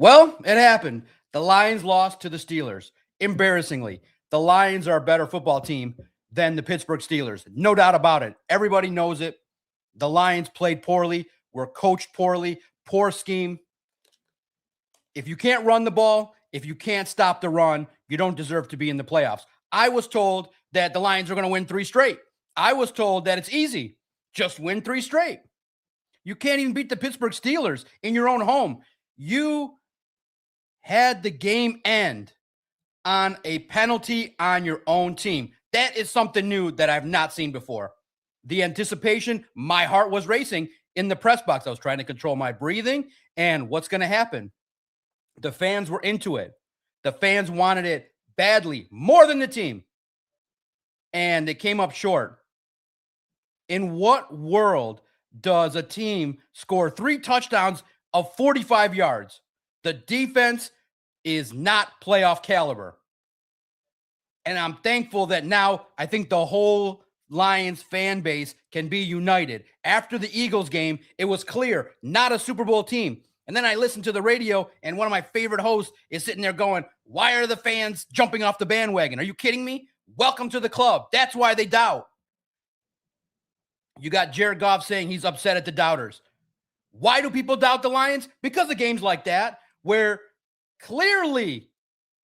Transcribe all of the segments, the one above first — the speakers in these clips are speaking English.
Well, it happened. The Lions lost to the Steelers. Embarrassingly. The Lions are a better football team than the Pittsburgh Steelers. No doubt about it. Everybody knows it. The Lions played poorly, were coached poorly, poor scheme. If you can't run the ball, if you can't stop the run, you don't deserve to be in the playoffs. I was told that the Lions are going to win 3 straight. I was told that it's easy. Just win 3 straight. You can't even beat the Pittsburgh Steelers in your own home. You had the game end on a penalty on your own team. That is something new that I've not seen before. The anticipation, my heart was racing in the press box. I was trying to control my breathing and what's going to happen. The fans were into it. The fans wanted it badly, more than the team. And they came up short. In what world does a team score 3 touchdowns of 45 yards? The defense is not playoff caliber. And I'm thankful that now I think the whole Lions fan base can be united. After the Eagles game, it was clear, not a Super Bowl team. And then I listened to the radio, and one of my favorite hosts is sitting there going, why are the fans jumping off the bandwagon? Are you kidding me? Welcome to the club. That's why they doubt. You got Jared Goff saying he's upset at the doubters. Why do people doubt the Lions? Because of games like that, where clearly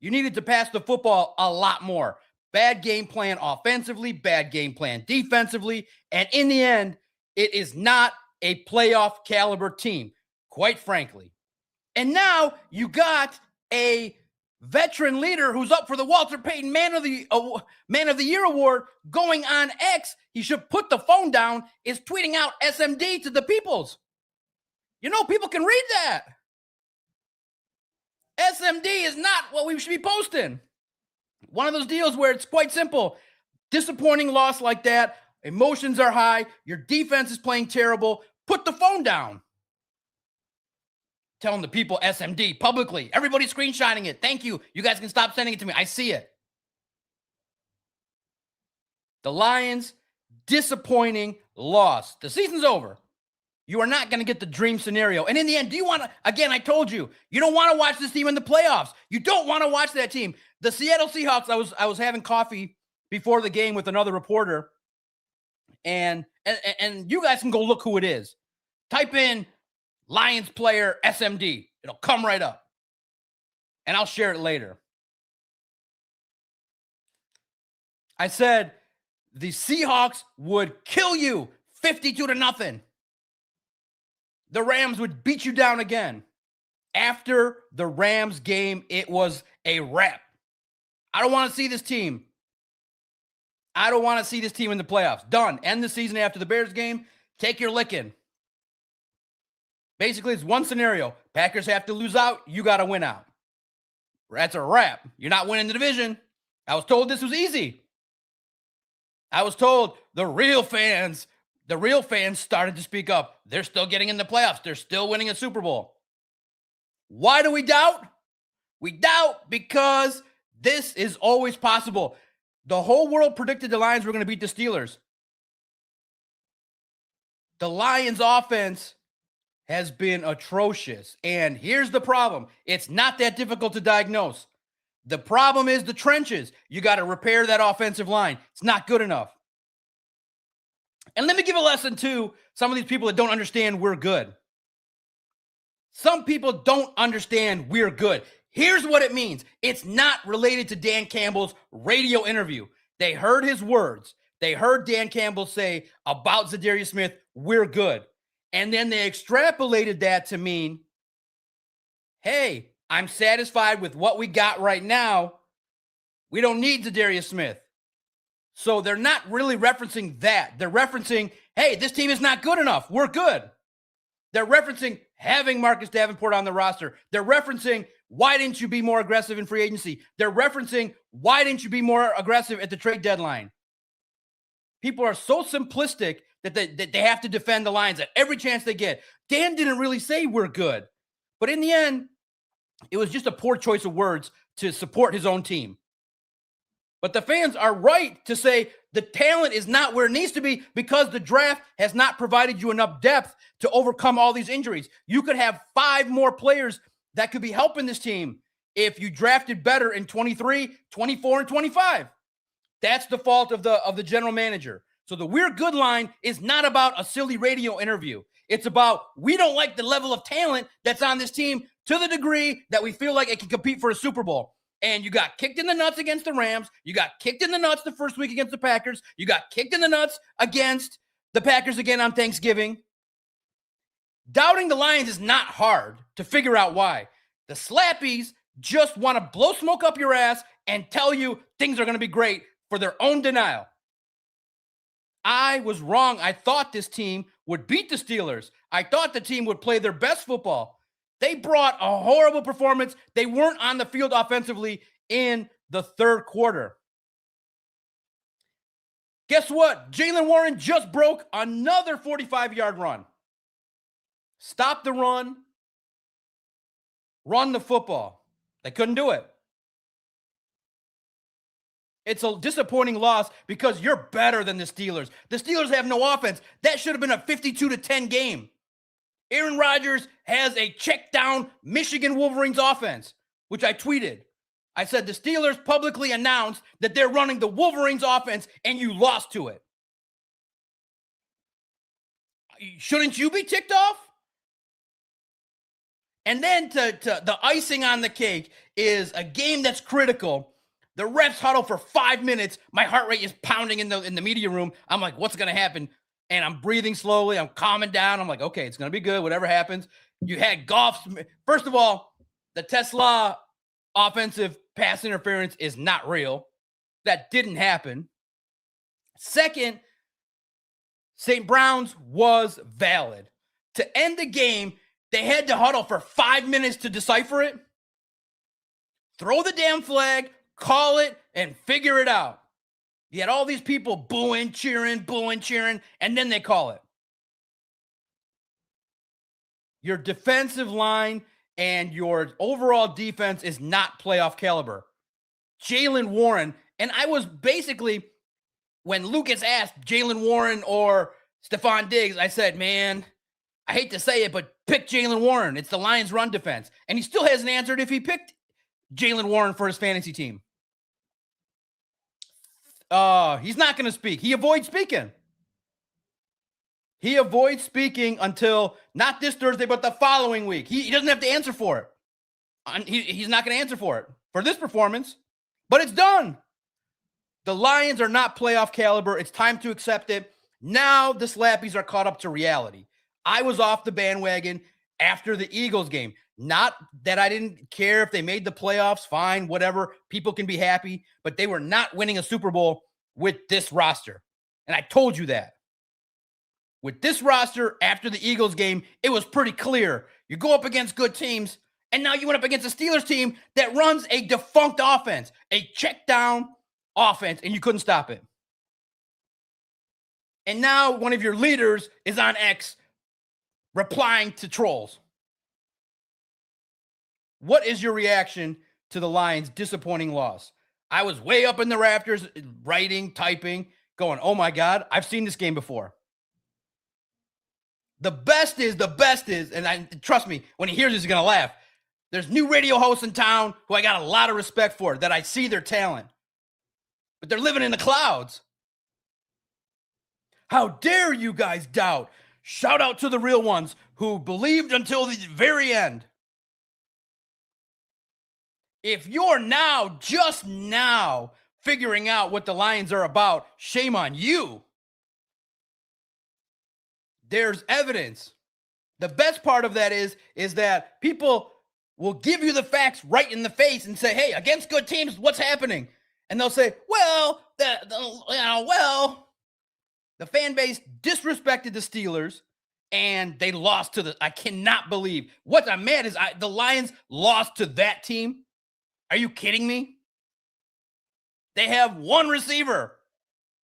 you needed to pass the football a lot more. Bad game plan offensively, bad game plan defensively, and in the end, it is not a playoff caliber team, quite frankly. And now you got a veteran leader who's up for the Walter Payton Man of the Year award going on X. He should put the phone down, is tweeting out SMD to the peoples. You know, people can read that. SMD is not what we should be posting. One of those deals where it's quite simple. Disappointing loss like that. Emotions are high. Your defense is playing terrible. Put the phone down. Telling the people SMD publicly. Everybody's screenshotting it. Thank you. You guys can stop sending it to me. I see it. The Lions, disappointing loss. The season's over. You are not going to get the dream scenario. And in the end, do you want to, again, I told you, you don't want to watch this team in the playoffs. You don't want to watch that team. The Seattle Seahawks, I was having coffee before the game with another reporter, and you guys can go look who it is. Type in Lions player SMD. It'll come right up. And I'll share it later. I said the Seahawks would kill you 52-0. The Rams would beat you down again. After the Rams game, it was a wrap. I don't want to see this team. I don't want to see this team in the playoffs. Done. End the season after the Bears game. Take your licking. Basically, it's one scenario. Packers have to lose out. You got to win out. That's a wrap. You're not winning the division. I was told this was easy. I was told the real fans started to speak up. They're still getting in the playoffs. They're still winning a Super Bowl. Why do we doubt? We doubt because this is always possible. The whole world predicted the Lions were going to beat the Steelers. The Lions offense has been atrocious. And here's the problem. It's not that difficult to diagnose. The problem is the trenches. You got to repair that offensive line. It's not good enough. And let me give a lesson to some of these people that don't understand we're good. Some people don't understand we're good. Here's what it means. It's not related to Dan Campbell's radio interview. They heard his words. They heard Dan Campbell say about Zadarius Smith, we're good. And then they extrapolated that to mean, hey, I'm satisfied with what we got right now. We don't need Zadarius Smith. So they're not really referencing that. They're referencing, hey, this team is not good enough. We're good. They're referencing, having Marcus Davenport on the roster. They're referencing, why didn't you be more aggressive in free agency? They're referencing, why didn't you be more aggressive at the trade deadline? People are so simplistic that they have to defend the Lions at every chance they get. Dan didn't really say we're good. But in the end, it was just a poor choice of words to support his own team. But the fans are right to say the talent is not where it needs to be because the draft has not provided you enough depth to overcome all these injuries. You could have 5 more players that could be helping this team if you drafted better in 23, 24, and 25. That's the fault of the general manager. So the We're Good line is not about a silly radio interview. It's about, we don't like the level of talent that's on this team to the degree that we feel like it can compete for a Super Bowl. And you got kicked in the nuts against the Rams. You got kicked in the nuts the first week against the Packers. You got kicked in the nuts against the Packers again on Thanksgiving. Doubting the Lions is not hard to figure out why. The Slappies just want to blow smoke up your ass and tell you things are going to be great for their own denial. I was wrong. I thought this team would beat the Steelers. I thought the team would play their best football. They brought a horrible performance. They weren't on the field offensively in the third quarter. Guess what? Jaylen Warren just broke another 45-yard run. Stop the run. Run the football. They couldn't do it. It's a disappointing loss because you're better than the Steelers. The Steelers have no offense. That should have been a 52-10 game. Aaron Rodgers has a check-down Michigan Wolverines offense, which I tweeted. I said the Steelers publicly announced that they're running the Wolverines offense, and you lost to it. Shouldn't you be ticked off? And then to the icing on the cake is a game that's critical. The refs huddle for 5 minutes. My heart rate is pounding in the media room. I'm like, what's going to happen? And I'm breathing slowly. I'm calming down. I'm like, okay, it's going to be good. Whatever happens. You had Goff's. First of all, the Tesla offensive pass interference is not real. That didn't happen. Second, St. Brown's was valid. To end the game, they had to huddle for 5 minutes to decipher it. Throw the damn flag, call it, and figure it out. You had all these people booing, cheering, and then they call it. Your defensive line and your overall defense is not playoff caliber. Jaylen Warren, and I was basically, when Lucas asked Jaylen Warren or Stephon Diggs, I said, man, I hate to say it, but pick Jaylen Warren. It's the Lions' run defense. And he still hasn't answered if he picked Jaylen Warren for his fantasy team. He's not going to speak. He avoids speaking. He avoids speaking until not this Thursday, but the following week. He doesn't have to answer for it. He's not going to answer for it for this performance, but it's done. The Lions are not playoff caliber. It's time to accept it. Now the Slappies are caught up to reality. I was off the bandwagon after the Eagles game. Not that I didn't care if they made the playoffs, fine, whatever. People can be happy, but they were not winning a Super Bowl with this roster. And I told you that. With this roster, after the Eagles game, it was pretty clear. You go up against good teams, and now you went up against a Steelers team that runs a defunct offense, a check-down offense, and you couldn't stop it. And now one of your leaders is on X replying to trolls. What is your reaction to the Lions' disappointing loss? I was way up in the rafters, writing, typing, going, oh my God, I've seen this game before. The best is, and trust me, when he hears this, he's going to laugh. There's new radio hosts in town who I got a lot of respect for, that I see their talent. But they're living in the clouds. How dare you guys doubt? Shout out to the real ones who believed until the very end. If you're just now figuring out what the Lions are about, shame on you. There's evidence. The best part of that is that people will give you the facts right in the face and say, hey, against good teams, what's happening? And they'll say, well, the fan base disrespected the Steelers and they lost to I cannot believe what I'm mad is the Lions lost to that team. Are you kidding me? They have one receiver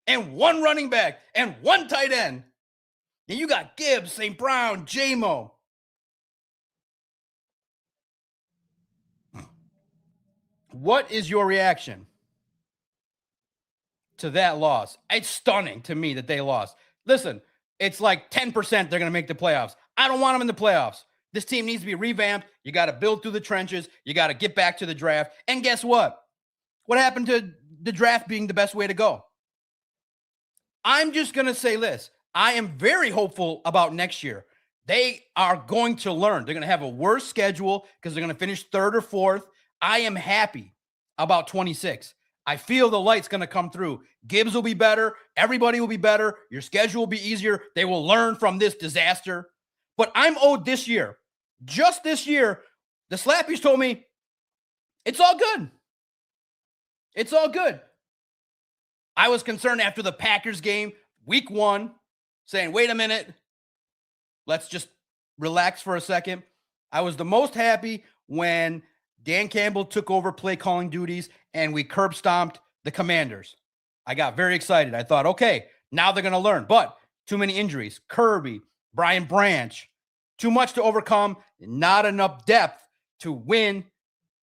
and one running back and one tight end. And you got Gibbs, St. Brown, J-Mo. What is your reaction to that loss? It's stunning to me that they lost. Listen, it's like 10% they're going to make the playoffs. I don't want them in the playoffs. This team needs to be revamped. You got to build through the trenches. You got to get back to the draft. And guess what? What happened to the draft being the best way to go? I'm just going to say this. I am very hopeful about next year. They are going to learn. They're going to have a worse schedule because they're going to finish third or fourth. I am happy about 26. I feel the light's going to come through. Gibbs will be better. Everybody will be better. Your schedule will be easier. They will learn from this disaster. But I'm owed this year. Just this year, the Slappies told me, it's all good. It's all good. I was concerned after the Packers game, week 1, saying, wait a minute. Let's just relax for a second. I was the most happy when Dan Campbell took over play calling duties and we curb stomped the Commanders. I got very excited. I thought, okay, now they're going to learn. But too many injuries. Kirby, Brian Branch, too much to overcome, not enough depth to win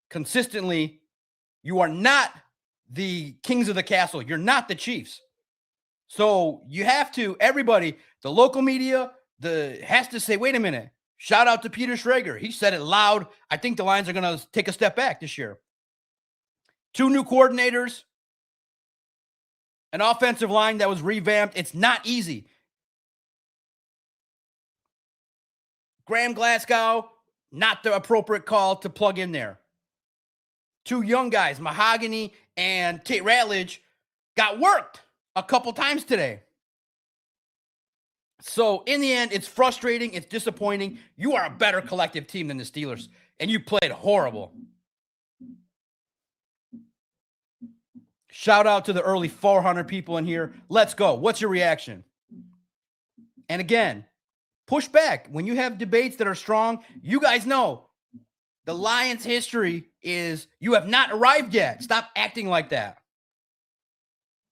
consistently. You are not the kings of the castle. You're not the Chiefs. So you have to, everybody, the local media, has to say, wait a minute. Shout out to Peter Schrager. He said it loud. I think the Lions are going to take a step back this year. 2 new coordinators, an offensive line that was revamped. It's not easy. Graham Glasgow, not the appropriate call to plug in there. 2 young guys, Mahogany and Tate Ratledge, got worked a couple times today. So in the end, it's frustrating. It's disappointing. You are a better collective team than the Steelers, and you played horrible. Shout out to the early 400 people in here. Let's go. What's your reaction? And again, push back. When you have debates that are strong, you guys know the Lions' history is you have not arrived yet. Stop acting like that.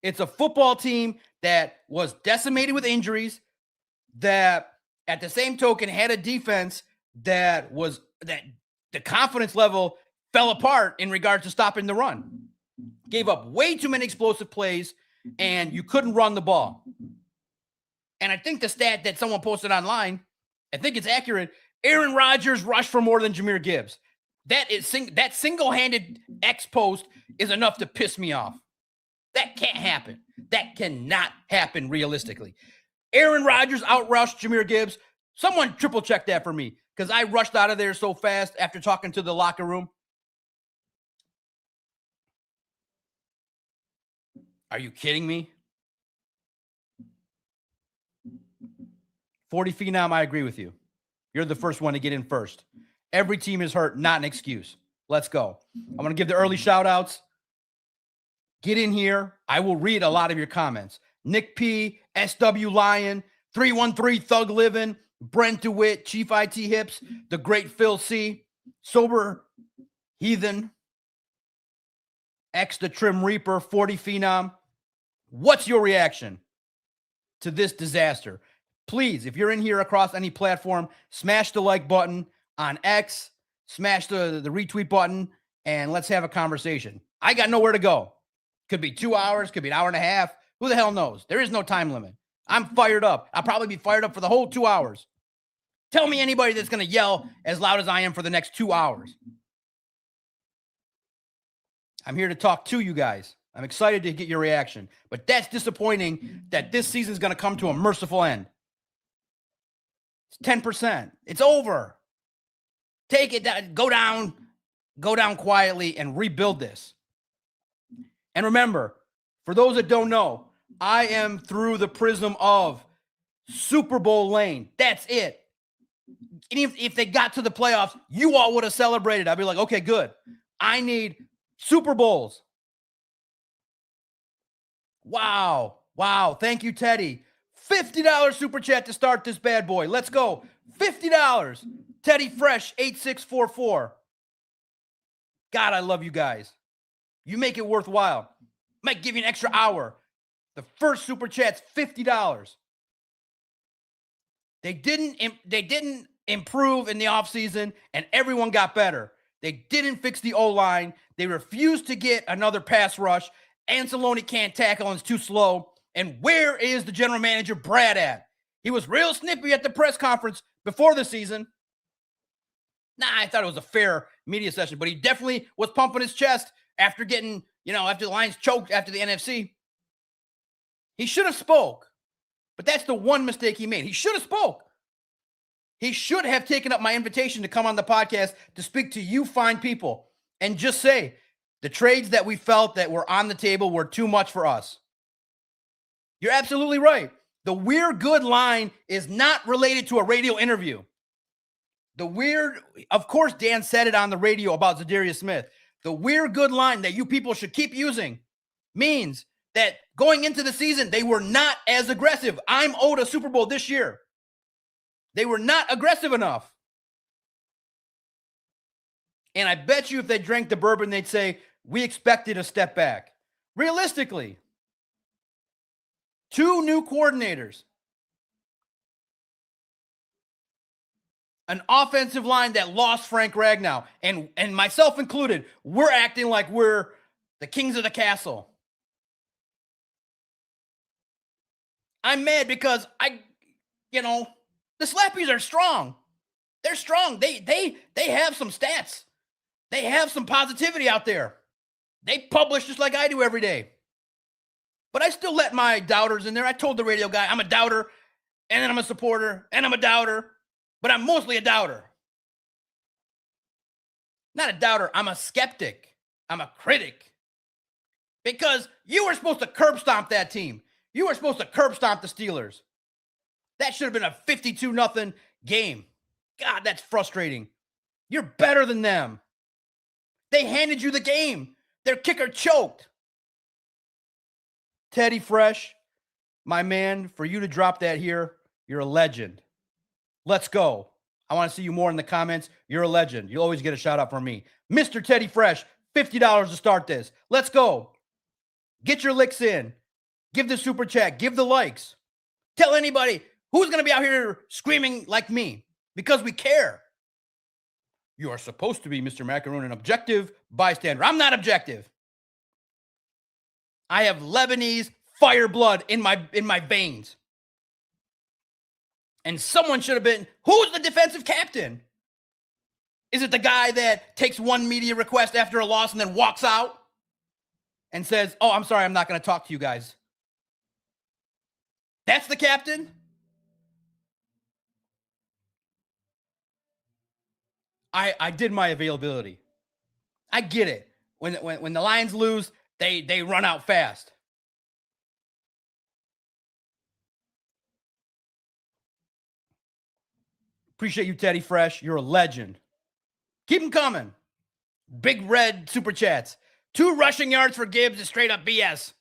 It's a football team that was decimated with injuries, that at the same token had a defense that the confidence level fell apart in regard to stopping the run. Gave up way too many explosive plays, and you couldn't run the ball. And I think the stat that someone posted online, I think it's accurate. Aaron Rodgers rushed for more than Jahmyr Gibbs. That single-handed X post is enough to piss me off. That can't happen. That cannot happen realistically. Aaron Rodgers outrushed Jahmyr Gibbs. Someone triple check that for me because I rushed out of there so fast after talking to the locker room. Are you kidding me? 40 phenom, I agree with you. You're the first one to get in first. Every team is hurt, not an excuse. Let's go. I'm going to give the early shout-outs. Get in here. I will read a lot of your comments. Nick P, SW Lion, 313 Thug Living, Brent DeWitt, Chief IT Hips, the great Phil C, Sober Heathen, X the Trim Reaper, 40 Phenom. What's your reaction to this disaster? Please, if you're in here across any platform, smash the like button on X, smash the retweet button, and let's have a conversation. I got nowhere to go. Could be 2 hours, could be an hour and a half. Who the hell knows? There is no time limit. I'm fired up. I'll probably be fired up for the whole 2 hours. Tell me anybody that's going to yell as loud as I am for the next 2 hours. I'm here to talk to you guys. I'm excited to get your reaction. But that's disappointing that this season is going to come to a merciful end. It's 10%. It's over. Take it down. Go down quietly and rebuild this. And remember, for those that don't know, I am through the prism of Super Bowl lane. That's it. And if they got to the playoffs, you all would have celebrated. I'd be like, okay, good. I need Super Bowls. Wow. Thank you, Teddy. $50 super chat to start this bad boy. Let's go. $50. Teddy Fresh 8644. God, I love you guys. You make it worthwhile. Might give you an extra hour. The first super chat's $50. They didn't improve in the offseason, and everyone got better. They didn't fix the O-line. They refused to get another pass rush. Anceloni can't tackle and it's too slow. And where is the general manager, Brad, at? He was real snippy at the press conference before the season. I thought it was a fair media session, but he definitely was pumping his chest after getting, after the Lions choked after the NFC. He should have spoke, but that's the one mistake he made. He should have spoke. He should have taken up my invitation to come on the podcast to speak to you fine people and just say the trades that we felt that were on the table were too much for us. You're absolutely right. The "we're good" line is not related to a radio interview. Of course, Dan said it on the radio about Zadarius Smith. The "we're good" line that you people should keep using means that going into the season, they were not as aggressive. I'm owed a Super Bowl this year. They were not aggressive enough. And I bet you if they drank the bourbon, they'd say, we expected a step back. Realistically, 2 new coordinators, an offensive line that lost Frank Ragnow, and myself included, we're acting like we're the kings of the castle. I'm mad because the Slappies are strong. They're strong. They have some stats. They have some positivity out there. They publish just like I do every day. But I still let my doubters in there. I told the radio guy, I'm a doubter, and then I'm a supporter, and I'm a doubter, but I'm mostly a doubter. Not a doubter. I'm a skeptic. I'm a critic. Because you were supposed to curb stomp that team. You were supposed to curb stomp the Steelers. That should have been a 52-0 game. God, that's frustrating. You're better than them. They handed you the game. Their kicker choked. Teddy Fresh, my man, for you to drop that here, you're a legend. Let's go. I want to see you more in the comments. You're a legend. You'll always get a shout out from me. Mr. Teddy Fresh, $50 to start this. Let's go. Get your licks in. Give the super chat. Give the likes. Tell anybody who's going to be out here screaming like me because we care. You are supposed to be, Mr. Macaroon, an objective bystander. I'm not objective. I have Lebanese fire blood in my veins. And someone should have been, who's the defensive captain? Is it the guy that takes one media request after a loss and then walks out and says, oh, I'm sorry, I'm not going to talk to you guys? That's the captain? I did my availability. I get it. When the Lions lose, they run out fast. Appreciate you, Teddy Fresh. You're a legend. Keep them coming. Big red super chats. 2 rushing yards for Gibbs is straight up BS.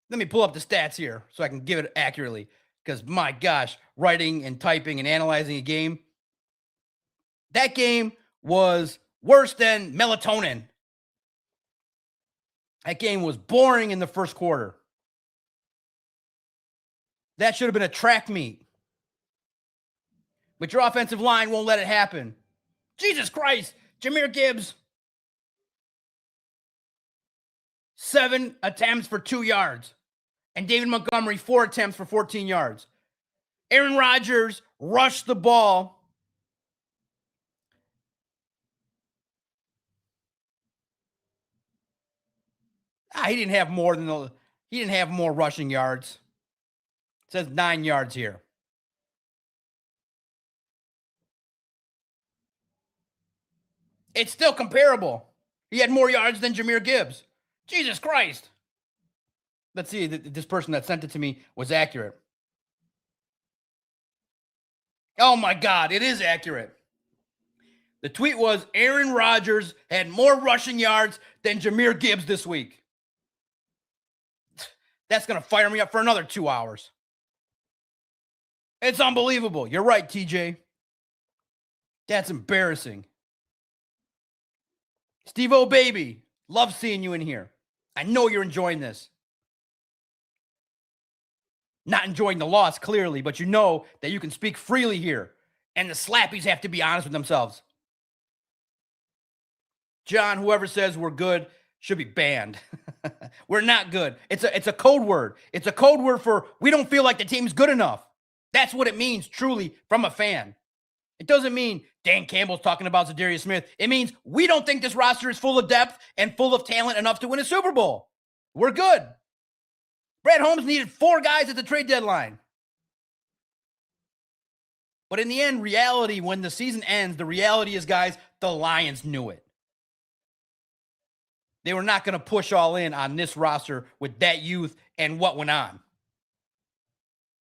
Let me pull up the stats here so I can give it accurately. Because, my gosh, writing and typing and analyzing a game, that game was worse than melatonin. That game was boring in the first quarter. That should have been a track meet. But your offensive line won't let it happen. Jesus Christ, Jahmyr Gibbs. 7 attempts for 2 yards. And David Montgomery, 4 attempts for 14 yards. Aaron Rodgers rushed the ball. He didn't have more rushing yards. It says 9 yards here. It's still comparable. He had more yards than Jahmyr Gibbs. Jesus Christ. Let's see, this person that sent it to me was accurate. Oh my God, it is accurate. The tweet was Aaron Rodgers had more rushing yards than Jahmyr Gibbs this week. That's going to fire me up for another 2 hours. It's unbelievable. You're right, TJ. That's embarrassing. Steve-O baby, love seeing you in here. I know you're enjoying this. Not enjoying the loss, clearly, but you know that you can speak freely here. And the Slappies have to be honest with themselves. John, whoever says we're good should be banned. We're not good. It's a code word. It's a code word for we don't feel like the team's good enough. That's what it means, truly, from a fan. It doesn't mean Dan Campbell's talking about Zadarius Smith. It means we don't think this roster is full of depth and full of talent enough to win a Super Bowl. We're good. Brad Holmes needed 4 guys at the trade deadline. But in the end, reality, when the season ends, the reality is, guys, the Lions knew it. They were not going to push all in on this roster with that youth and what went on.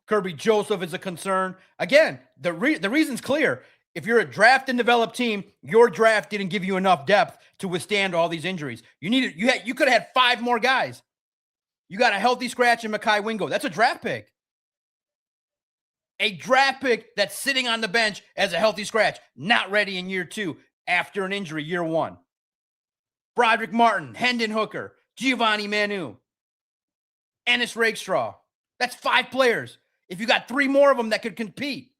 Kirby Joseph is a concern. Again, the reason's clear. If you're a draft and develop team, your draft didn't give you enough depth to withstand all these injuries. You could have had 5 more guys. You got a healthy scratch in Mekhi Wingo. That's a draft pick. A draft pick that's sitting on the bench as a healthy scratch, not ready in year 2 after an injury, year 1. Broderick Martin, Hendon Hooker, Giovanni Manu, Ennis Rakestraw. That's 5 players. If you got 3 more of them that could compete.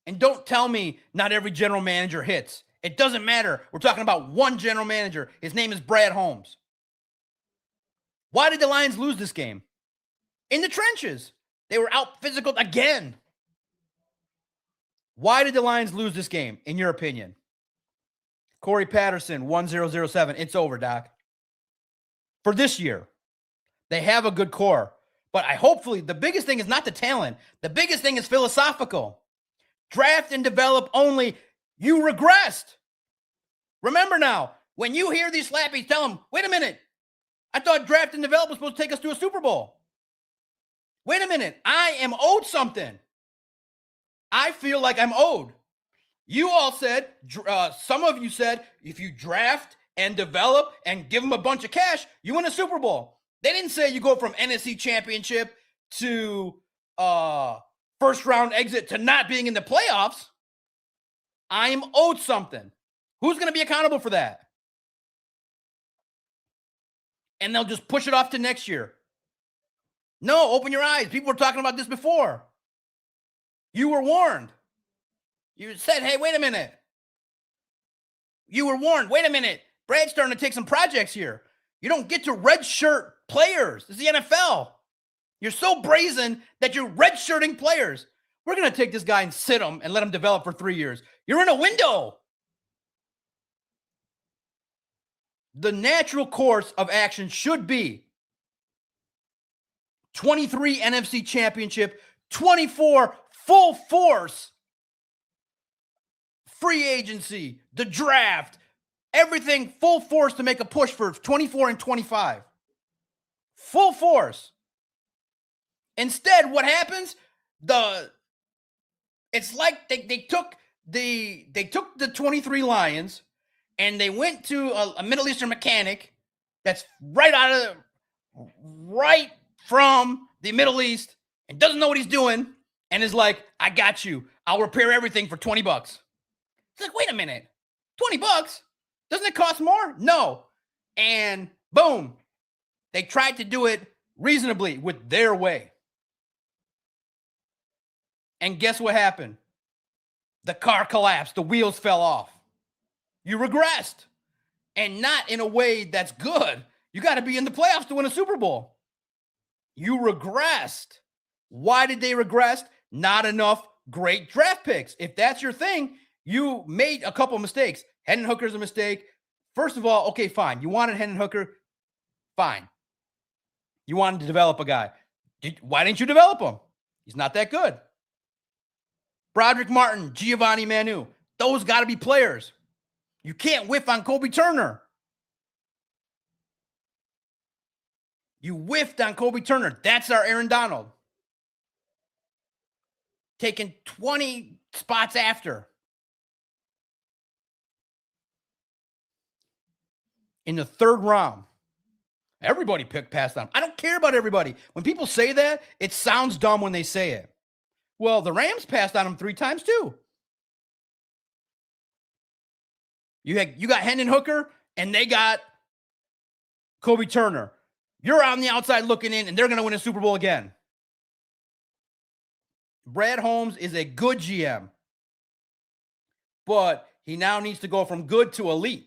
And don't tell me not every general manager hits. It doesn't matter. We're talking about one general manager. His name is Brad Holmes. Why did the Lions lose this game? In the trenches. They were out physical again. Why did the Lions lose this game, in your opinion? Corey Patterson, 1007. It's over, Doc. For this year, they have a good core. But hopefully, the biggest thing is not the talent. The biggest thing is philosophical. Draft and develop only. You regressed. Remember now, when you hear these slappies, tell them, wait a minute. I thought draft and develop was supposed to take us to a Super Bowl. Wait a minute. I am owed something. I feel like I'm owed. You all said, some of you said, if you draft and develop and give them a bunch of cash, you win a Super Bowl. They didn't say you go from NFC Championship to first round exit to not being in the playoffs. I am owed something. Who's going to be accountable for that? And they'll just push it off to next year. No, open your eyes. People were talking about this before. You were warned. You said, hey, wait a minute. You were warned. Wait a minute. Brad's starting to take some projects here. You don't get to redshirt players. This is the NFL. You're so brazen that you're redshirting players. We're going to take this guy and sit him and let him develop for 3 years. You're in a window. The natural course of action should be 23 NFC Championship, 24 full force free agency, the draft, everything full force to make a push for 24 and 25. Full force. Instead, what happens? It's like they took the 23 Lions and they went to a Middle Eastern mechanic that's right from the Middle East and doesn't know what he's doing and is like, I got you. I'll repair everything for $20. It's like, wait a minute. $20? Doesn't it cost more? No. And boom. They tried to do it reasonably with their way. And guess what happened? The car collapsed. The wheels fell off. You regressed. And not in a way that's good. You got to be in the playoffs to win a Super Bowl. You regressed. Why did they regress? Not enough great draft picks. If that's your thing, you made a couple mistakes. Hendon Hooker's a mistake. First of all, okay, fine. You wanted Hendon Hooker. Fine. You wanted to develop a guy. Why didn't you develop him? He's not that good. Broderick Martin, Giovanni Manu. Those got to be players. You can't whiff on Kobe Turner. You whiffed on Kobe Turner. That's our Aaron Donald. Taken 20 spots after. in the 3rd round. Everybody passed on him. I don't care about everybody. When people say that, it sounds dumb when they say it. Well, the Rams passed on him 3 times too. You got Hendon Hooker, and they got Kobe Turner. You're on the outside looking in, and they're going to win a Super Bowl again. Brad Holmes is a good GM, but he now needs to go from good to elite.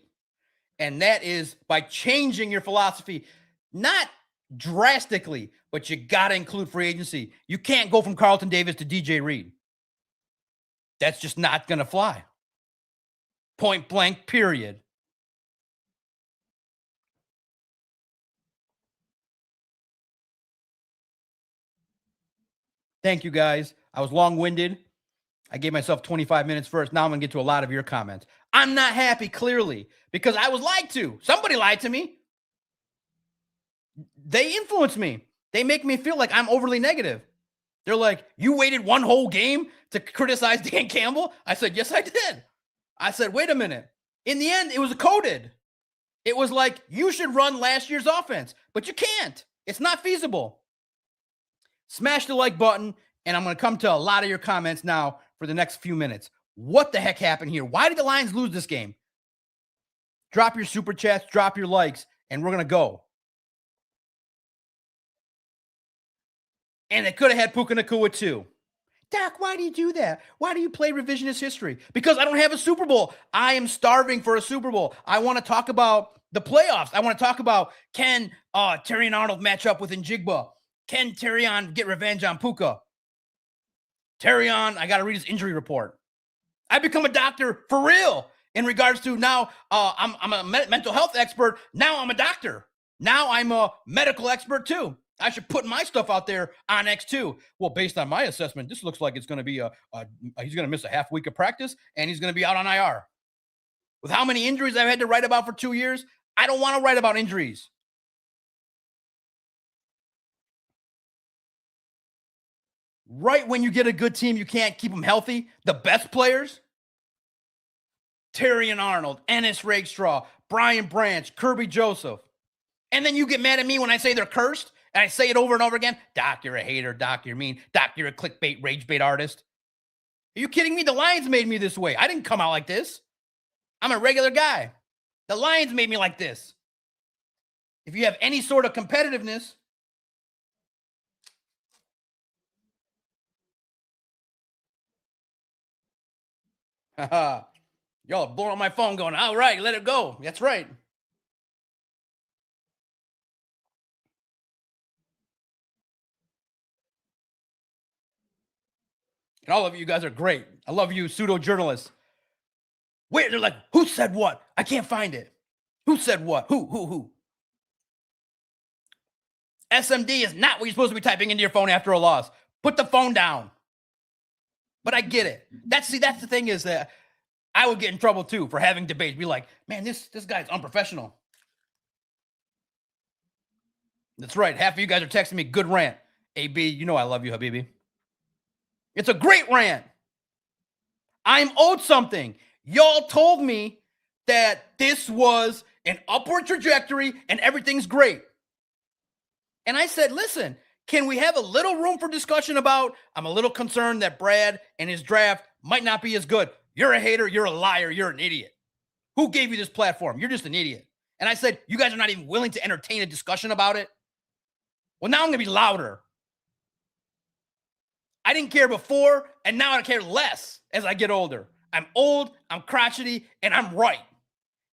And that is by changing your philosophy, not drastically, but you got to include free agency. You can't go from Carlton Davis to DJ Reed. That's just not going to fly. Point blank, period. Thank you, guys. I was long-winded. I gave myself 25 minutes first. Now I'm going to get to a lot of your comments. I'm not happy, clearly, because I was lied to. Somebody lied to me. They influence me. They make me feel like I'm overly negative. They're like, you waited one whole game to criticize Dan Campbell? I said, yes, I did. I said, wait a minute. In the end, it was coded. It was like, you should run last year's offense, but you can't. It's not feasible. Smash the like button, and I'm going to come to a lot of your comments now for the next few minutes. What the heck happened here? Why did the Lions lose this game? Drop your super chats, drop your likes, and we're going to go. And they could have had Puka Nacua too. Doc, why do you do that? Why do you play revisionist history? Because I don't have a Super Bowl. I am starving for a Super Bowl. I want to talk about the playoffs. I want to talk about, can Terrion Arnold match up with Njigba? Can Terrion get revenge on Puka? Terrion, I got to read his injury report. I become a doctor for real in regards to now I'm a mental health expert. Now I'm a doctor. Now I'm a medical expert too. I should put my stuff out there on X2. Well, based on my assessment, this looks like it's going to be he's going to miss a half week of practice and he's going to be out on IR. With how many injuries I've had to write about for 2 years, I don't want to write about injuries. Right when you get a good team, you can't keep them healthy. The best players, Terrion Arnold, Ennis Rakestraw, Brian Branch, Kirby Joseph. And then you get mad at me when I say they're cursed, and I say it over and over again. Doc, you're a hater. Doc, you're mean. Doc, you're a clickbait, rage bait artist. Are you kidding me? The Lions made me this way. I didn't come out like this. I'm a regular guy. The Lions made me like this. If you have any sort of competitiveness, y'all blowing on my phone going, all right, let it go. That's right. And all of you guys are great. I love you, pseudo-journalists. Wait, they're like, who said what? I can't find it. Who said what? Who? SMD is not what you're supposed to be typing into your phone after a loss. Put the phone down. But I get it. That's the thing is that I would get in trouble too for having debates. Be like, man, this guy's unprofessional. That's right. Half of you guys are texting me, good rant. AB, you know I love you, Habibi. It's a great rant. I'm owed something. Y'all told me that this was an upward trajectory and everything's great. And I said, listen, can we have a little room for discussion about, I'm a little concerned that Brad and his draft might not be as good. You're a hater. You're a liar. You're an idiot. Who gave you this platform? You're just an idiot. And I said, you guys are not even willing to entertain a discussion about it. Well, now I'm going to be louder. I didn't care before, and now I care less as I get older. I'm old, I'm crotchety, and I'm right.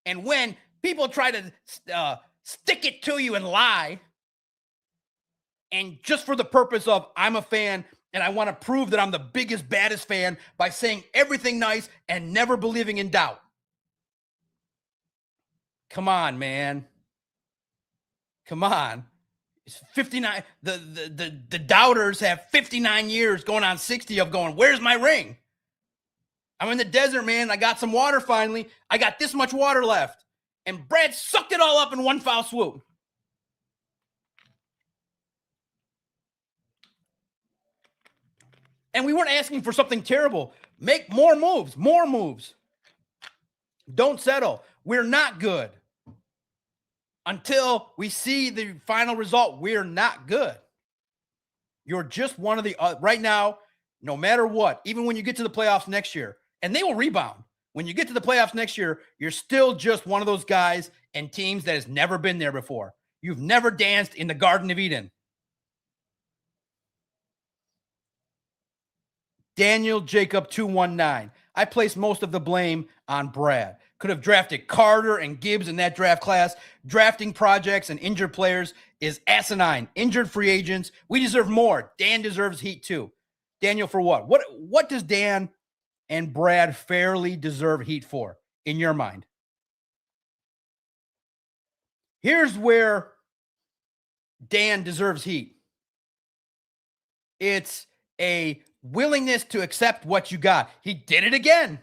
And when people try to stick it to you and lie, and just for the purpose of I'm a fan and I want to prove that I'm the biggest, baddest fan by saying everything nice and never believing in doubt. Come on, man. Come on. It's 59. The doubters have 59 years going on 60 of going, where's my ring? I'm in the desert, man. I got some water finally. I got this much water left. And Brad sucked it all up in one foul swoop. And we weren't asking for something terrible. Make more moves. Don't settle. We're not good. until we see the final result, we're not good. You're just one of the right now, no matter what, even when you get to the playoffs next year, and they will rebound. When you get to the playoffs next year, you're still just one of those guys and teams that has never been there before. You've never danced in the Garden of Eden. Daniel Jacob 219. I place most of the blame on Brad. Could have drafted Carter and Gibbs in that draft class. Drafting projects and injured players is asinine. Injured free agents. We deserve more. Dan deserves heat too. Daniel, for what? What does Dan and Brad fairly deserve heat for, in your mind? Here's where Dan deserves heat. It's a willingness to accept what you got. He did it again.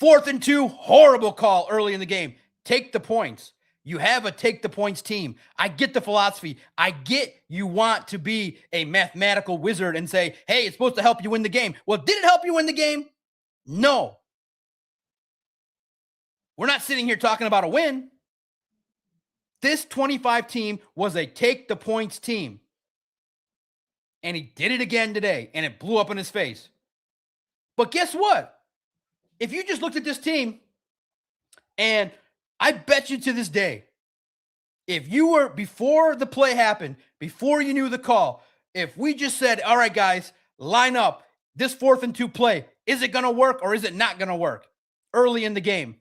4th and 2, horrible call early in the game. Take the points. You have a take the points team. I get the philosophy. I get you want to be a mathematical wizard and say, hey, it's supposed to help you win the game. Well, did it help you win the game? No. We're not sitting here talking about a win. This 25 team was a take the points team. And he did it again today, and it blew up in his face. But guess what? If you just looked at this team, and I bet you to this day, if you were, before the play happened, before you knew the call, if we just said, all right, guys, line up this 4th and 2 play, is it going to work or is it not going to work early in the game?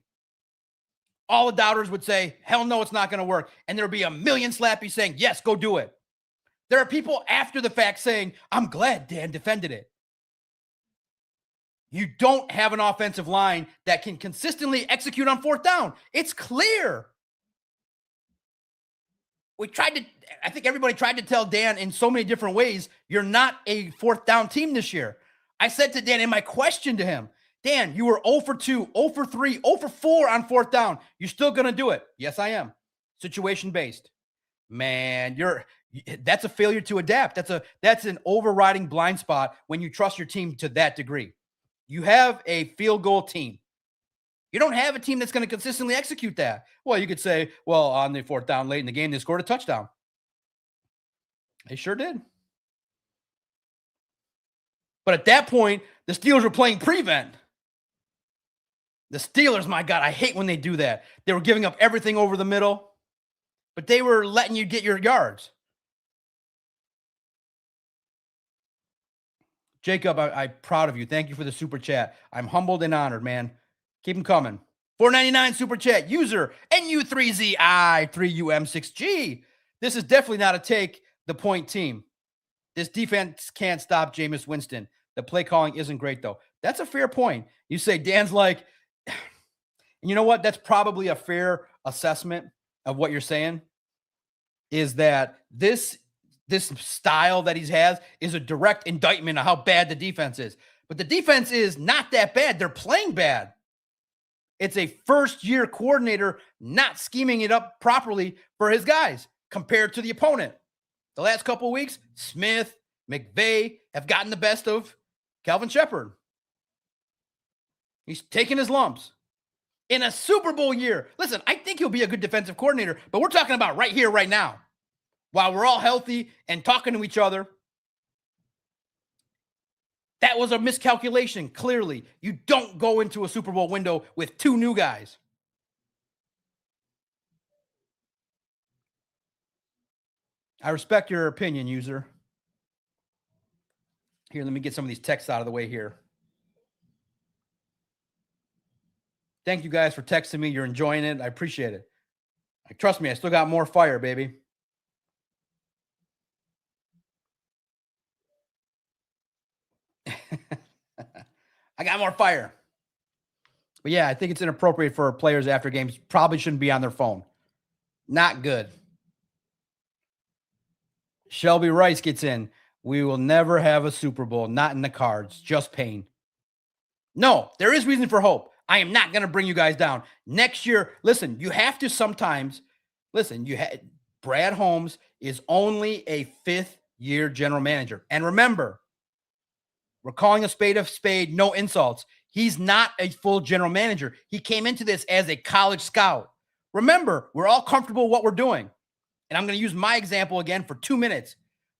All the doubters would say, hell no, it's not going to work. And there would be a million slappies saying, yes, go do it. There are people after the fact saying, I'm glad Dan defended it. You don't have an offensive line that can consistently execute on 4th down. It's clear. I think everybody tried to tell Dan in so many different ways, you're not a 4th down team this year. I said to Dan in my question to him, Dan, you were 0 for 2, 0 for 3, 0 for 4 on 4th down. You're still going to do it. Yes, I am. Situation based. Man, that's a failure to adapt. That's an overriding blind spot when you trust your team to that degree. You have a field goal team. You don't have a team that's going to consistently execute that. Well, you could say, well, on the 4th down late in the game, they scored a touchdown. They sure did. But at that point, the Steelers were playing prevent. The Steelers, my God, I hate when they do that. They were giving up everything over the middle, but they were letting you get your yards. Jacob, I'm proud of you. Thank you for the super chat. I'm humbled and honored, man. Keep them coming. $4.99 super chat. User NU3ZI3UM6G. This is definitely not a take the point team. This defense can't stop Jameis Winston. The play calling isn't great, though. That's a fair point. You say Dan's like, you know what? That's probably a fair assessment of what you're saying, is that this style that he has is a direct indictment of how bad the defense is. But the defense is not that bad. They're playing bad. It's a first-year coordinator not scheming it up properly for his guys compared to the opponent. The last couple of weeks, Smith, McVay have gotten the best of Calvin Shepard. He's taking his lumps. In a Super Bowl year, listen, I think he'll be a good defensive coordinator, but we're talking about right here, right now. While we're all healthy and talking to each other, that was a miscalculation, clearly. You don't go into a Super Bowl window with 2 new guys. I respect your opinion, user. Here, let me get some of these texts out of the way here. Thank you guys for texting me. You're enjoying it. I appreciate it. Trust me, I still got more fire, baby. I got more fire. But yeah, I think it's inappropriate for players after games. Probably shouldn't be on their phone. Not good. Shelby Rice gets in. We will never have a Super Bowl. Not in the cards. Just pain. No, there is reason for hope. I am not going to bring you guys down. Next year, listen, you have to sometimes, Brad Holmes is only a 5th-year general manager. And remember, we're calling a spade, no insults. He's not a full general manager. He came into this as a college scout. Remember, we're all comfortable with what we're doing. And I'm going to use my example again for 2 minutes.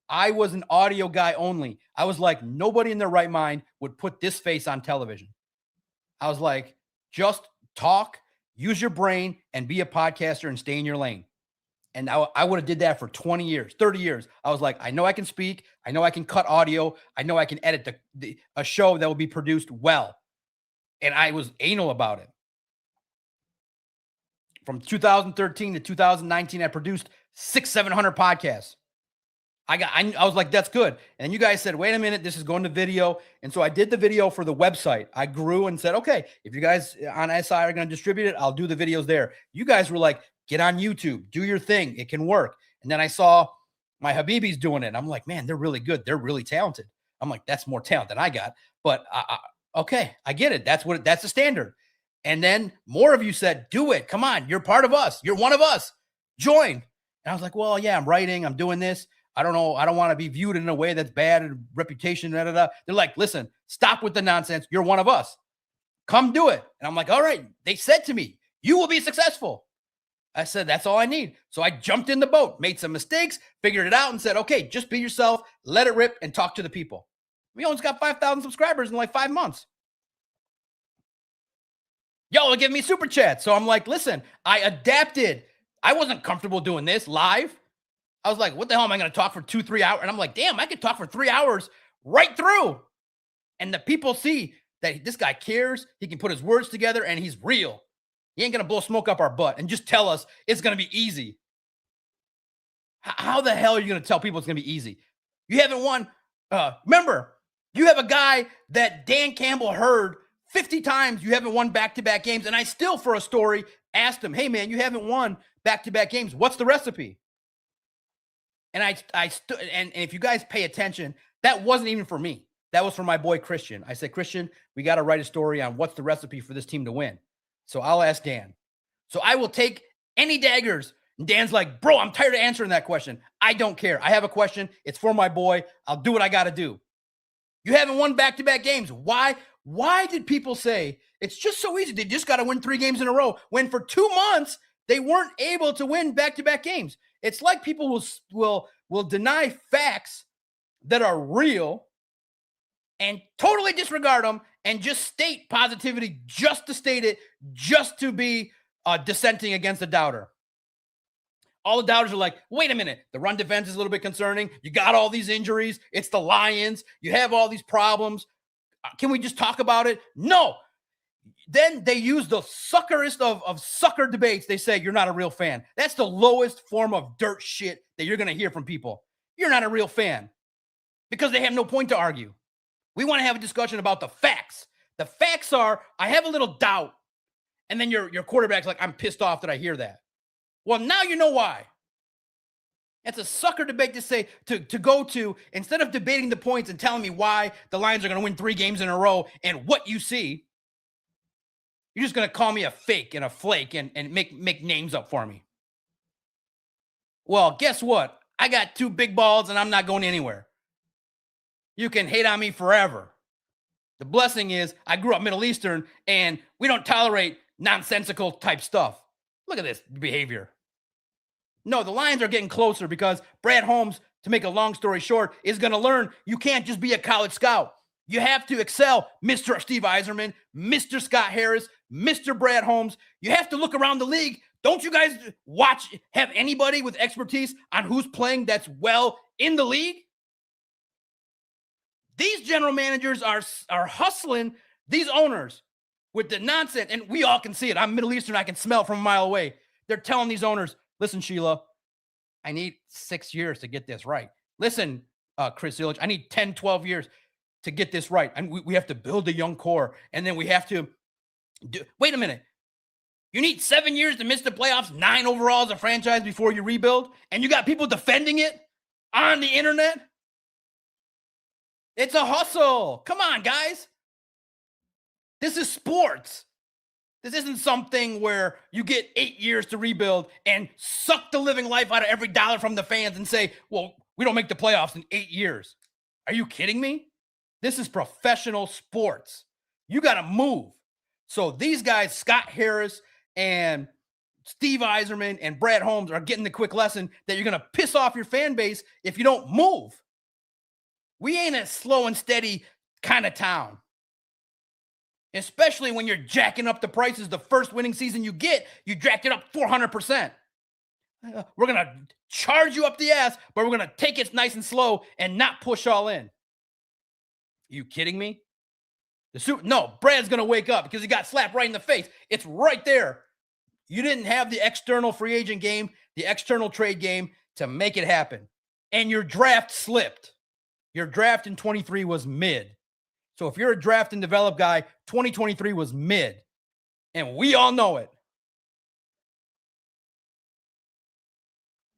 I was an audio guy only. I was like, nobody in their right mind would put this face on television. I was like, just talk, use your brain, and be a podcaster and stay in your lane. And I would have did that for 20 years, 30 years. I was like, I know I can speak. I know I can cut audio. I know I can edit a show that will be produced well. And I was anal about it. From 2013 to 2019, I produced 700 podcasts. I was like, that's good. And you guys said, wait a minute, this is going to video. And so I did the video for the website. I grew and said, okay, if you guys on SI are going to distribute it, I'll do the videos there. You guys were like, get on YouTube, do your thing. It can work. And then I saw my Habibis doing it. I'm like, man, they're really good. They're really talented. I'm like, that's more talent than I got. But okay, I get it. That's the standard. And then more of you said, do it. Come on. You're part of us. You're one of us. Join. And I was like, well, yeah, I'm writing. I'm doing this. I don't know. I don't want to be viewed in a way that's bad and reputation. Da, da, da. They're like, listen, stop with the nonsense. You're one of us. Come do it. And I'm like, all right. They said to me, you will be successful. I said, that's all I need. So I jumped in the boat, made some mistakes, figured it out and said, okay, just be yourself, let it rip and talk to the people. We almost got 5,000 subscribers in like 5 months. Y'all are giving me super chats. So I'm like, listen, I adapted. I wasn't comfortable doing this live. I was like, what the hell am I going to talk for 2-3 hours? And I'm like, damn, I could talk for 3 hours right through. And the people see that this guy cares. He can put his words together and he's real. He ain't going to blow smoke up our butt and just tell us it's going to be easy. How the hell are you going to tell people it's going to be easy? You haven't won. Remember, you have a guy that Dan Campbell heard 50 times. You haven't won back-to-back games. And I still, for a story, asked him, hey, man, you haven't won back-to-back games. What's the recipe? And and if you guys pay attention, that wasn't even for me. That was for my boy, Christian. I said, Christian, we got to write a story on what's the recipe for this team to win. So I'll ask Dan. So I will take any daggers. And Dan's like, bro, I'm tired of answering that question. I don't care. I have a question. It's for my boy. I'll do what I got to do. You haven't won back-to-back games. Why did people say it's just so easy? They just got to win 3 games in a row when for 2 months they weren't able to win back-to-back games. It's like people will deny facts that are real and totally disregard them and just state positivity just to state it, just to be dissenting against a doubter. All the doubters are like, wait a minute, the run defense is a little bit concerning. You got all these injuries. It's the Lions. You have all these problems. Can we just talk about it? No. Then they use the suckerest of sucker debates. They say, you're not a real fan. That's the lowest form of dirt shit that you're going to hear from people. You're not a real fan because they have no point to argue. We want to have a discussion about the facts. The facts are, I have a little doubt. And then your quarterback's like, I'm pissed off that I hear that. Well, now you know why. That's a sucker debate to say, to go to, instead of debating the points and telling me why the Lions are going to win 3 games in a row and what you see. You're just going to call me a fake and a flake and make names up for me. Well, guess what? I got 2 big balls and I'm not going anywhere. You can hate on me forever. The blessing is I grew up Middle Eastern and we don't tolerate nonsensical type stuff. Look at this behavior. No, the Lions are getting closer because Brad Holmes, to make a long story short, is going to learn you can't just be a college scout. You have to excel, Mr. Steve Eiserman, Mr. Scott Harris, Mr. Brad Holmes. You have to look around the league. Don't you guys have anybody with expertise on who's playing that's well in the league? These general managers are hustling these owners with the nonsense, and we all can see it. I'm Middle Eastern. I can smell it from a mile away. They're telling these owners, listen, Sheila, I need 6 years to get this right. Listen, Chris Illich, I need 10, 12 years to get this right. And we have to build a young core. And then we have to wait a minute. You need 7 years to miss the playoffs, 9 overall as a franchise before you rebuild. And you got people defending it on the internet. It's a hustle. Come on, guys. This is sports. This isn't something where you get 8 years to rebuild and suck the living life out of every dollar from the fans and say, well, we don't make the playoffs in 8 years. Are you kidding me? This is professional sports. You got to move. So these guys, Scott Harris and Steve Yzerman and Brad Holmes are getting the quick lesson that you're going to piss off your fan base if you don't move. We ain't a slow and steady kind of town. Especially when you're jacking up the prices. The first winning season you get, you jacked it up 400%. We're going to charge you up the ass, but we're going to take it nice and slow and not push all in. Are you kidding me? No, Brad's going to wake up because he got slapped right in the face. It's right there. You didn't have the external free agent game, the external trade game to make it happen. And your draft slipped. Your draft in 23 was mid. So if you're a draft and develop guy, 2023 was mid. And we all know it.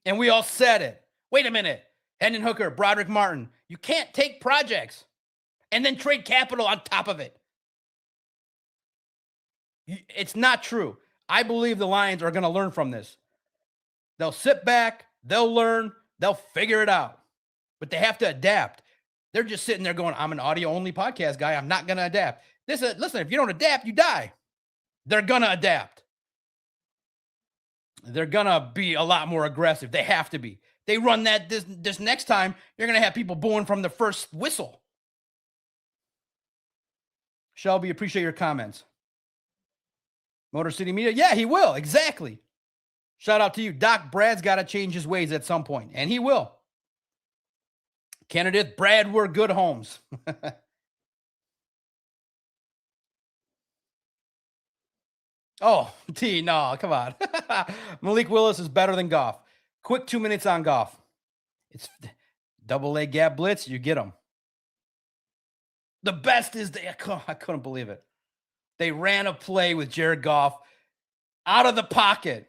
And we all said it. Wait a minute. Hendon Hooker, Broderick Martin. You can't take projects and then trade capital on top of it. It's not true. I believe the Lions are going to learn from this. They'll sit back. They'll learn. They'll figure it out. But they have to adapt. They're just sitting there going, I'm an audio-only podcast guy. I'm not going to adapt. Listen, if you don't adapt, you die. They're going to adapt. They're going to be a lot more aggressive. They have to be. They run that this next time, you're going to have people booing from the first whistle. Shelby, appreciate your comments. Motor City Media, yeah, he will. Exactly. Shout out to you. Doc, Brad's got to change his ways at some point, and he will. Candidate Brad, we're good homes. Oh, T, no, come on. Malik Willis is better than Goff. Quick 2 minutes on Goff. It's double leg gap blitz. You get him. The best is I couldn't believe it. They ran a play with Jared Goff out of the pocket.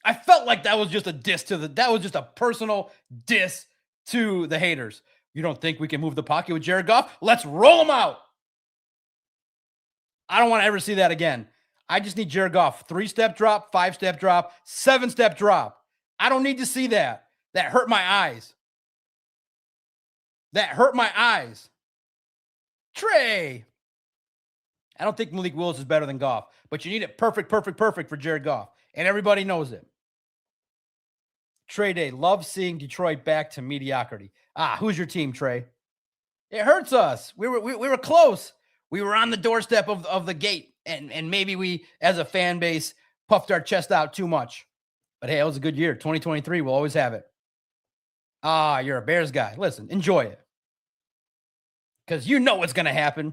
I felt like that was just a diss that was just a personal diss to the haters. You don't think we can move the pocket with Jared Goff? Let's roll him out. I don't want to ever see that again. I just need Jared Goff 3-step drop, 5-step drop, 7-step drop. I don't need to see that. That hurt my eyes. That hurt my eyes. Trey. I don't think Malik Willis is better than Goff, but you need it perfect for Jared Goff, and everybody knows it. Trey Day, love seeing Detroit back to mediocrity. Who's your team, Trey? It hurts us. We were close. We were on the doorstep of the gate, and maybe we, as a fan base, puffed our chest out too much. But hey, it was a good year. 2023, we'll always have it. You're a Bears guy. Listen, enjoy it. Because you know what's going to happen.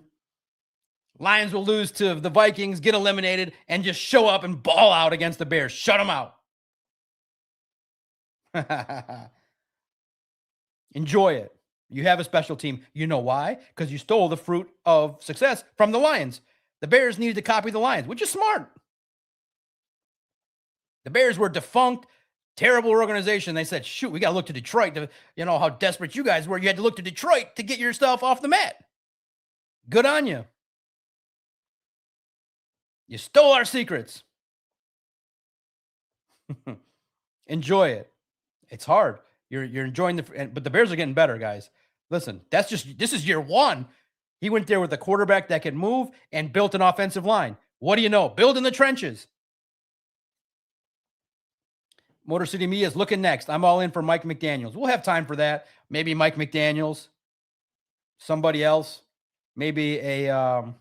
Lions will lose to the Vikings, get eliminated, and just show up and ball out against the Bears. Shut them out. Enjoy it. You have a special team. You know why? Because you stole the fruit of success from the Lions. The Bears needed to copy the Lions, which is smart. The Bears were defunct, terrible organization. They said, shoot, we got to look to Detroit. You know how desperate you guys were. You had to look to Detroit to get yourself off the mat. Good on you. You stole our secrets. Enjoy it. It's hard. You're enjoying but the Bears are getting better, guys. Listen, this is year one. He went there with a quarterback that could move and built an offensive line. What do you know? Build in the trenches. Motor City Media is looking next. I'm all in for Mike McDaniels. We'll have time for that. Maybe Mike McDaniels, somebody else, maybe a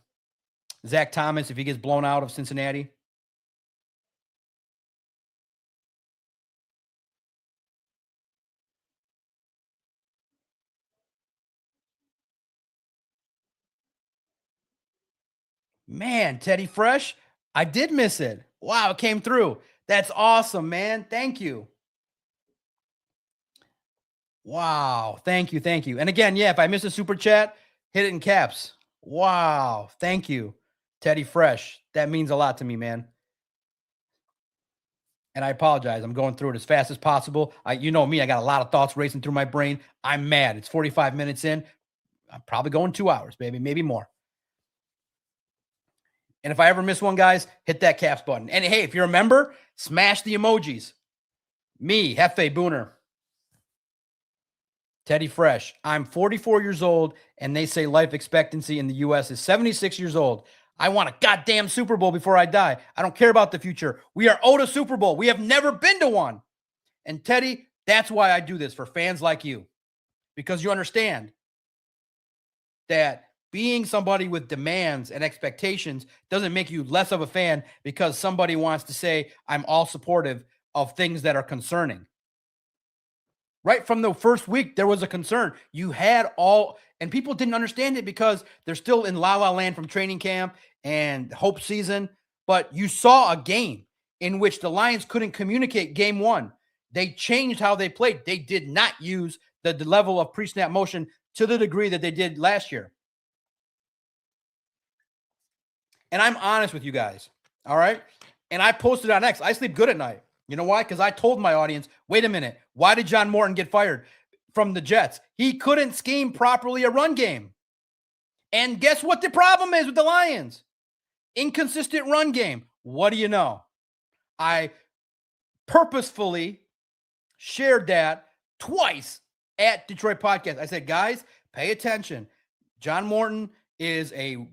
Zach Thomas if he gets blown out of Cincinnati. Man, Teddy Fresh, I did miss it. Wow, it came through. That's awesome, man. Thank you. Wow, thank you. And again, yeah, if I miss a super chat, hit it in caps. Wow, thank you, Teddy Fresh. That means a lot to me, man. And I apologize. I'm going through it as fast as possible. You know me, I got a lot of thoughts racing through my brain. I'm mad. It's 45 minutes in. I'm probably going 2 hours, baby, maybe more. And if I ever miss one, guys, hit that caps button. And hey, if you're a member, smash the emojis. Me, Hefe Booner. Teddy Fresh. I'm 44 years old, and they say life expectancy in the U.S. is 76 years old. I want a goddamn Super Bowl before I die. I don't care about the future. We are owed a Super Bowl. We have never been to one. And Teddy, that's why I do this, for fans like you, because you understand that being somebody with demands and expectations doesn't make you less of a fan because somebody wants to say, I'm all supportive of things that are concerning. Right from the first week, there was a concern. You had all, and people didn't understand it because they're still in la la land from training camp and hope season. But you saw a game in which the Lions couldn't communicate game one. They changed how they played. They did not use the level of pre-snap motion to the degree that they did last year. And I'm honest with you guys, all right? And I posted on X, I sleep good at night. You know why? Because I told my audience, wait a minute, why did John Morton get fired from the Jets? He couldn't scheme properly a run game. And guess what the problem is with the Lions? Inconsistent run game. What do you know? I purposefully shared that twice at Detroit Podcast. I said, guys, pay attention. John Morton is a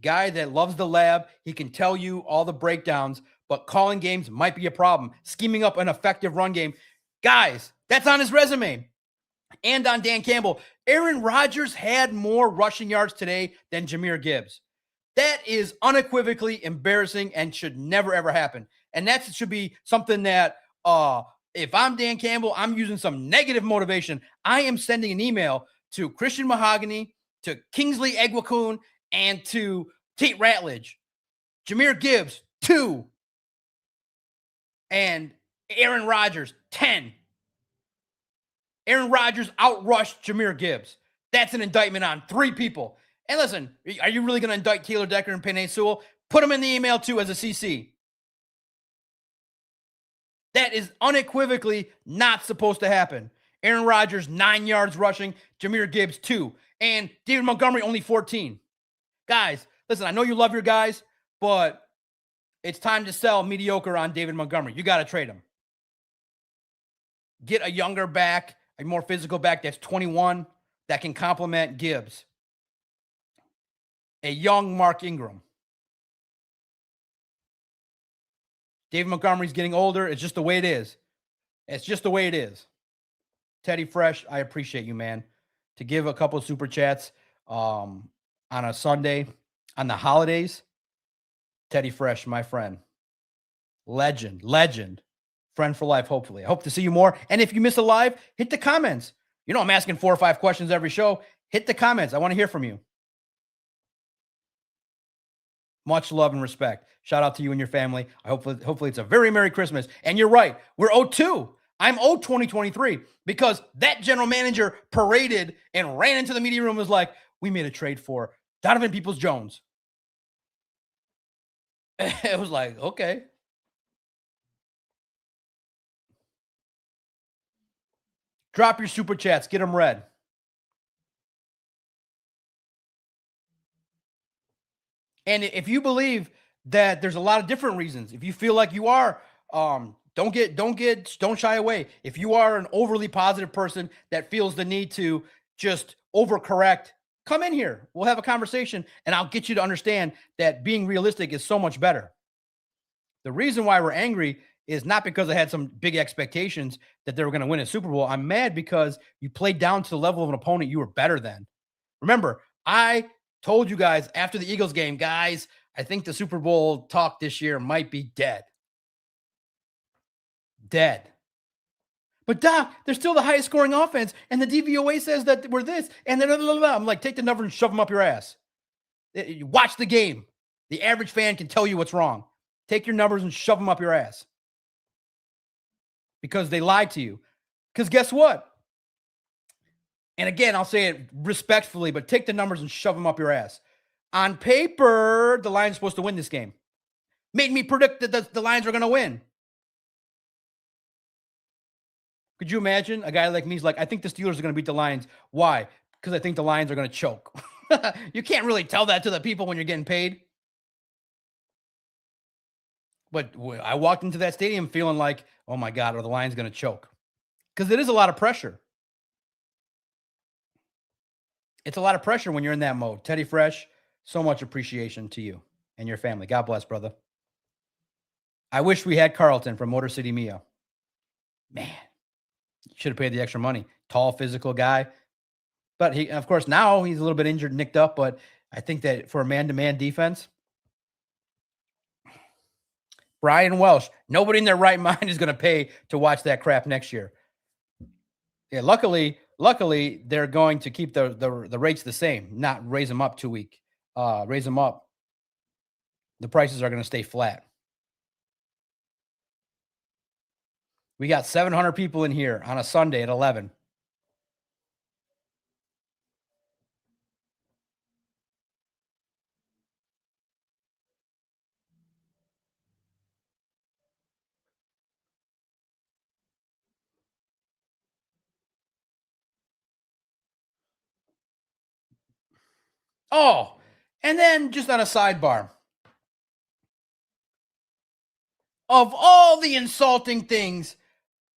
guy that loves the lab. He can tell you all the breakdowns, but calling games might be a problem. Scheming up an effective run game. Guys, that's on his resume. And on Dan Campbell. Aaron Rodgers had more rushing yards today than Jahmyr Gibbs. That is unequivocally embarrassing and should never, ever happen. And that should be something that if I'm Dan Campbell, I'm using some negative motivation. I am sending an email to Christian Mahogany, to Kingsley Egwakun, and to Tate Ratledge. Jahmyr Gibbs, 2. And Aaron Rodgers, 10. Aaron Rodgers outrushed Jahmyr Gibbs. That's an indictment on 3 people. And listen, are you really going to indict Taylor Decker and Penei Sewell? Put them in the email too as a CC. That is unequivocally not supposed to happen. Aaron Rodgers, 9 yards rushing. Jahmyr Gibbs, 2. And David Montgomery, only 14. Guys, listen, I know you love your guys, but it's time to sell mediocre on David Montgomery. You got to trade him. Get a younger back, a more physical back that's 21 that can complement Gibbs. A young Mark Ingram. David Montgomery's getting older. It's just the way it is. It's just the way it is. Teddy Fresh, I appreciate you, man. To give a couple of super chats on a Sunday on the holidays. Teddy Fresh, my friend. Legend. Friend for life, hopefully. I hope to see you more. And if you miss a live, hit the comments. You know I'm asking 4 or 5 questions every show. Hit the comments. I want to hear from you. Much love and respect. Shout out to you and your family. Hopefully it's a very Merry Christmas. And you're right. We're owed 2. I'm owed 2023 because that general manager paraded and ran into the media room and was like, we made a trade for Donovan Peoples-Jones. It was like, okay. Drop your super chats. Get them read. And if you believe that there's a lot of different reasons, if you feel like you are, don't shy away. If you are an overly positive person that feels the need to just overcorrect, come in here. We'll have a conversation and I'll get you to understand that being realistic is so much better. The reason why we're angry is not because I had some big expectations that they were going to win a Super Bowl. I'm mad because you played down to the level of an opponent you were better than. Remember, I told you guys after the Eagles game, guys, I think the Super Bowl talk this year might be dead. But Doc, they're still the highest scoring offense, and the DVOA says that we're this, and then I'm like, take the number and shove them up your ass. Watch the game. The average fan can tell you what's wrong. Take your numbers and shove them up your ass. Because they lied to you. Because guess what? And again, I'll say it respectfully, but take the numbers and shove them up your ass. On paper, the Lions are supposed to win this game. Made me predict that the Lions are going to win. Could you imagine a guy like me is like, I think the Steelers are going to beat the Lions. Why? Because I think the Lions are going to choke. You can't really tell that to the people when you're getting paid. But I walked into that stadium feeling like, oh my God, are the Lions going to choke? Because it is a lot of pressure. It's a lot of pressure when you're in that mode. Teddy Fresh, so much appreciation to you. and your family. God bless, brother. I wish we had Carlton from Motor City Mia. Man, should have paid the extra money. Tall, physical guy. But he, of course, now he's a little bit injured, nicked up. But I think that for a man-to-man defense, Brian Welsh, nobody in their right mind is going to pay to watch that crap next year. Yeah, luckily, they're going to keep the rates the same, not raise them up 2 week. Raise them up. The prices are going to stay flat. We got 700 people in here on a Sunday at 11. Oh, and then just on a sidebar, of all the insulting things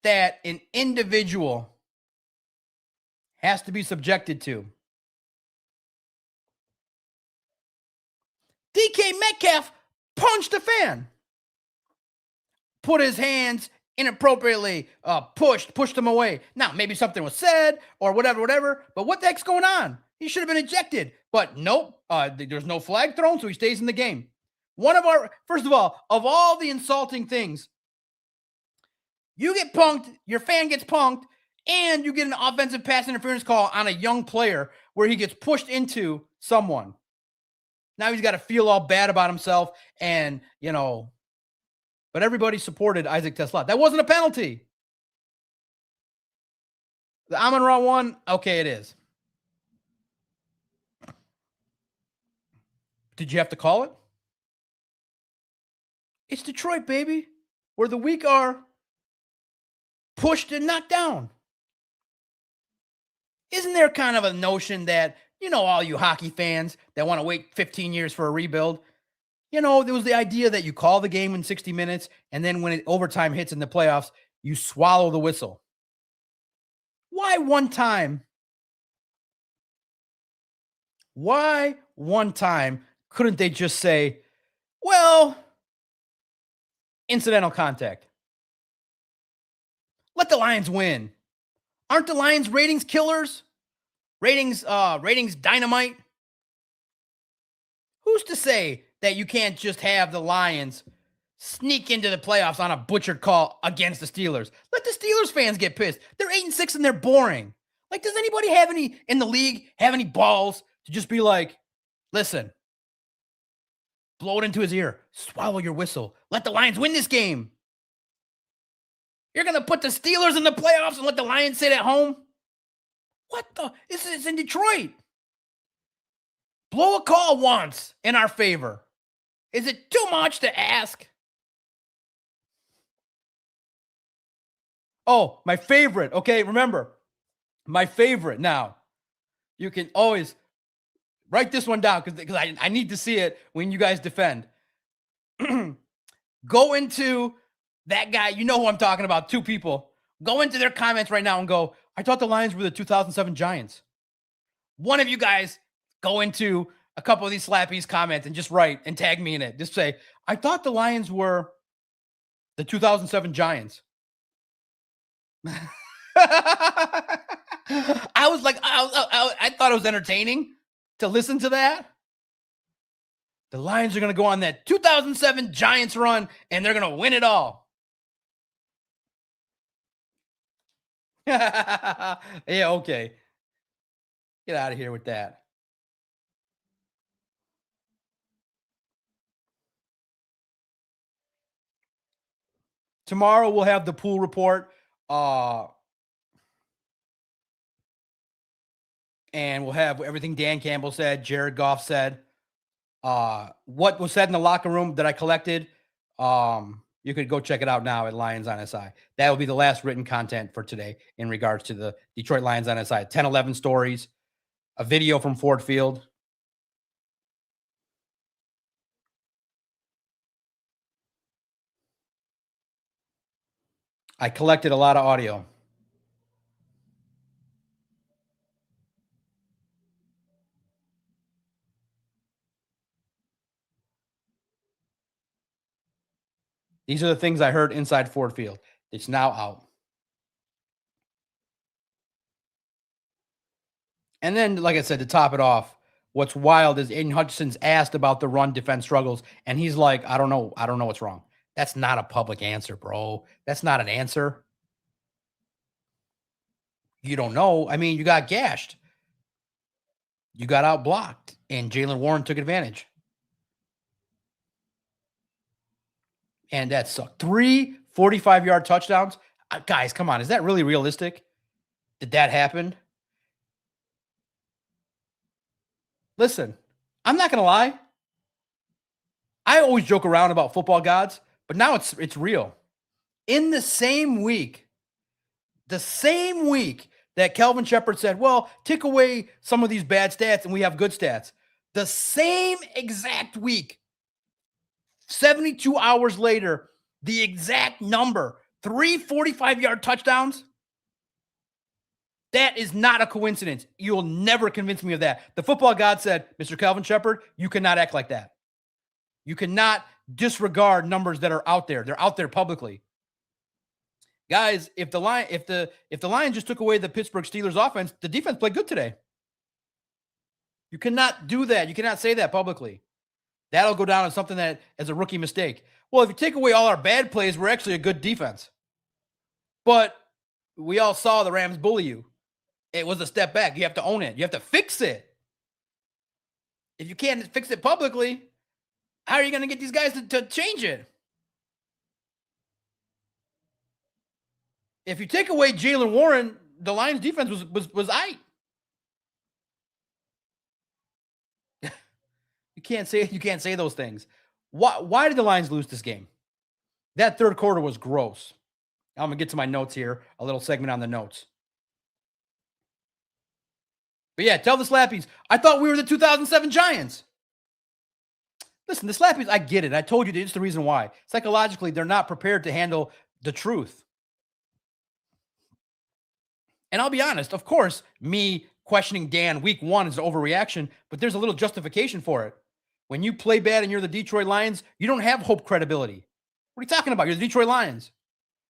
that an individual has to be subjected to, DK Metcalf punched a fan, put his hands inappropriately, pushed him away. Now, maybe something was said or whatever, but what the heck's going on? He should have been ejected, but nope, there's no flag thrown, so he stays in the game. First of all the insulting things, you get punked, your fan gets punked, and you get an offensive pass interference call on a young player where he gets pushed into someone. Now he's got to feel all bad about himself, and, but everybody supported Isaac Tesla. That wasn't a penalty. The Amon-Ra one, okay, it is. Did you have to call it? It's Detroit, baby, where the weak are pushed and knocked down. Isn't there kind of a notion that, all you hockey fans that want to wait 15 years for a rebuild, there was the idea that you call the game in 60 minutes, and then when overtime hits in the playoffs, you swallow the whistle. Why one time? Why one time couldn't they just say, well, incidental contact? Let the Lions win. Aren't the Lions ratings killers? Ratings dynamite? Who's to say that you can't just have the Lions sneak into the playoffs on a butchered call against the Steelers? Let the Steelers fans get pissed. They're 8-6 and they're boring. Like, does anybody in the league have any balls to just be like, listen, blow it into his ear, swallow your whistle, let the Lions win this game? You're going to put the Steelers in the playoffs and let the Lions sit at home? What the? This is in Detroit. Blow a call once in our favor. Is it too much to ask? Oh, my favorite. Okay, remember, my favorite now. You can always write this one down because I need to see it when you guys defend. Go into that guy. You know who I'm talking about. Two people. Go into their comments right now and go, I thought the Lions were the 2007 Giants. One of you guys go into a couple of these Slappy's comments and just write and tag me in it. Just say, I thought the Lions were the 2007 Giants. I was like, I thought it was entertaining to listen to that. The Lions are going to go on that 2007 Giants run, and they're going to win it all. Yeah, okay. Get out of here with that. Tomorrow we'll have the pool report. And we'll have everything Dan Campbell said, Jared Goff said, what was said in the locker room that I collected. You could go check it out now at Lions on SI. That will be the last written content for today in regards to the Detroit Lions on SI. 10, 11 stories, a video from Ford Field. I collected a lot of audio. These are the things I heard inside Ford Field. It's now out. And then, like I said, to top it off, what's wild is Aiden Hutchinson's asked about the run defense struggles, and he's like, I don't know. I don't know what's wrong. That's not a public answer, bro. That's not an answer. You don't know. I mean, you got gashed. You got out blocked, and Jalen Warren took advantage. And that sucked. 3 45-yard touchdowns. Guys, come on. Is that really realistic? Did that happen? Listen, I'm not going to lie. I always joke around about football gods, but now it's real. In the same week that Kelvin Shepard said, well, take away some of these bad stats and we have good stats. The same exact week, 72 hours later, the exact number, 3 45-yard touchdowns. That is not a coincidence. You'll never convince me of that. The football god said, Mr. Kelvin Shepard, you cannot act like that. You cannot disregard numbers that are out there. They're out there publicly. Guys, if the Lions just took away the Pittsburgh Steelers offense, the defense played good today. You cannot do that. You cannot say that publicly. That'll go down as something that as a rookie mistake. Well, if you take away all our bad plays, we're actually a good defense. But we all saw the Rams bully you. It was a step back. You have to own it. You have to fix it. If you can't fix it publicly, how are you going to get these guys to change it? If you take away Jalen Warren, the Lions defense was aight. You can't say those things. Why did the Lions lose this game? That third quarter was gross. I'm going to get to my notes here, a little segment on the notes. But yeah, tell the Slappies, I thought we were the 2007 Giants. Listen, the Slappies, I get it. I told you it's the reason why. Psychologically, they're not prepared to handle the truth. And I'll be honest, of course, me questioning Dan week 1 is an overreaction, but there's a little justification for it. When you play bad and you're the Detroit Lions, you don't have hope credibility. What are you talking about? You're the Detroit Lions.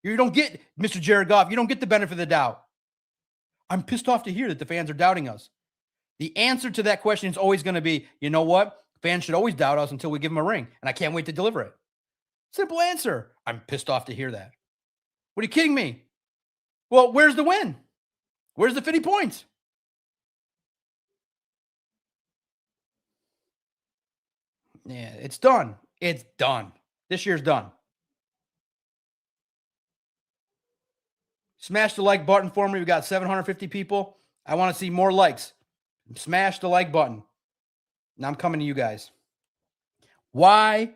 You don't get Mr. Jared Goff. You don't get the benefit of the doubt. I'm pissed off to hear that the fans are doubting us. The answer to that question is always going to be, you know what? Fans should always doubt us until we give them a ring, and I can't wait to deliver it. Simple answer. I'm pissed off to hear that. What are you kidding me? Well, where's the win? Where's the 50 points? Yeah, it's done. It's done. This year's done. Smash the like button for me. We got 750 people. I want to see more likes. Smash the like button. Now I'm coming to you guys. Why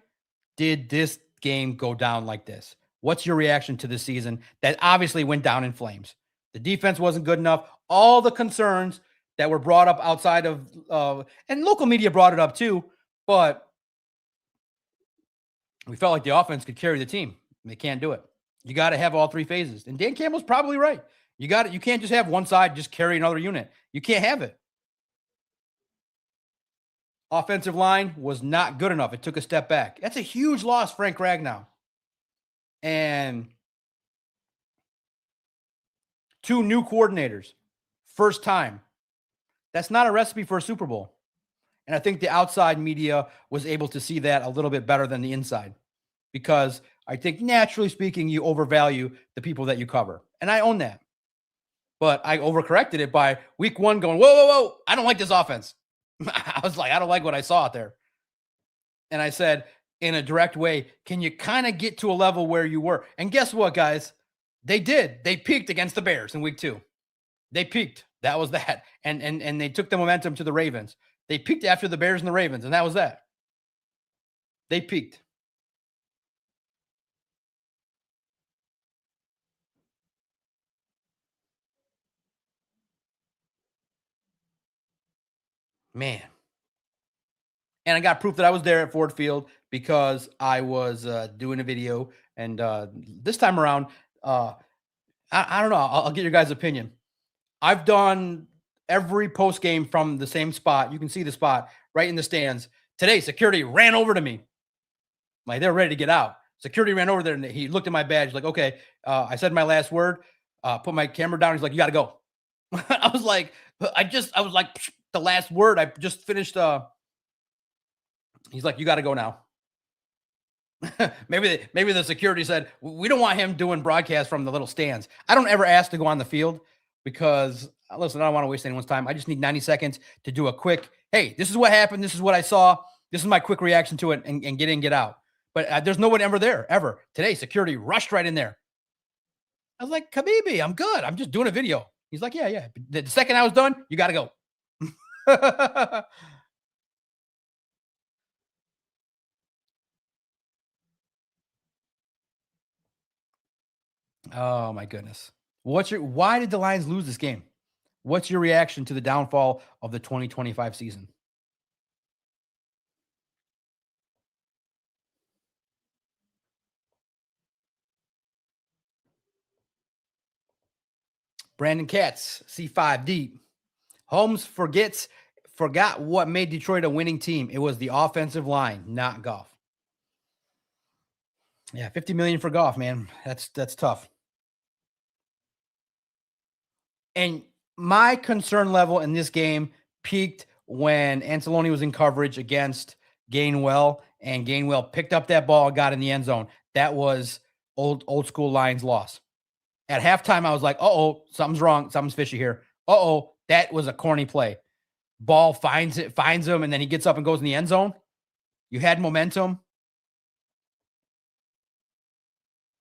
did this game go down like this? What's your reaction to this season that obviously went down in flames? The defense wasn't good enough. All the concerns that were brought up outside of, and local media brought it up too, but we felt like the offense could carry the team. They can't do it. You got to have all three phases. And Dan Campbell's probably right. You can't just have one side just carry another unit. You can't have it. Offensive line was not good enough. It took a step back. That's a huge loss, Frank Ragnow. And 2 new coordinators. First time. That's not a recipe for a Super Bowl. And I think the outside media was able to see that a little bit better than the inside. Because I think naturally speaking, you overvalue the people that you cover. And I own that. But I overcorrected it by week 1 going, whoa. I don't like this offense. I was like, I don't like what I saw out there. And I said, in a direct way, can you kind of get to a level where you were? And guess what, guys? They did. They peaked against the Bears in week 2. They peaked. That was that. And they took the momentum to the Ravens. They peaked after the Bears and the Ravens, and that was that. They peaked. Man. And I got proof that I was there at Ford Field because I was doing a video. And this time around, I don't know. I'll get your guys' opinion. I've done every post game from the same spot. You can see the spot right in the stands. Today, security ran over to me. Like, they're ready to get out. Security ran over there and he looked at my badge like, okay, I said my last word, put my camera down. He's like, you got to go. I was like, the last word. I just finished. He's like, you got to go now. maybe the security said, we don't want him doing broadcasts from the little stands. I don't ever ask to go on the field because, listen, I don't want to waste anyone's time. I just need 90 seconds to do a quick, hey, this is what happened. This is what I saw. This is my quick reaction to it, and get in, get out. But there's no one ever there, ever. Today, security rushed right in there. I was like, Khabibi, I'm good. I'm just doing a video. He's like, yeah. The second I was done, you got to go. Oh, my goodness. Why did the Lions lose this game? What's your reaction to the downfall of the 2025 season? Brandon Katz, C5 deep. Holmes forgot what made Detroit a winning team. It was the offensive line, not Goff. Yeah, $50 million for Goff, man. That's tough. And my concern level in this game peaked when Anzalone was in coverage against Gainwell, and Gainwell picked up that ball, got in the end zone. That was old school Lions loss. At halftime, I was like, uh-oh, something's wrong. Something's fishy here. Uh-oh, that was a corny play. Ball finds him, and then he gets up and goes in the end zone. You had momentum.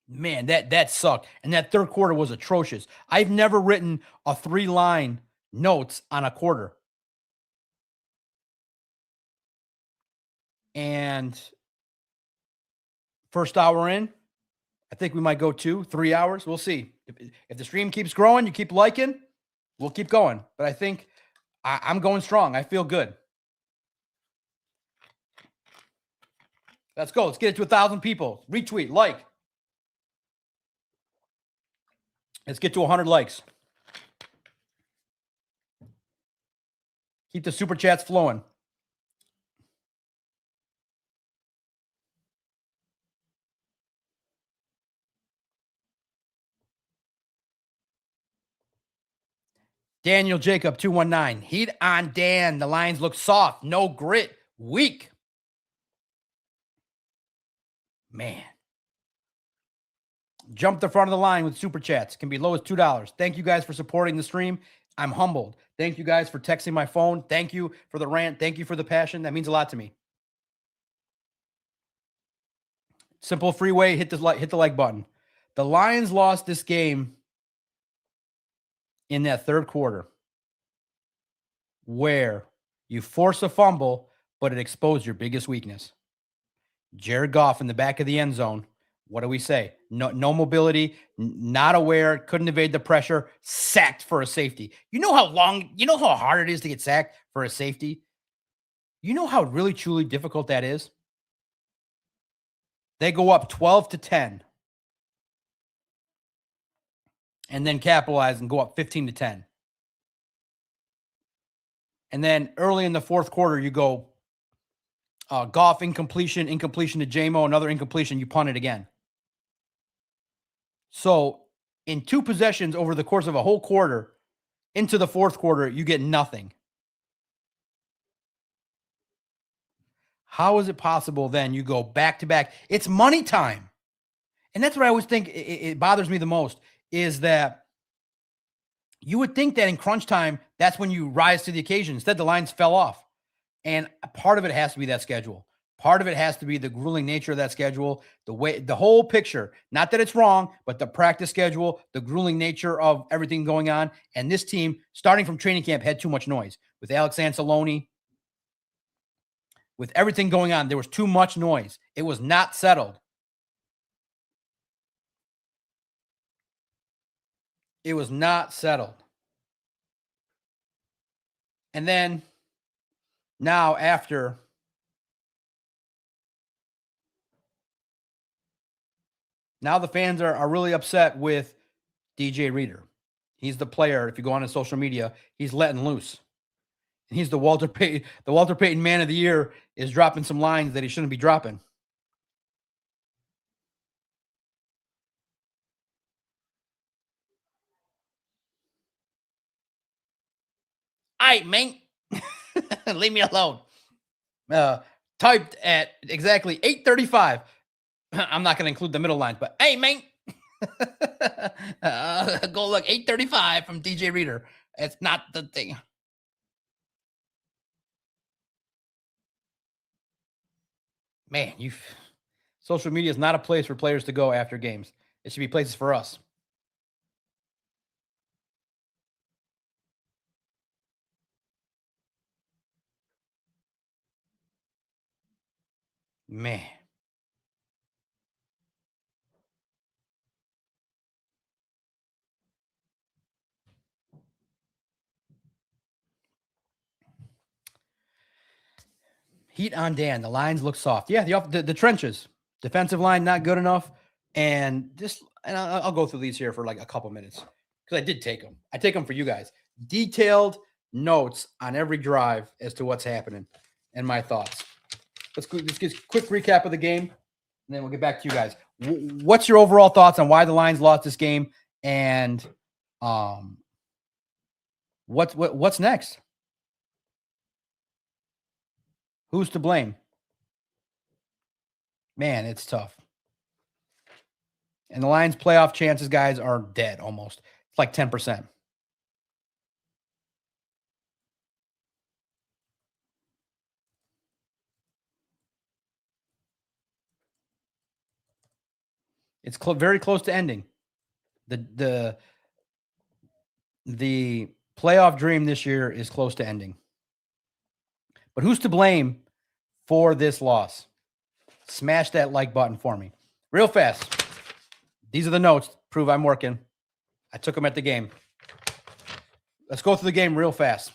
Man, that sucked. And that third quarter was atrocious. I've never written a 3-line notes on a quarter. And first hour in, I think we might go 2-3 hours. We'll see. If the stream keeps growing, you keep liking, we'll keep going. But I think I'm going strong. I feel good. Let's go. Let's get it to 1,000 people. Retweet, like. Let's get to 100 likes. Keep the super chats flowing. Daniel Jacob 219. Heat on Dan. The Lions look soft, no grit, weak. Man. Jump the front of the line with super chats. Can be low as $2. Thank you guys for supporting the stream. I'm humbled. Thank you guys for texting my phone. Thank you for the rant. Thank you for the passion. That means a lot to me. Simple free way, hit the like button. The Lions lost this game in that third quarter where you force a fumble, but it exposed your biggest weakness. Jared Goff in the back of the end zone. What do we say? No mobility, not aware, couldn't evade the pressure, sacked for a safety. You know how hard it is to get sacked for a safety? You know how really, truly difficult that is? They go up 12-10 and then capitalize and go up 15-10. And then early in the fourth quarter, you go Goff incompletion to JMO, another incompletion, you punt it again. So in 2 possessions over the course of a whole quarter, into the fourth quarter, you get nothing. How is it possible then you go back to back? It's money time. And that's what I always think it bothers me the most, is that you would think that in crunch time, that's when you rise to the occasion. Instead, the Lions fell off. And part of it has to be that schedule. Part of it has to be the grueling nature of that schedule, the whole picture. Not that it's wrong, but the practice schedule, the grueling nature of everything going on. And this team, starting from training camp, had too much noise. With Alex Anzalone, with everything going on, there was too much noise. It was not settled. It was not settled. And then now after now the fans are really upset with DJ Reader. He's the player. If you go on his social media, he's letting loose. And he's the Walter Payton Man of the Year is dropping some lines that he shouldn't be dropping. right, man. Leave me alone. Typed at exactly 8:35. I'm not going to include the middle lines, but hey, man. Go look, 8:35 from DJ Reader. It's not the thing. Man, social media is not a place for players to go after games. It should be places for us. Man. Heat on Dan. The lines look soft. Yeah, the trenches. Defensive line not good enough. And I'll go through these here for like a couple minutes because I did take them. I take them for you guys. Detailed notes on every drive as to what's happening and my thoughts. Let's get a quick recap of the game, and then we'll get back to you guys. What's your overall thoughts on why the Lions lost this game, and what's next? Who's to blame? Man, it's tough. And the Lions' playoff chances, guys, are dead almost. It's like 10%. It's very close to ending. The playoff dream this year is close to ending. But who's to blame for this loss? Smash that like button for me. Real fast. These are the notes. Prove I'm working. I took them at the game. Let's go through the game real fast.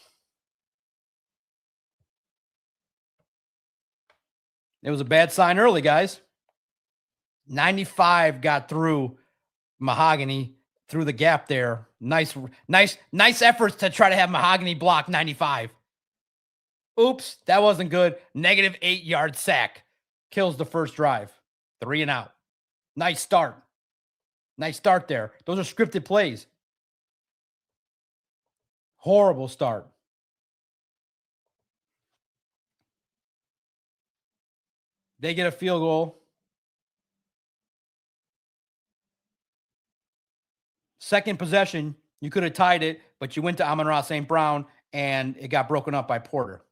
It was a bad sign early, guys. 95 got through Mahogany through the gap there. Nice efforts to try to have Mahogany block 95. Oops, that wasn't good. Negative 8-yard sack. Kills the first drive. 3 and out. Nice start. Nice start there. Those are scripted plays. Horrible start. They get a field goal. Second possession, you could have tied it, but you went to Amon-Ra St. Brown, and it got broken up by Porter.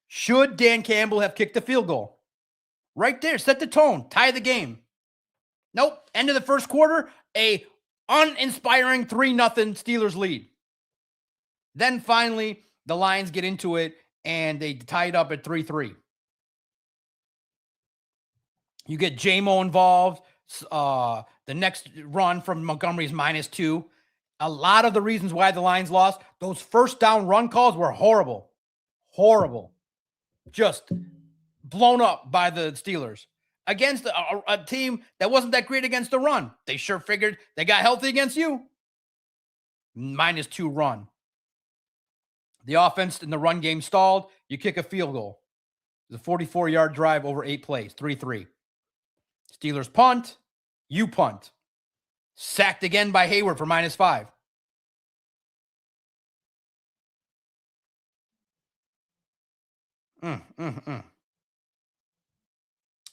Should Dan Campbell have kicked the field goal? Right there, set the tone, tie the game. Nope, end of the first quarter, a uninspiring 3-0 Steelers lead. Then finally, the Lions get into it, and they tie it up at 3-3. You get J-Mo involved. The next run from Montgomery is -2. A lot of the reasons why the Lions lost, those first down run calls were horrible. Horrible. Just blown up by the Steelers against a team that wasn't that great against the run. They sure figured they got healthy against you. -2 run. The offense in the run game stalled. You kick a field goal. It's a 44-yard drive over 8 plays, 3-3. Steelers punt. You punt. Sacked again by Hayward for -5.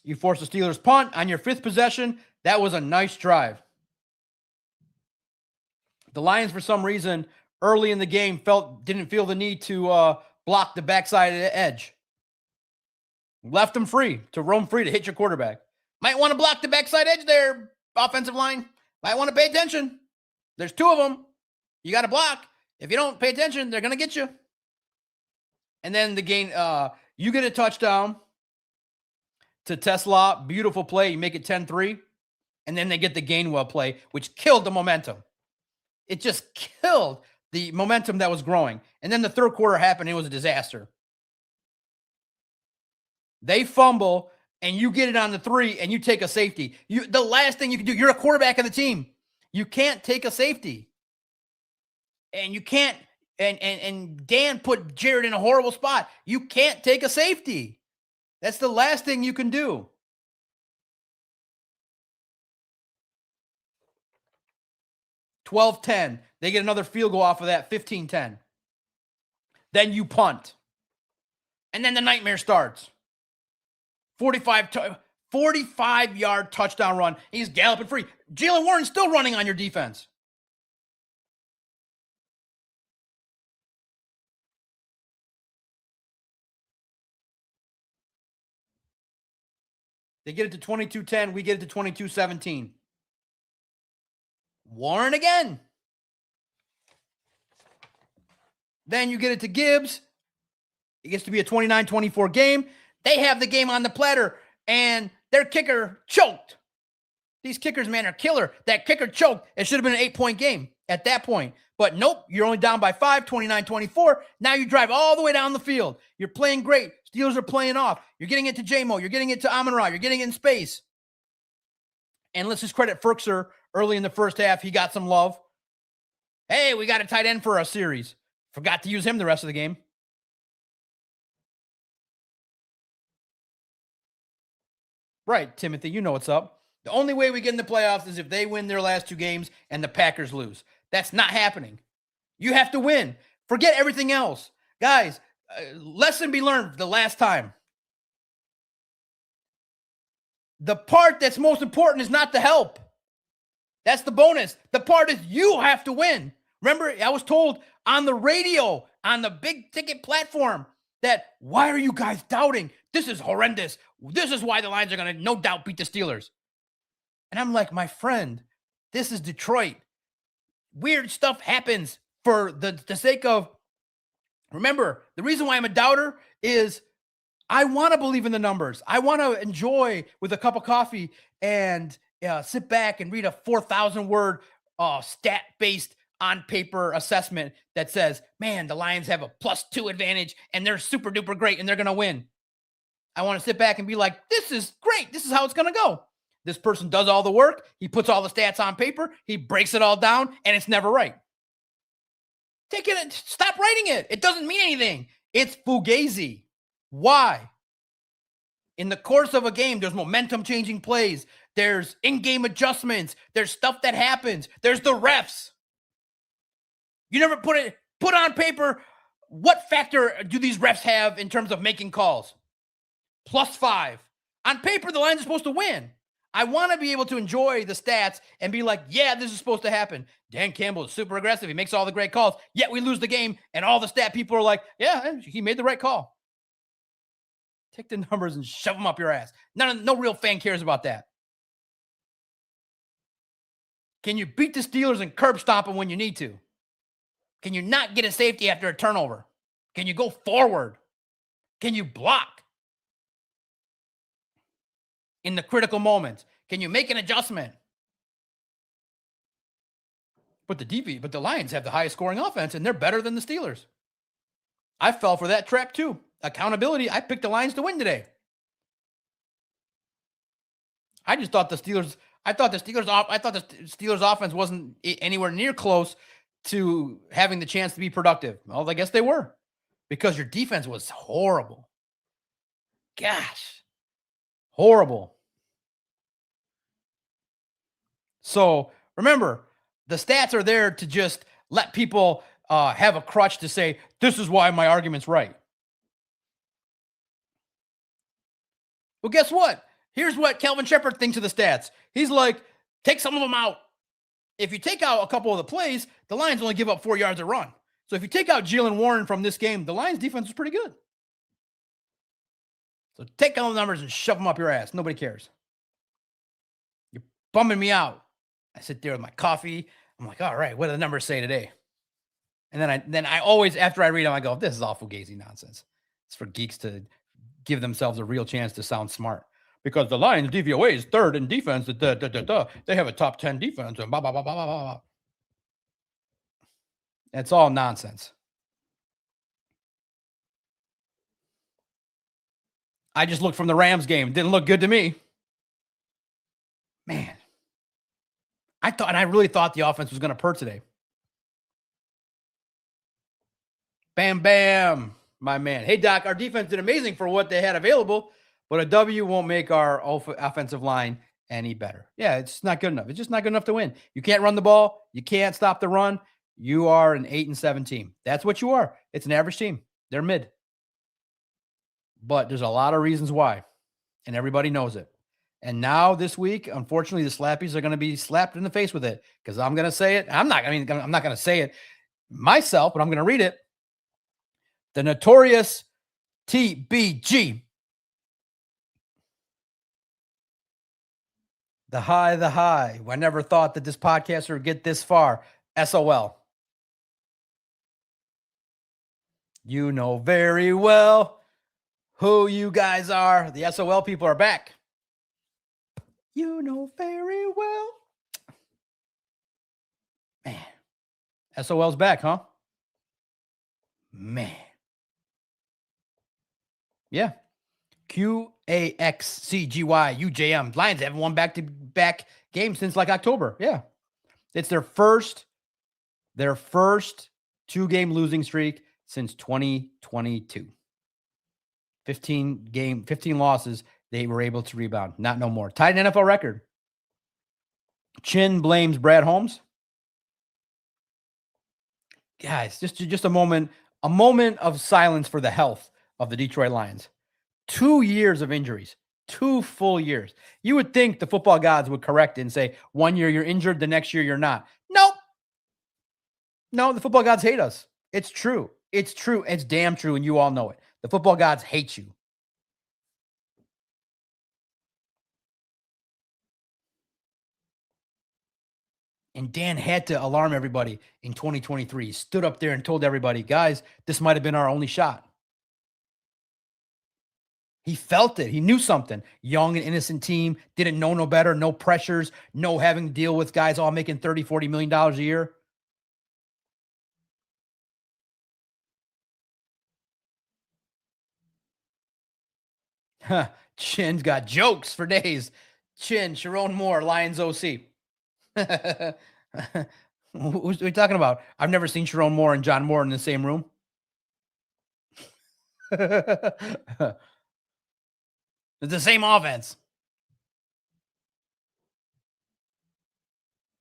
You force the Steelers punt on your 5th possession. That was a nice drive. The Lions, for some reason, early in the game, didn't feel the need to block the backside of the edge. Left them free to roam free to hit your quarterback. Might want to block the backside edge there, offensive line. Might want to pay attention. There's 2 of them. You got to block. If you don't pay attention, they're going to get you. And then the game, you get a touchdown to Tesla. Beautiful play. You make it 10-3. And then they get the Gainwell play, which killed the momentum. It just killed the momentum that was growing. And then the third quarter happened. It was a disaster. They fumble, and you get it on the 3, and you take a safety. The last thing you can do, you're a quarterback of the team. You can't take a safety. And you can't, and Dan put Jared in a horrible spot. You can't take a safety. That's the last thing you can do. $12-10. They get another field goal off of that, 15-10. Then you punt. And then the nightmare starts. 45-yard touchdown run. He's galloping free. Jalen Warren's still running on your defense. They get it to 22-10. We get it to 22-17. Warren again. Then you get it to Gibbs. It gets to be a 29-24 game. They have the game on the platter, and their kicker choked. These kickers, man, are killer. That kicker choked. It should have been an 8-point game at that point. But nope, you're only down by 5, 29-24. Now you drive all the way down the field. You're playing great. Steelers are playing off. You're getting it to J-Mo. You're getting it to Amon-Ra. You're getting it in space. And let's just credit Ferkser early in the first half. He got some love. Hey, we got a tight end for a series. Forgot to use him the rest of the game. Right, Timothy, you know what's up. The only way we get in the playoffs is if they win their last 2 games and the Packers lose. That's not happening. You have to win. Forget everything else. Guys, lesson be learned the last time. The part that's most important is not the help. That's the bonus. The part is you have to win. Remember, I was told on the radio, on the big ticket platform, that why are you guys doubting? This is horrendous. This is why the Lions are going to no doubt beat the Steelers. And I'm like, my friend, this is Detroit. Weird stuff happens for the sake of, remember, the reason why I'm a doubter is I want to believe in the numbers. I want to enjoy with a cup of coffee and sit back and read a 4,000-word stat-based on-paper assessment that says, man, the Lions have a +2 advantage and they're super duper great and they're going to win. I want to sit back and be like, this is great. This is how it's going to go. This person does all the work. He puts all the stats on paper. He breaks it all down, and it's never right. Take it. Stop writing it. It doesn't mean anything. It's fugazi. Why? In the course of a game, there's momentum-changing plays. There's in-game adjustments. There's stuff that happens. There's the refs. You never put on paper, what factor do these refs have in terms of making calls? +5. On paper, the Lions are supposed to win. I want to be able to enjoy the stats and be like, yeah, this is supposed to happen. Dan Campbell is super aggressive. He makes all the great calls, yet we lose the game, and all the stat people are like, yeah, he made the right call. Take the numbers and shove them up your ass. No real fan cares about that. Can you beat the Steelers and curb stomp them when you need to? Can you not get a safety after a turnover? Can you go forward? Can you block in the critical moments? Can you make an adjustment? But the Lions have the highest scoring offense, and they're better than the Steelers. I fell for that trap too. Accountability. I picked the Lions to win today. I thought the Steelers offense wasn't anywhere near close to having the chance to be productive. Well, I guess they were, because your defense was horrible. Gosh, horrible. So remember, the stats are there to just let people have a crutch to say, this is why my argument's right. Well, guess what? Here's what Calvin Shepard thinks of the stats. He's like, take some of them out. If you take out a couple of the plays, the Lions only give up 4 yards a run. So if you take out Jalen Warren from this game, the Lions defense is pretty good. So take all the numbers and shove them up your ass. Nobody cares. You're bumming me out. I sit there with my coffee. I'm like, all right, what do the numbers say today? And then I always, after I read them, I go, this is all fugazi nonsense. It's for geeks to give themselves a real chance to sound smart. Because the Lions DVOA is third in defense. They have a top 10 defense. And blah, blah, blah, blah, blah, blah. It's all nonsense. I just looked from the Rams game. Didn't look good to me. Man. I really thought the offense was going to purr today. Bam, bam, my man. Hey, Doc, our defense did amazing for what they had available, but a W won't make our offensive line any better. Yeah, it's not good enough. It's just not good enough to win. You can't run the ball. You can't stop the run. You are an 8-7 team. That's what you are. It's an average team. They're mid. But there's a lot of reasons why, and everybody knows it. And now this week, unfortunately, the Slappies are going to be slapped in the face with it because I'm going to say it. I'm not going to say it myself, but I'm going to read it. The notorious TBG. The high. I never thought that this podcast would get this far. SOL. You know very well who you guys are. The SOL people are back. You know very well. Man. SOL's back, huh? Man. Yeah. QAXCGY Lions haven't won back-to-back games since like October. Yeah. It's their first 2-game losing streak since 2022. 15 losses. They were able to rebound. Not no more. Tied NFL record. Chin blames Brad Holmes. Guys, just a moment of silence for the health of the Detroit Lions. 2 years of injuries, 2 full years. You would think the football gods would correct it and say, 1 year you're injured, the next year you're not. Nope. No, the football gods hate us. It's true. It's true. It's damn true, and you all know it. The football gods hate you. And Dan had to alarm everybody in 2023. He stood up there and told everybody, guys, this might have been our only shot. He felt it. He knew something. Young and innocent team, didn't know no better, no pressures, no having to deal with guys all making $30, $40 million a year. Chin's got jokes for days. Chin, Sharon Moore, Lions OC. What are we talking about? I've never seen Sharon Moore and John Moore in the same room. It's the same offense.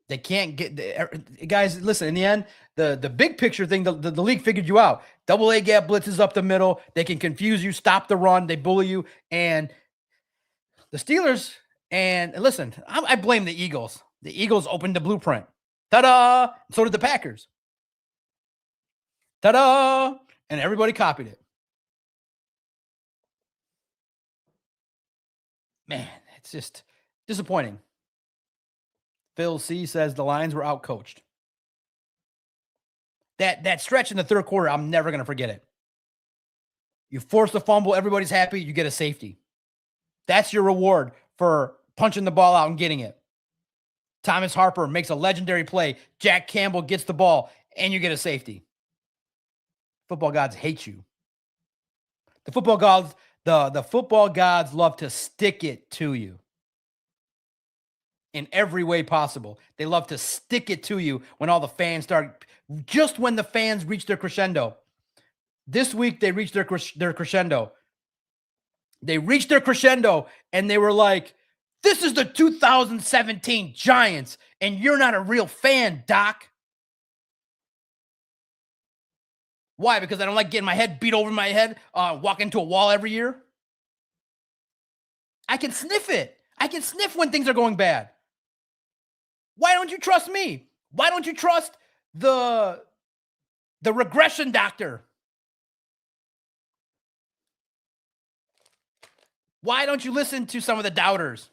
They can't get guys. Listen, in the end, the big picture thing, the league figured you out. Double A gap blitzes up the middle. They can confuse you, stop the run. They bully you. And the Steelers, and listen, I blame the Eagles. The Eagles opened the blueprint. Ta-da! So did the Packers. Ta-da! And everybody copied it. Man, it's just disappointing. Phil C says the Lions were outcoached. That stretch in the third quarter, I'm never going to forget it. You force the fumble, everybody's happy, you get a safety. That's your reward for punching the ball out and getting it. Thomas Harper makes a legendary play. Jack Campbell gets the ball, and you get a safety. Football gods hate you. The football gods love to stick it to you in every way possible. They love to stick it to you when all the fans start, just when the fans reach their crescendo. This week, they reached their crescendo. They reached their crescendo, and they were like, this is the 2017 Giants, and you're not a real fan, Doc. Why? Because I don't like getting my head beat over my head, walking into a wall every year? I can sniff it. I can sniff when things are going bad. Why don't you trust me? Why don't you trust the regression doctor? Why don't you listen to some of the doubters?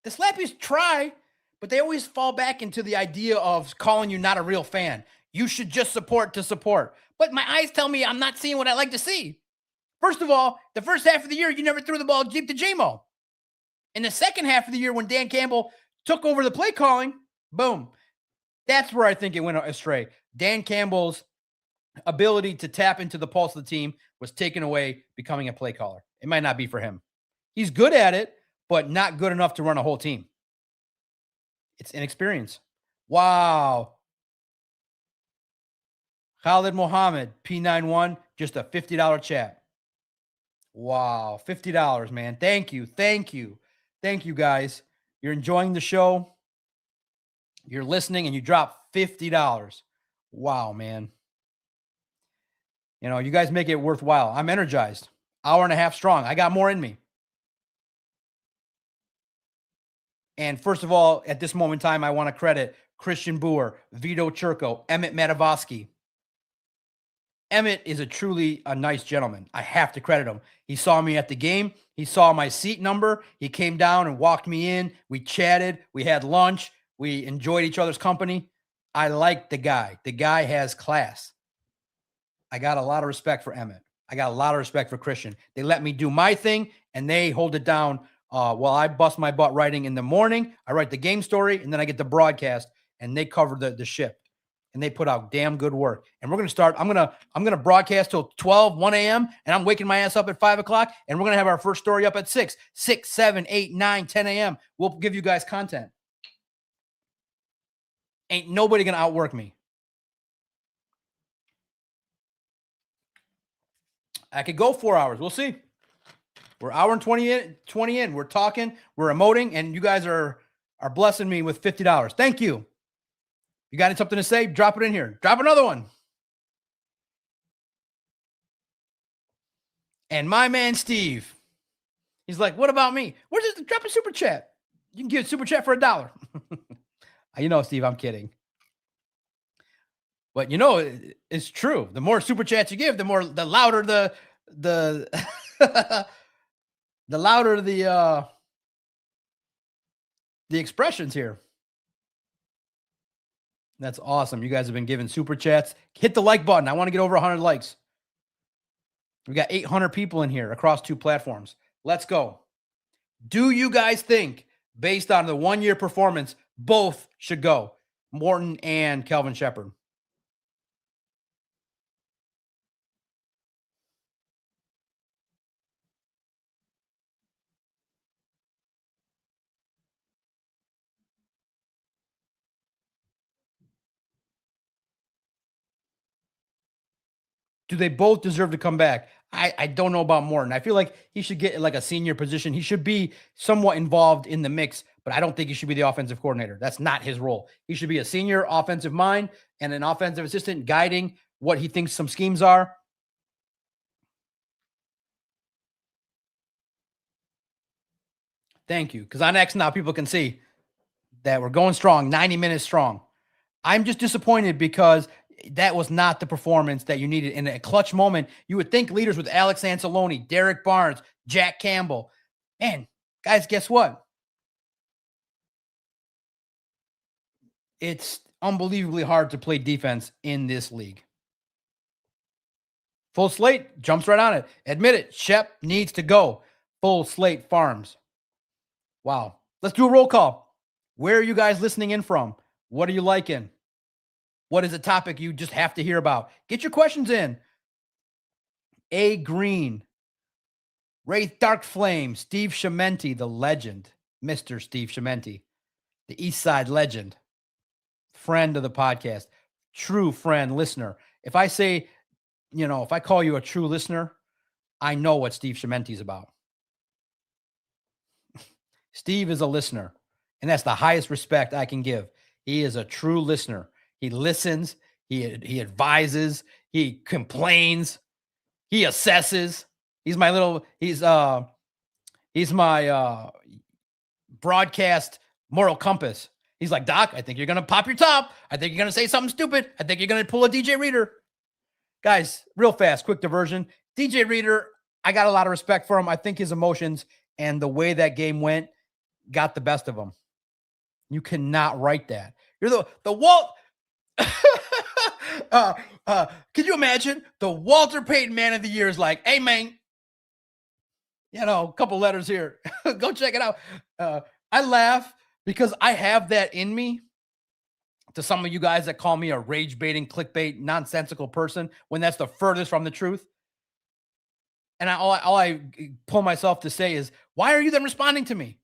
The Slappies try, but they always fall back into the idea of calling you not a real fan. You should just support to support. But my eyes tell me I'm not seeing what I like to see. First of all, the first half of the year, you never threw the ball deep to J-Mo. In the second half of the year, when Dan Campbell took over the play calling, boom. That's where I think it went astray. Dan Campbell's ability to tap into the pulse of the team was taken away becoming a play caller. It might not be for him. He's good at it, but not good enough to run a whole team. It's inexperience. Wow. Khalid Mohammed, P91, just a $50 chat. Wow, $50, man. Thank you. Thank you. Thank you, guys. You're enjoying the show. You're listening, and you drop $50. Wow, man. You guys make it worthwhile. I'm energized. Hour and a half strong. I got more in me. And first of all, at this moment in time, I want to credit Christian Boer, Vito Churko, Emmett Matavosky. Emmett is truly a nice gentleman. I have to credit him. He saw me at the game. He saw my seat number. He came down and walked me in. We chatted. We had lunch. We enjoyed each other's company. I like the guy. The guy has class. I got a lot of respect for Emmett. I got a lot of respect for Christian. They let me do my thing, and they hold it down while I bust my butt writing in the morning. I write the game story, and then I get the broadcast, and they cover the ship. And they put out damn good work. And we're going to start. I'm going to broadcast till 12, 1 a.m. And I'm waking my ass up at 5 o'clock. And we're going to have our first story up at 6, 7, 8, 9, 10 a.m. We'll give you guys content. Ain't nobody going to outwork me. I could go 4 hours. We'll see. We're hour and 20 in. We're talking. We're emoting. And you guys are blessing me with $50. Thank you. You got something to say? Drop it in here. Drop another one. And my man, Steve, he's like, what about me? Drop a super chat. You can give a super chat for $1. Steve, I'm kidding. But it's true. The more super chats you give, the louder the louder the expressions here. That's awesome. You guys have been giving super chats. Hit the like button. I want to get over 100 likes. We got 800 people in here across 2 platforms. Let's go. Do you guys think, based on the 1-year performance, both should go? Morton and Kelvin Shepherd. Do they both deserve to come back? I don't know about Morton. I feel like he should get like a senior position. He should be somewhat involved in the mix, but I don't think he should be the offensive coordinator. That's not his role. He should be a senior offensive mind and an offensive assistant guiding what he thinks some schemes are. Thank you. Because on X now, people can see that we're going strong, 90 minutes strong. I'm just disappointed because that was not the performance that you needed in a clutch moment. You would think leaders with Alex Anzalone, Derek Barnes, Jack Campbell. And guys, guess what? It's unbelievably hard to play defense in this league. Full slate jumps right on it. Admit it. Shep needs to go. Full slate farms. Wow. Let's do a roll call. Where are you guys listening in from? What are you liking? What is a topic you just have to hear about? Get your questions in. A. Green, Wraith Dark Flame, Steve Chimenti, the legend, Mr. Steve Chimenti, the East Side legend, friend of the podcast, true friend, listener. If I say, if I call you a true listener, I know what Steve Chimenti is about. Steve is a listener, and that's the highest respect I can give. He is a true listener. He listens, he advises, he complains, he assesses. He's my broadcast moral compass. He's like, Doc, I think you're going to pop your top. I think you're going to say something stupid. I think you're going to pull a DJ Reader. Guys, real fast, quick diversion. DJ Reader, I got a lot of respect for him. I think his emotions and the way that game went got the best of him. You cannot write that. You're the Walt. Can you imagine the Walter Payton Man of the Year is like, hey, man, a couple letters here. Go check it out. I laugh because I have that in me. To some of you guys that call me a rage baiting, clickbait, nonsensical person, when that's the furthest from the truth. And all I pull myself to say is, why are you then responding to me?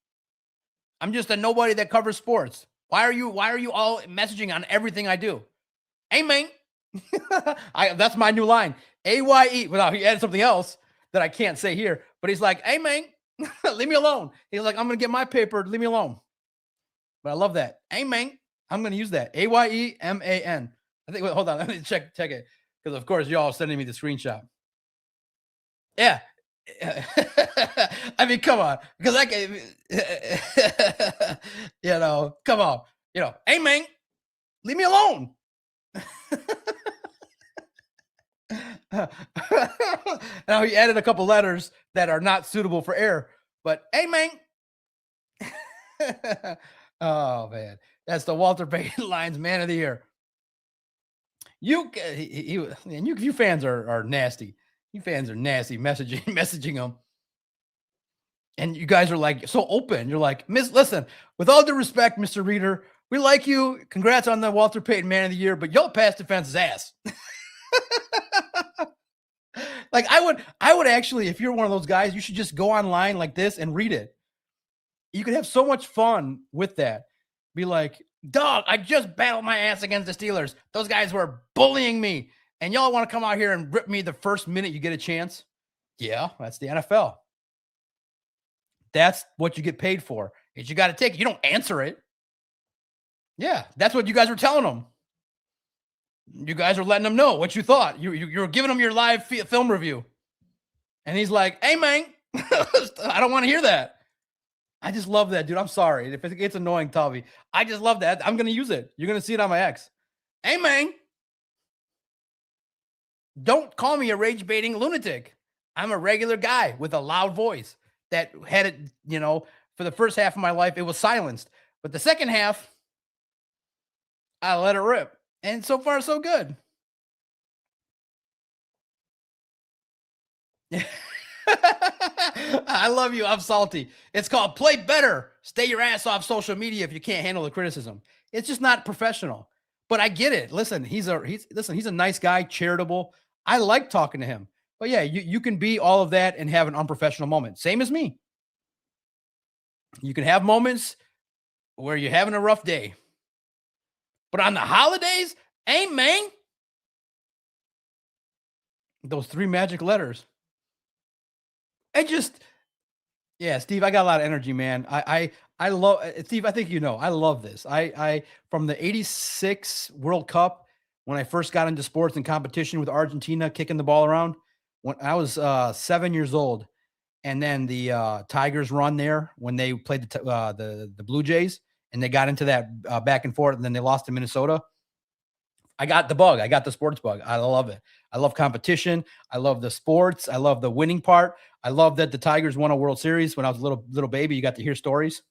I'm just a nobody that covers sports. Why are you all messaging on everything I do? Hey, man. That's my new line. AYE. Well, he added something else that I can't say here, but he's like, hey, man, leave me alone. He's like, I'm going to get my paper. Leave me alone. But I love that. Hey, man. I'm going to use that. AYEMAN. I think. Hold on, let me check it because of course y'all sending me the screenshot. Yeah. I mean, come on, because I can, come on, hey man, leave me alone. Now he added a couple letters that are not suitable for air, but hey man. Oh man, that's the Walter Payton Lions Man of the Year. You and you fans are nasty. You fans are nasty messaging him. And you guys are like so open. You're like, listen, with all due respect, Mr. Reader, we like you. Congrats on the Walter Payton Man of the Year, but your pass defense is ass. Like I would actually, if you're one of those guys, you should just go online like this and read it. You could have so much fun with that. Be like, dog, I just battled my ass against the Steelers. Those guys were bullying me. And y'all want to come out here and rip me the first minute you get a chance? Yeah, that's the NFL. That's what you get paid for. Is you got to take it. You don't answer it. Yeah, that's what you guys were telling them. You guys are letting them know what you thought. You're giving them your live film review. And he's like, hey, man, I don't want to hear that. I just love that, dude. I'm sorry. If it gets annoying, Tavi, I just love that. I'm going to use it. You're going to see it on my ex. Hey, man, don't call me a rage-baiting lunatic. I'm a regular guy with a loud voice that had it, for the first half of my life, it was silenced. But the second half, I let it rip. And so far, so good. I love you. I'm salty. It's called play better. Stay your ass off social media if you can't handle the criticism. It's just not professional. But I get it. Listen, he's a nice guy, charitable. I like talking to him. But yeah, you can be all of that and have an unprofessional moment. Same as me. You can have moments where you're having a rough day. But on the holidays, hey, man. Those 3 magic letters. Yeah, Steve, I got a lot of energy, man. I love Steve. I think I love this. I from the '86 World Cup when I first got into sports and competition with Argentina, kicking the ball around when I was 7 years old, and then the Tigers run there when they played the Blue Jays, and they got into that back and forth, and then they lost to Minnesota. I got the bug. I got the sports bug. I love it. I love competition. I love the sports. I love the winning part. I love that the Tigers won a World Series when I was a little baby. You got to hear stories.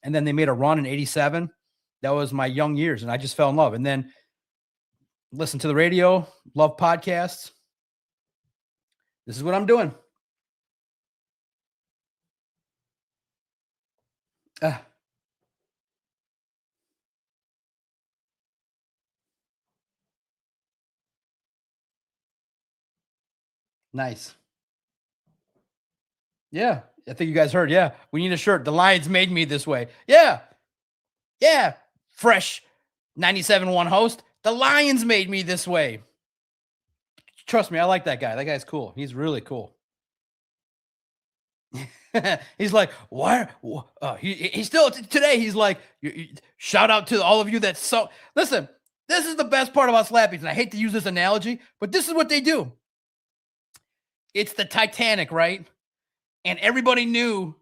And then they made a run in '87. That was my young years, and I just fell in love. And then listen to the radio, love podcasts. This is what I'm doing. Nice. Yeah, I think you guys heard. Yeah, we need a shirt. The Lions made me this way. Yeah. Fresh 97.1 host. The Lions made me this way. Trust me, I like that guy. That guy's cool. He's really cool. He's like, why? He still today. He's like, shout out to all of you that so. Listen, this is the best part about Slappies, and I hate to use this analogy, but this is what they do. It's the Titanic, right? And everybody knew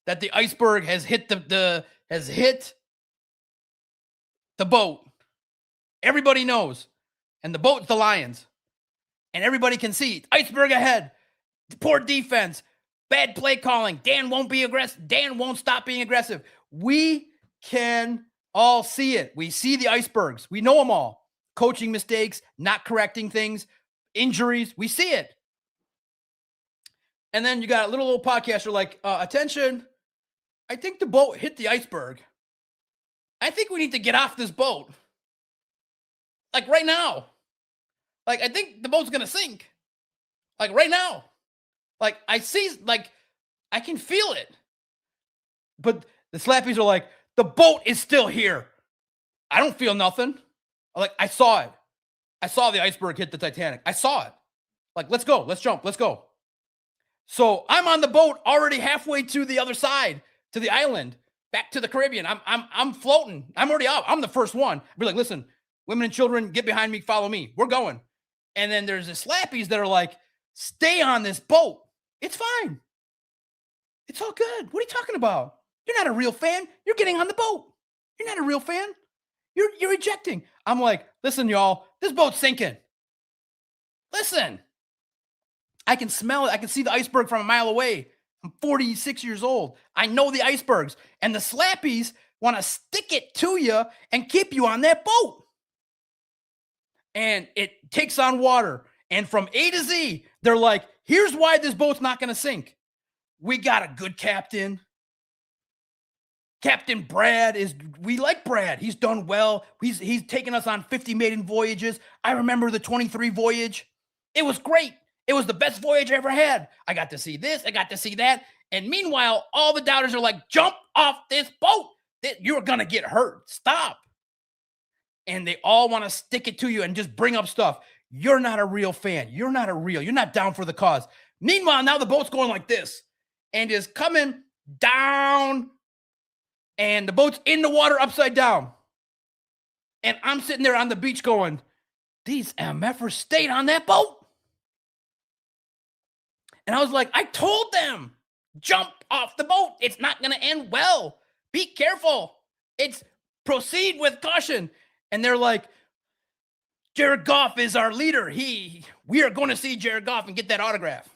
that the iceberg has hit the boat. Everybody knows. And the boat's the Lions. And everybody can see iceberg ahead. Poor defense. Bad play calling. Dan won't be aggressive. Dan won't stop being aggressive. We can all see it. We see the icebergs. We know them all. Coaching mistakes, not correcting things, injuries. We see it. And then you got a little podcaster like, attention, I think the boat hit the iceberg. I think we need to get off this boat. Like right now. Like, I think the boat's going to sink. Like right now. Like I see, like I can feel it. But the Slappies are like, the boat is still here. I don't feel nothing. Like I saw it. I saw the iceberg hit the Titanic. I saw it. Like, let's go. Let's jump. Let's go. So I'm on the boat already halfway to the other side, to the island, back to the Caribbean. I'm floating. I'm already out. I'm the first one. I'd be like, listen, Women and children, get behind me, follow me. We're going. And then there's the slappies that are like, stay on this boat. It's fine. It's all good. What are you talking about? You're not a real fan. You're getting on the boat. You're not a real fan. You're ejecting. I'm like, listen, y'all, this boat's sinking. Listen. I can smell it. I can see the iceberg from a mile away. I'm 46 years old. I know the icebergs. And the slappies want to stick it to you and keep you on that boat. And it takes on water. And from A to Z, they're like, here's why this boat's not going to sink. We got a good captain. Captain Brad we like Brad. He's done well. He's taken us on 50 maiden voyages. I remember the 23 voyage. It was great. It was the best voyage I ever had. I got to see this. I got to see that. And meanwhile, all the doubters are like, jump off this boat. You're going to get hurt. Stop. And they all want to stick it to you and just bring up stuff. You're not a real fan. You're not down for the cause. Meanwhile, now the boat's going like this and is coming down. And the boat's in the water upside down. And I'm sitting there on the beach going, these MFers stayed on that boat. And I was like, I told them, jump off the boat. It's not going to end well. Be careful. It's proceed with caution. And they're like, Jared Goff is our leader. We are going to see Jared Goff and get that autograph.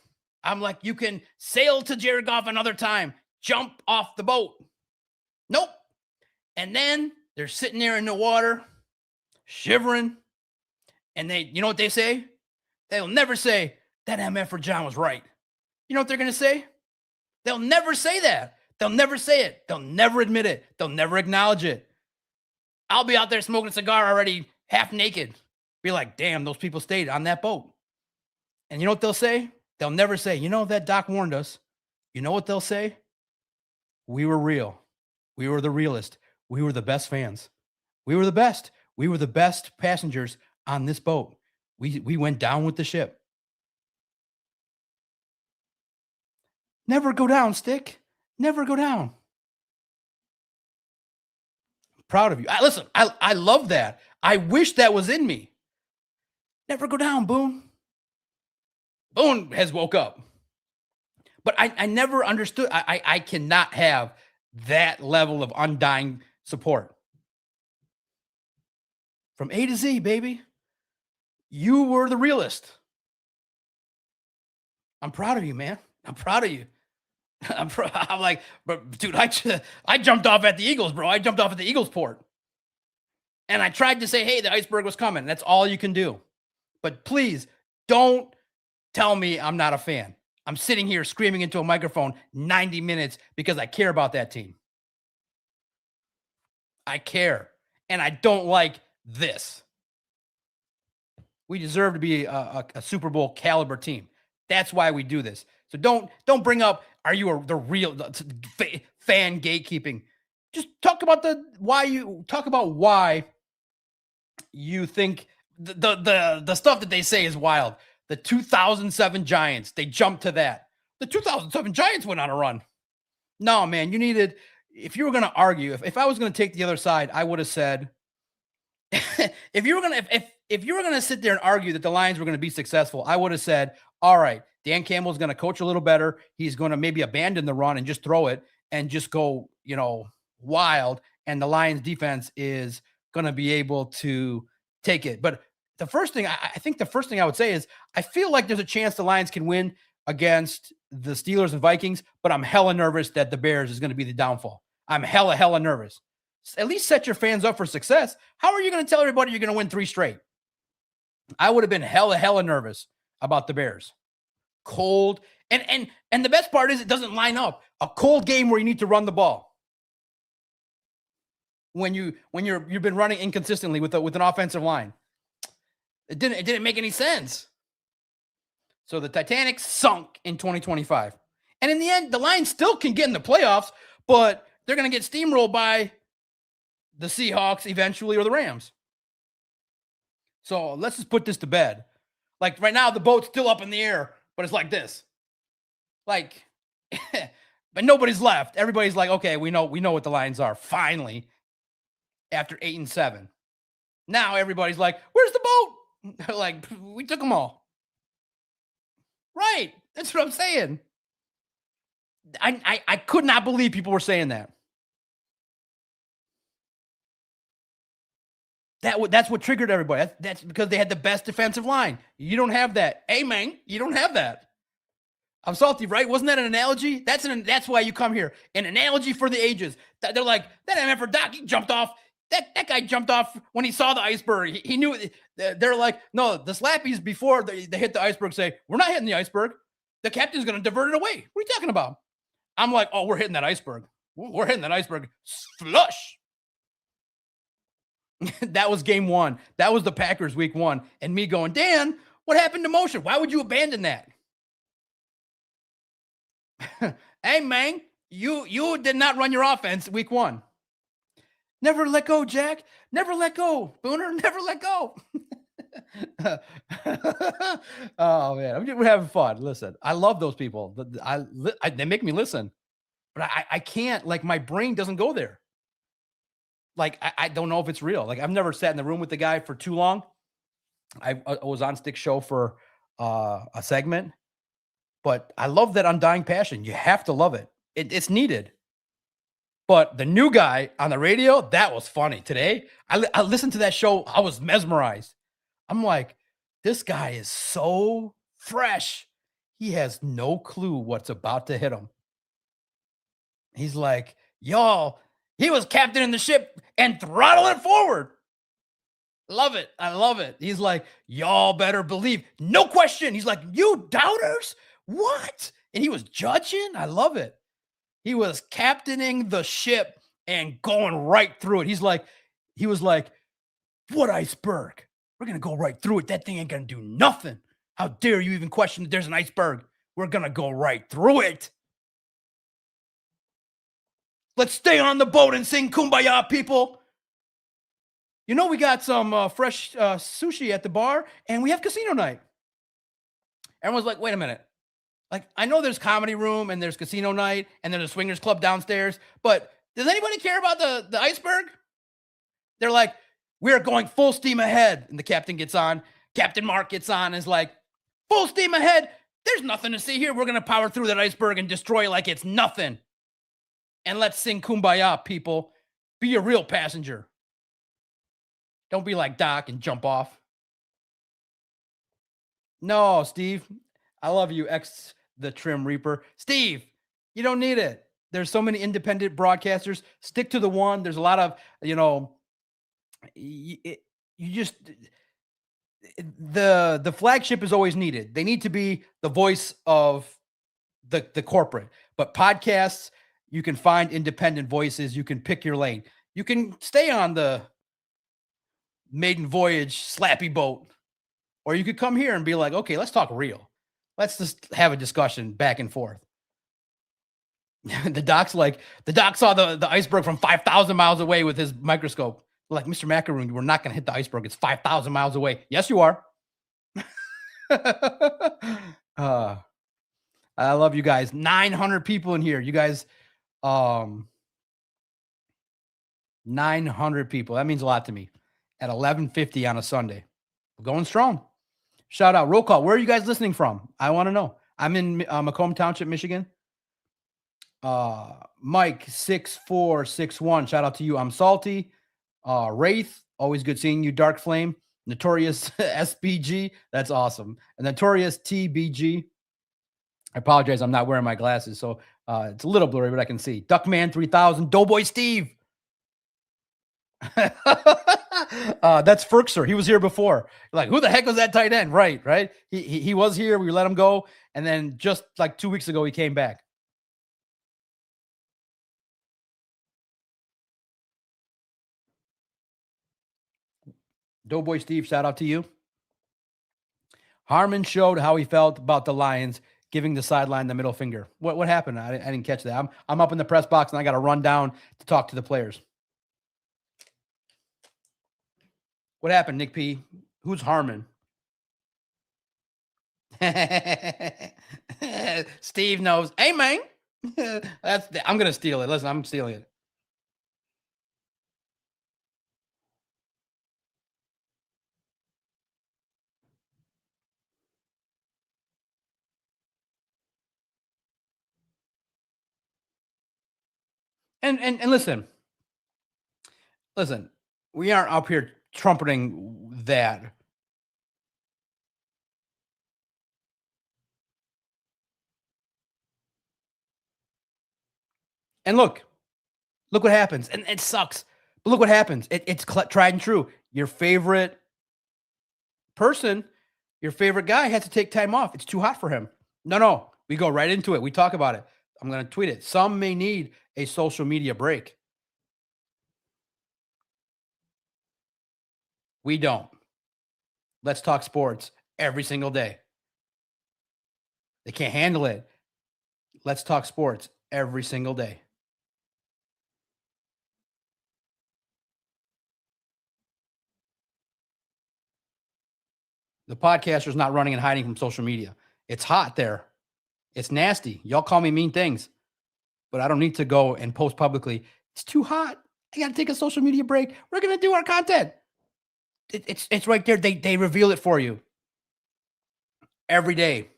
I'm like, you can sail to Jared Goff another time. Jump off the boat. Nope. And then they're sitting there in the water, shivering. And you know what they say? They'll never say, that MF John was right. You know what they're going to say? They'll never say that. They'll never say it. They'll never admit it. They'll never acknowledge it. I'll be out there smoking a cigar already half naked. Be like, damn, those people stayed on that boat. And you know what they'll say? They'll never say, you know, that doc warned us. You know what they'll say? We were real. We were the realest. We were the best fans. We were the best. We were the best passengers on this boat. We went down with the ship. Never go down, Stick. Never go down. I'm proud of you. Listen, I love that. I wish that was in me. Never go down, Boone. Boone has woke up. But I never understood. I cannot have that level of undying support. From A to Z, baby. You were the realist. I'm proud of you, man. I'm proud of you. I'm like, but dude, I jumped off at the Eagles, bro. I jumped off at the Eagles port. And I tried to say, hey, the iceberg was coming. That's all you can do. But please don't tell me I'm not a fan. I'm sitting here screaming into a microphone 90 minutes because I care about that team. I care. And I don't like this. We deserve to be a Super Bowl caliber team. That's why we do this. So don't bring up, are you the real fan gatekeeping? Just talk about why you think the stuff that they say is wild. The 2007 Giants, they jumped to that. The 2007 Giants went on a run. No, man, if you were going to argue, if I was going to take the other side, I would have said, if you were going to sit there and argue that the Lions were going to be successful, I would have said, all right, Dan Campbell's going to coach a little better. He's going to maybe abandon the run and just throw it and just go, wild. And the Lions defense is going to be able to take it. But the first thing I would say is I feel like there's a chance the Lions can win against the Steelers and Vikings, but I'm hella nervous that the Bears is going to be the downfall. I'm hella nervous. At least set your fans up for success. How are you going to tell everybody you're going to win 3 straight? I would have been hella nervous about the Bears. Cold. And the best part is it doesn't line up. A cold game where you need to run the ball. When you've been running inconsistently with an offensive line. It didn't make any sense. So the Titanic sunk in 2025. And in the end, the Lions still can get in the playoffs, but they're going to get steamrolled by the Seahawks eventually or the Rams. So let's just put this to bed. Like right now, the boat's still up in the air, but it's like this. Like, but nobody's left. Everybody's like, okay, we know what the Lions are. Finally, after 8-7. Now everybody's like, "Where's the boat?" Like, we took them all. Right. That's what I'm saying. I could not believe people were saying that. That's what triggered everybody. That's because they had the best defensive line. You don't have that. Hey, man, you don't have that. I'm salty, right? Wasn't that an analogy? That's why you come here. An analogy for the ages. They're like, that man for Doc, he jumped off. That guy jumped off when he saw the iceberg. He knew. They're like, no, the slappies before they hit the iceberg say, we're not hitting the iceberg. The captain's going to divert it away. What are you talking about? I'm like, oh, we're hitting that iceberg. We're hitting that iceberg. Flush. That was game one. That was the Packers week one. And me going, Dan, what happened to motion? Why would you abandon that? Hey, man, you did not run your offense week one. Never let go, Jack. Never let go. Booner, never let go. Oh, man. We're having fun. Listen, I love those people. They make me listen. But I can't, like, my brain doesn't go there. Like, I don't know if it's real. Like, I've never sat in the room with the guy for too long. I was on Stick Show for a segment, but I love that undying passion. You have to love it. It's needed. But the new guy on the radio, that was funny. Today, I listened to that show. I was mesmerized. I'm like, this guy is so fresh. He has no clue what's about to hit him. He's like, y'all, he was captaining the ship and throttling it forward. Love it. I love it. He's like, y'all better believe. No question. He's like, you doubters? What? And he was judging. I love it. He was captaining the ship and going right through it. He was like, what iceberg? We're going to go right through it. That thing ain't going to do nothing. How dare you even question that there's an iceberg? We're going to go right through it. Let's stay on the boat and sing Kumbaya, people. You know, we got some fresh sushi at the bar, and we have casino night. Everyone's like, wait a minute. Like, I know there's comedy room, and there's casino night, and there's a swingers club downstairs, but does anybody care about the iceberg? They're like, we're going full steam ahead. And the captain gets on. Captain Mark gets on and is like, full steam ahead. There's nothing to see here. We're going to power through that iceberg and destroy it like it's nothing. And let's sing Kumbaya, people. Be a real passenger. Don't be like Doc and jump off. No, Steve. I love you, the Trim Reaper. Steve, you don't need it. There's so many independent broadcasters. Stick to the one. There's a lot of, the flagship is always needed. They need to be the voice of the corporate. But podcasts, you can find independent voices. You can pick your lane. You can stay on the maiden voyage slappy boat, or you could come here and be like, okay, let's talk real. Let's just have a discussion back and forth. The doc saw the iceberg from 5,000 miles away with his microscope. Like, Mr. Macaroon, we're not going to hit the iceberg. It's 5,000 miles away. Yes, you are. I love you guys. 900 people in here. You guys, 900 people. That means a lot to me. At 11:50 on a Sunday. We're going strong. Shout out. Roll call. Where are you guys listening from? I want to know. I'm in Macomb Township, Michigan. Mike 6461. Shout out to you. I'm salty. Wraith, always good seeing you. Dark Flame, Notorious SBG. That's awesome. And Notorious TBG. I apologize. I'm not wearing my glasses, so it's a little blurry, but I can see. Duckman 3000. Doughboy Steve. That's Ferkser. He was here before. Like, who the heck was that tight end? Right. He was here. We let him go. And then just like 2 weeks ago, he came back. Doughboy Steve, shout out to you. Harmon showed how he felt about the Lions giving the sideline the middle finger. What happened? I didn't catch that. I'm up in the press box and I got to run down to talk to the players. What happened, Nick P? Who's Harmon? Steve knows. Hey, man. I'm going to steal it. Listen, I'm stealing it. And listen, we aren't up here trumpeting that. And look what happens. And it sucks. But look what happens. It's tried and true. Your favorite person, your favorite guy has to take time off. It's too hot for him. No. We go right into it. We talk about it. I'm going to tweet it. Some may need a social media break. We don't. Let's talk sports every single day. They can't handle it. Let's talk sports every single day. The podcaster's not running and hiding from social media. It's hot there. It's nasty. Y'all call me mean things, but I don't need to go and post publicly. It's too hot. I got to take a social media break. We're going to do our content. It's right there. They reveal it for you every day.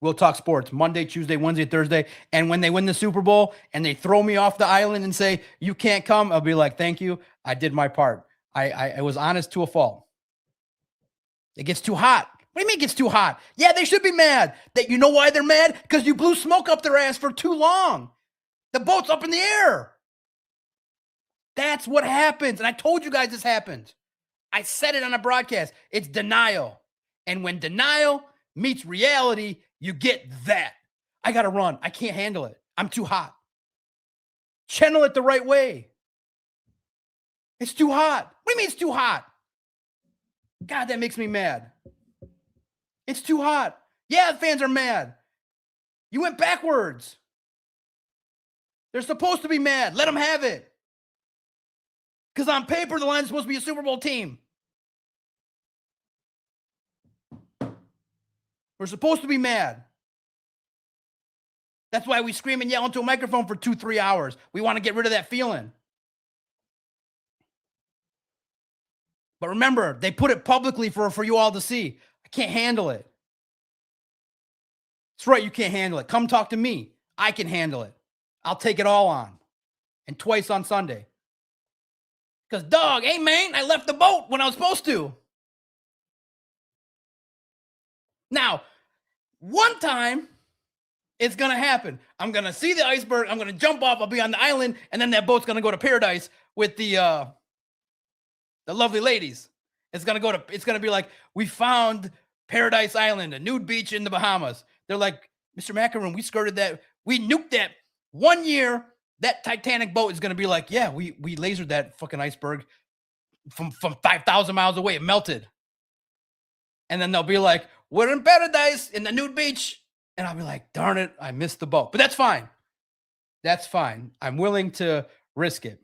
We'll talk sports Monday, Tuesday, Wednesday, Thursday. And when they win the Super Bowl and they throw me off the island and say, you can't come, I'll be like, thank you. I did my part. I was honest to a fault. It gets too hot. What do you mean it gets too hot? Yeah, they should be mad. That you know why they're mad? Because you blew smoke up their ass for too long. The boat's up in the air. That's what happens. And I told you guys this happened. I said it on a broadcast. It's denial. And when denial meets reality, you get that. I got to run. I can't handle it. I'm too hot. Channel it the right way. It's too hot. What do you mean it's too hot? God, that makes me mad. It's too hot. Yeah, the fans are mad. You went backwards. They're supposed to be mad. Let them have it. Because on paper, the Lions are supposed to be a Super Bowl team. We're supposed to be mad. That's why we scream and yell into a microphone for 2-3 hours. We want to get rid of that feeling. But remember, they put it publicly for you all to see. I can't handle it. That's right, you can't handle it. Come talk to me. I can handle it. I'll take it all on. And twice on Sunday. Because, dog, hey, man, I left the boat when I was supposed to. Now, one time, it's going to happen. I'm going to see the iceberg. I'm going to jump off. I'll be on the island. And then that boat's going to go to paradise with the lovely ladies. It's going to be like, we found Paradise Island, a nude beach in the Bahamas. They're like, Mr. Macaroon, we skirted that. We nuked that 1 year. That Titanic boat is going to be like, yeah, we lasered that fucking iceberg from 5,000 miles away. It melted. And then they'll be like, we're in paradise in the nude beach. And I'll be like, darn it, I missed the boat. But that's fine. That's fine. I'm willing to risk it.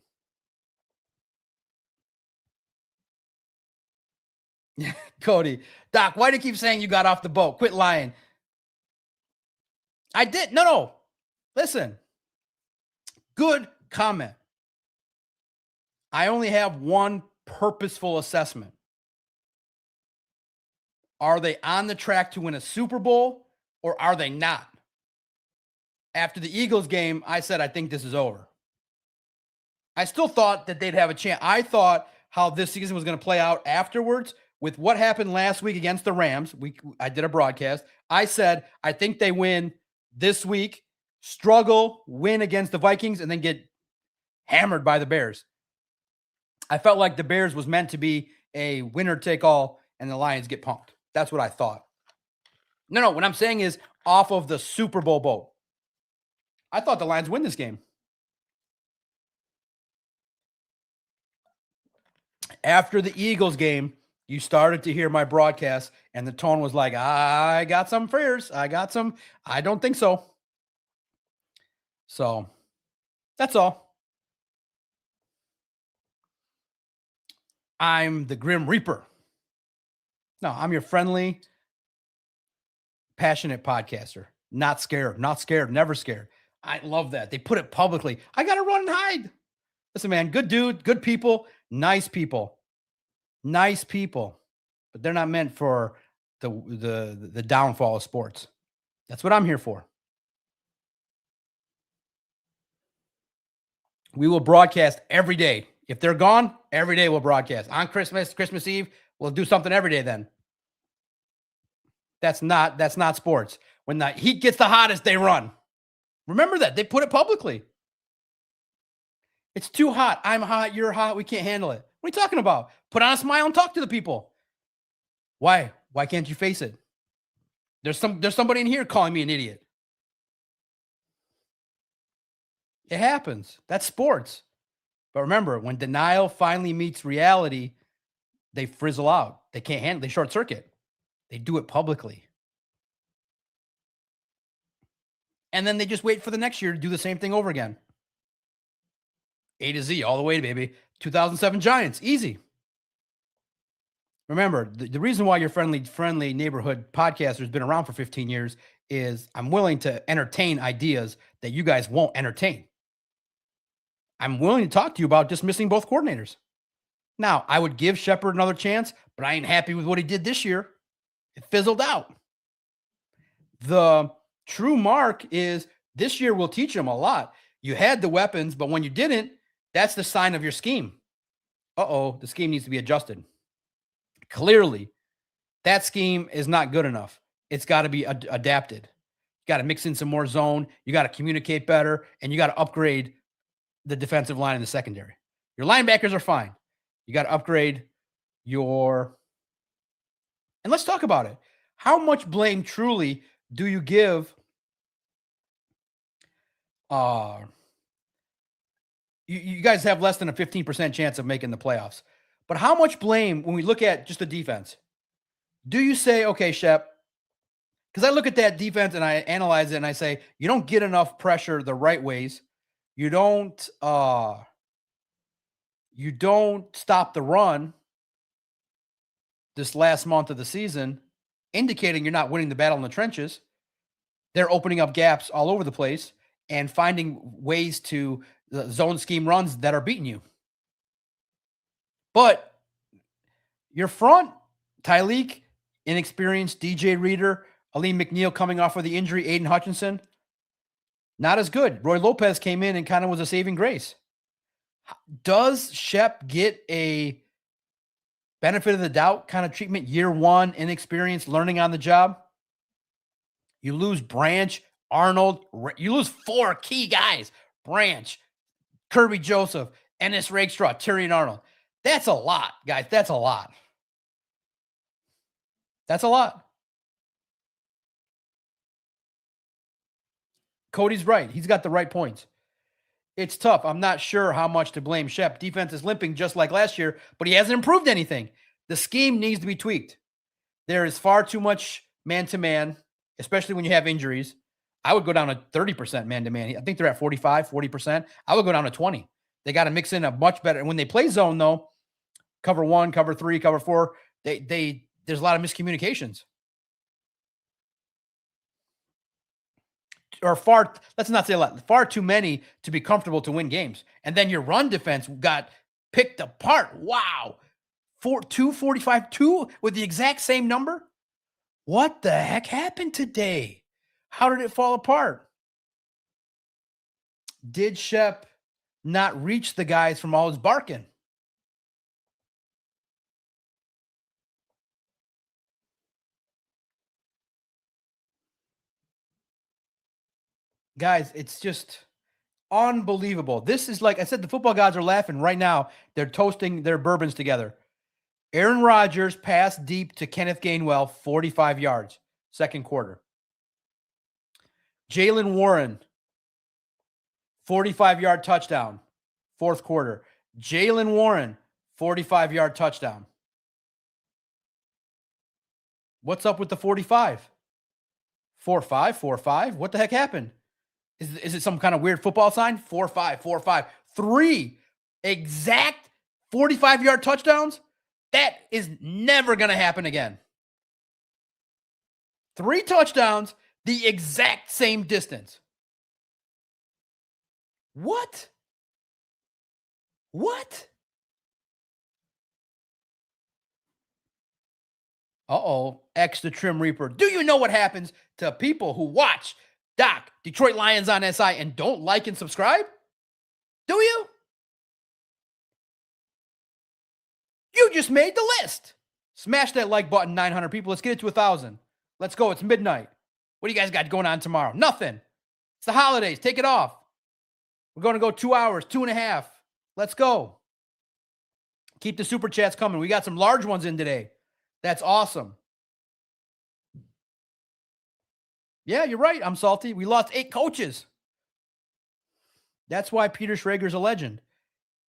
Cody, Doc, why do you keep saying you got off the boat? Quit lying. I did. No. Listen. Good comment. I only have one purposeful assessment. Are they on the track to win a Super Bowl or are they not? After the Eagles game, I said, I think this is over. I still thought that they'd have a chance. I thought how this season was going to play out afterwards with what happened last week against the Rams. I did a broadcast. I said, I think they win this week, struggle, win against the Vikings, and then get hammered by the Bears. I felt like the Bears was meant to be a winner take all and the Lions get punked. That's what I thought. No, what I'm saying is off of the Super Bowl boat. I thought the Lions win this game. After the Eagles game, you started to hear my broadcast and the tone was like, I got some fears. I don't think so. So that's all. I'm the Grim Reaper. No, I'm your friendly, passionate podcaster. Not scared, never scared. I love that. They put it publicly. I got to run and hide. Listen, man, good dude, good people, nice people. Nice people. But they're not meant for the downfall of sports. That's what I'm here for. We will broadcast every day. If they're gone, every day we'll broadcast. On Christmas Eve, we'll do something every day then. That's not sports. When the heat gets the hottest, they run. Remember that. They put it publicly. It's too hot. I'm hot. You're hot. We can't handle it. What are you talking about? Put on a smile and talk to the people. Why? Why can't you face it? There's somebody in here calling me an idiot. It happens. That's sports. But remember, when denial finally meets reality, they frizzle out. They can't handle. They short circuit. They do it publicly. And then they just wait for the next year to do the same thing over again. A to Z, all the way, baby. 2007 Giants, easy. Remember, the reason why your friendly neighborhood podcaster has been around for 15 years is I'm willing to entertain ideas that you guys won't entertain. I'm willing to talk to you about dismissing both coordinators. Now, I would give Shepard another chance, but I ain't happy with what he did this year. It fizzled out. The true mark is this year will teach him a lot. You had the weapons, but when you didn't, that's the sign of your scheme. The scheme needs to be adjusted. Clearly, that scheme is not good enough. It's got to be adapted. You got to mix in some more zone. You got to communicate better, and you got to upgrade the defensive line in the secondary. Your linebackers are fine. You got to upgrade your. And let's talk about it. How much blame truly do you give? You guys have less than a 15% chance of making the playoffs. But how much blame, when we look at just the defense, do you say, okay, Shep, because I look at that defense and I analyze it and I say, you don't get enough pressure the right ways. You don't stop the run this last month of the season, indicating you're not winning the battle in the trenches. They're opening up gaps all over the place and finding ways to zone scheme runs that are beating you. But your front, Tyleek, inexperienced, DJ Reader, Aleem McNeil coming off of the injury, Aiden Hutchinson, not as good. Roy Lopez came in and kind of was a saving grace. Does Shep get a benefit of the doubt kind of treatment year one, inexperienced, learning on the job? You lose Branch, Arnold. You lose 4 key guys. Branch, Kirby Joseph, Ennis Rakestraw, Tyrion Arnold. That's a lot, guys. That's a lot. That's a lot. Cody's right. He's got the right points. It's tough. I'm not sure how much to blame Shep. Defense is limping just like last year, but he hasn't improved anything. The scheme needs to be tweaked. There is far too much man-to-man, especially when you have injuries. I would go down to 30% man-to-man. I think they're at 45, 40%. I would go down to 20. They got to mix in a much better. And when they play zone, though, cover 1, cover 3, cover 4, there's a lot of miscommunications. Or let's not say a lot, far too many to be comfortable to win games. And then your run defense got picked apart. Wow. 245, 2 with the exact same number? What the heck happened today? How did it fall apart? Did Shep not reach the guys from all his barking? Guys, it's just unbelievable. This is, like I said, the football gods are laughing right now. They're toasting their bourbons together. Aaron Rodgers passed deep to Kenneth Gainwell, 45 yards, second quarter. Jalen Warren, 45-yard touchdown, fourth quarter. Jalen Warren, 45-yard touchdown. What's up with the 45? 4-5, 4-5. What the heck happened? Is it some kind of weird football sign? 4-5, 4-5. 3 exact 45-yard touchdowns? That is never going to happen again. 3 touchdowns, the exact same distance. What? What? Uh-oh, X the Trim Reaper. Do you know what happens to people who watch Doc, Detroit Lions on SI and don't like and subscribe? Do you? You just made the list. Smash that like button, 900 people. Let's get it to 1,000. Let's go. It's midnight. What do you guys got going on tomorrow? Nothing. It's the holidays. Take it off. We're going to go 2 hours, 2.5. Let's go. Keep the super chats coming. We got some large ones in today. That's awesome. Yeah, you're right. I'm salty. We lost 8 coaches. That's why Peter Schrager's a legend.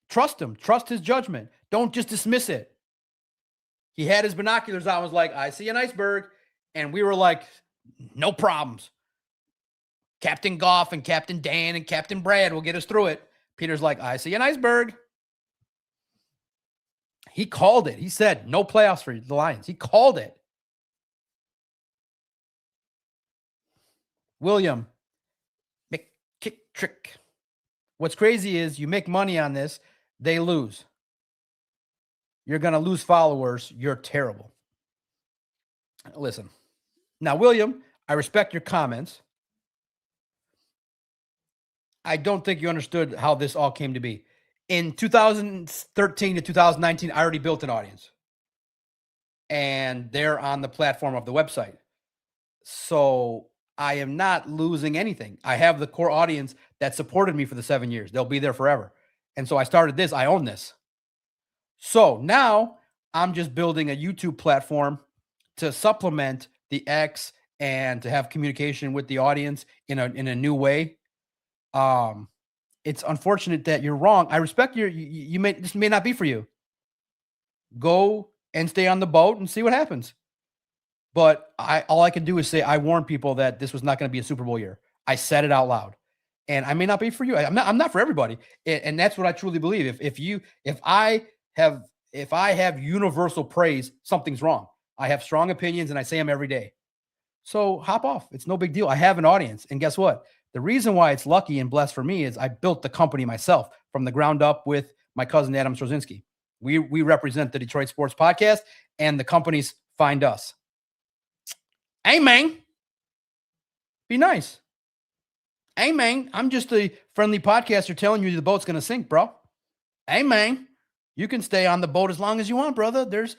Trust him. Trust his judgment. Don't just dismiss it. He had his binoculars out and was like, I see an iceberg. And we were like, no problems. Captain Goff and Captain Dan and Captain Brad will get us through it. Peter's like, I see an iceberg. He called it. He said, no playoffs for the Lions. He called it. William, kick trick. What's crazy is you make money on this, they lose. You're going to lose followers. You're terrible. Listen. Now, William, I respect your comments. I don't think you understood how this all came to be. In 2013 to 2019, I already built an audience. And they're on the platform of the website. So I am not losing anything. I have the core audience that supported me for the 7 years. They'll be there forever. And so I started this. I own this. So now I'm just building a YouTube platform to supplement the X and to have communication with the audience in a new way. It's unfortunate that you're wrong. I respect this may not be for you. Go and stay on the boat and see what happens. But all I can do is say, I warn people that this was not going to be a Super Bowl year. I said it out loud, and I may not be for you. I'm not for everybody. And that's what I truly believe. If I have universal praise, something's wrong. I have strong opinions and I say them every day. So hop off. It's no big deal. I have an audience. And guess what? The reason why it's lucky and blessed for me is I built the company myself from the ground up with my cousin, Adam Strozinski. We represent the Detroit Sports Podcast, and the companies find us. Hey, man. Be nice. Hey, man. I'm just a friendly podcaster telling you the boat's going to sink, bro. Hey, man. You can stay on the boat as long as you want, brother. There's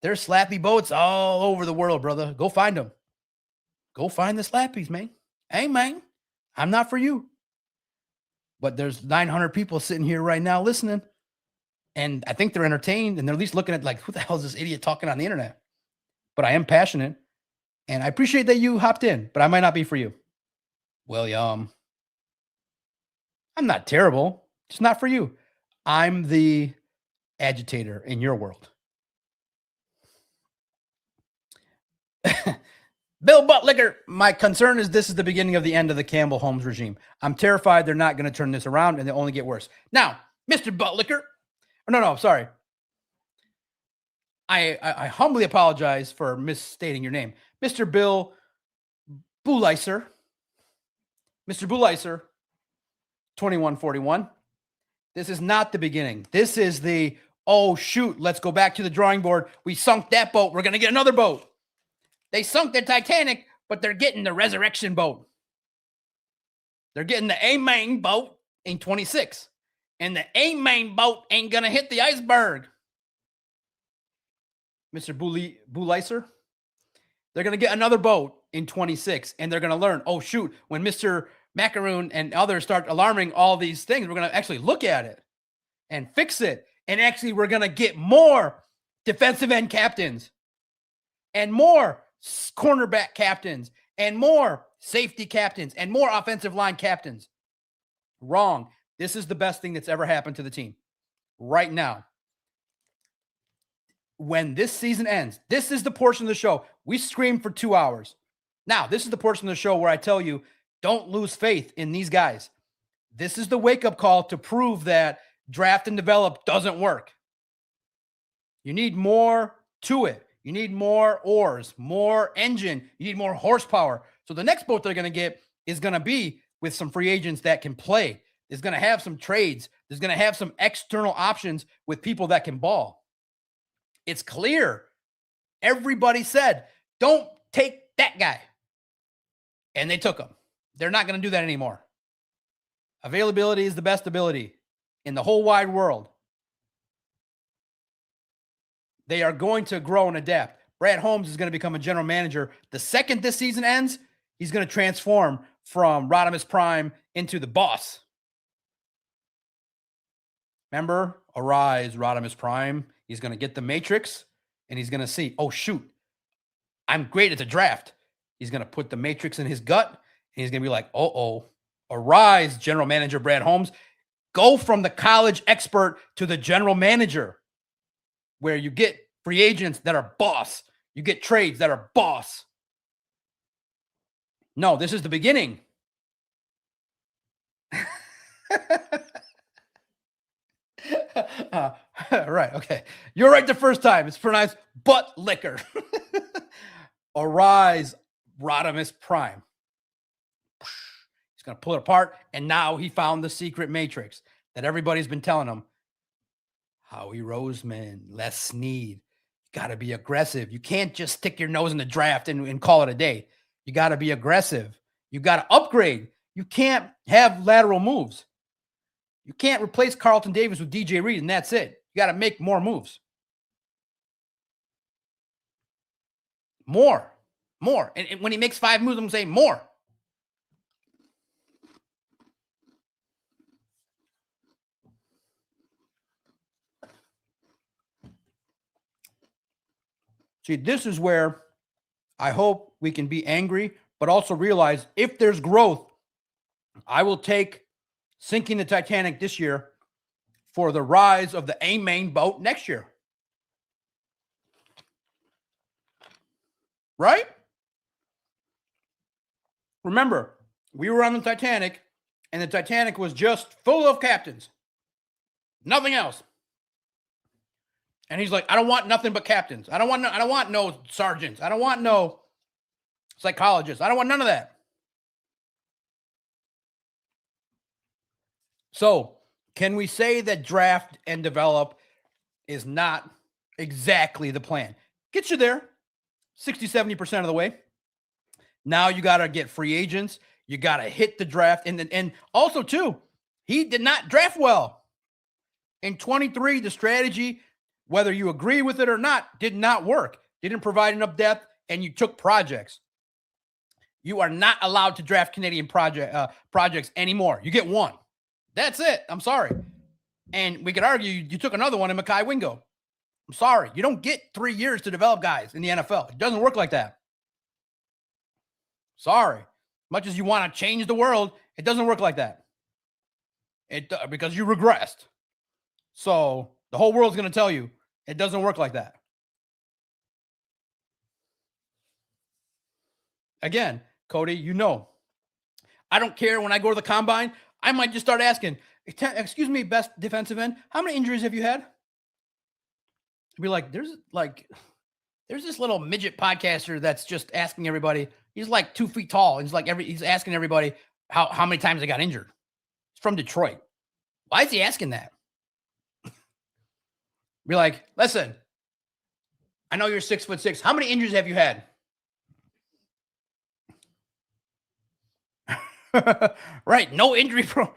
slappy boats all over the world, brother. Go find them. Go find the slappies, man. Hey, man, I'm not for you. But there's 900 people sitting here right now listening. And I think they're entertained. And they're at least looking at like, who the hell is this idiot talking on the internet? But I am passionate. And I appreciate that you hopped in. But I might not be for you. William, I'm not terrible. Just not for you. I'm the agitator in your world. Bill Buttlicker, my concern is this is the beginning of the end of the Campbell Holmes regime. I'm terrified they're not going to turn this around and they'll only get worse. Now, Mr. Buttlicker, sorry. I humbly apologize for misstating your name. Mr. Bill Buleiser. Mr. Buleiser, 2141. This is not the beginning. This is the, oh, shoot, let's go back to the drawing board. We sunk that boat. We're going to get another boat. They sunk the Titanic, but they're getting the resurrection boat. They're getting the A-main boat in 26. And the A-main boat ain't going to hit the iceberg. Mr. Buleiser, they're going to get another boat in 26. And they're going to learn, oh, shoot, when Mr. Macaroon and others start alarming all these things, we're going to actually look at it and fix it. And actually, we're going to get more defensive end captains and more cornerback captains and more safety captains and more offensive line captains. Wrong. This is the best thing that's ever happened to the team right now. When this season ends, this is the portion of the show. We scream for 2 hours. Now, this is the portion of the show where I tell you, don't lose faith in these guys. This is the wake-up call to prove that draft and develop doesn't work. You need more to it. You need more oars, more engine. You need more horsepower. So the next boat they're going to get is going to be with some free agents that can play. It's going to have some trades. There's going to have some external options with people that can ball. It's clear Everybody said, don't take that guy. And they took him. They're not going to do that anymore. Availability is the best ability in the whole wide world. They are going to grow and adapt. Brad Holmes is going to become a general manager. The second this season ends, he's going to transform from Rodimus Prime into the boss. Remember, arise, Rodimus Prime. He's going to get the Matrix, and he's going to see, oh, shoot, I'm great at the draft. He's going to put the Matrix in his gut, and he's going to be like, uh-oh, arise, general manager Brad Holmes. Go from the college expert to the general manager, where you get free agents that are boss. You get trades that are boss. No, this is the beginning. Right, okay. You're right the first time. It's pronounced butt liquor. Arise, Rodimus Prime. He's going to pull it apart, and now he found the secret matrix that everybody's been telling him. Howie Roseman, Les Snead. You got to be aggressive. You can't just stick your nose in the draft and call it a day. You got to be aggressive. You got to upgrade. You can't have lateral moves. You can't replace Carlton Davis with DJ Reed, and that's it. You got to make more moves. More. And when he makes 5 moves, I'm going to say more. See, this is where I hope we can be angry, but also realize if there's growth, I will take sinking the Titanic this year for the rise of the A-main boat next year. Right? Remember, we were on the Titanic, and the Titanic was just full of captains. Nothing else. And he's like, I don't want nothing but captains. I don't want no sergeants. I don't want no psychologists. I don't want none of that. So, can we say that draft and develop is not exactly the plan? Gets you there 60, 70% of the way. Now you got to get free agents. You got to hit the draft. And also, too, he did not draft well. In 23, the strategy, whether you agree with it or not, did not work. Didn't provide enough depth, and you took projects. You are not allowed to draft Canadian projects anymore. You get one. That's it. I'm sorry. And we could argue you took another one in Mekhi Wingo. I'm sorry. You don't get 3 years to develop guys in the NFL. It doesn't work like that. Sorry. Much as you want to change the world, it doesn't work like that. Because you regressed. So the whole world's going to tell you it doesn't work like that. Again, Cody, you know, I don't care when I go to the combine. I might just start asking, excuse me, best defensive end, how many injuries have you had? I'd be like, there's this little midget podcaster that's just asking everybody. He's like 2 feet tall. He's asking everybody how many times they got injured. He's from Detroit. Why is he asking that? Be like, listen, I know you're 6'6". How many injuries have you had? Right. No injury pro.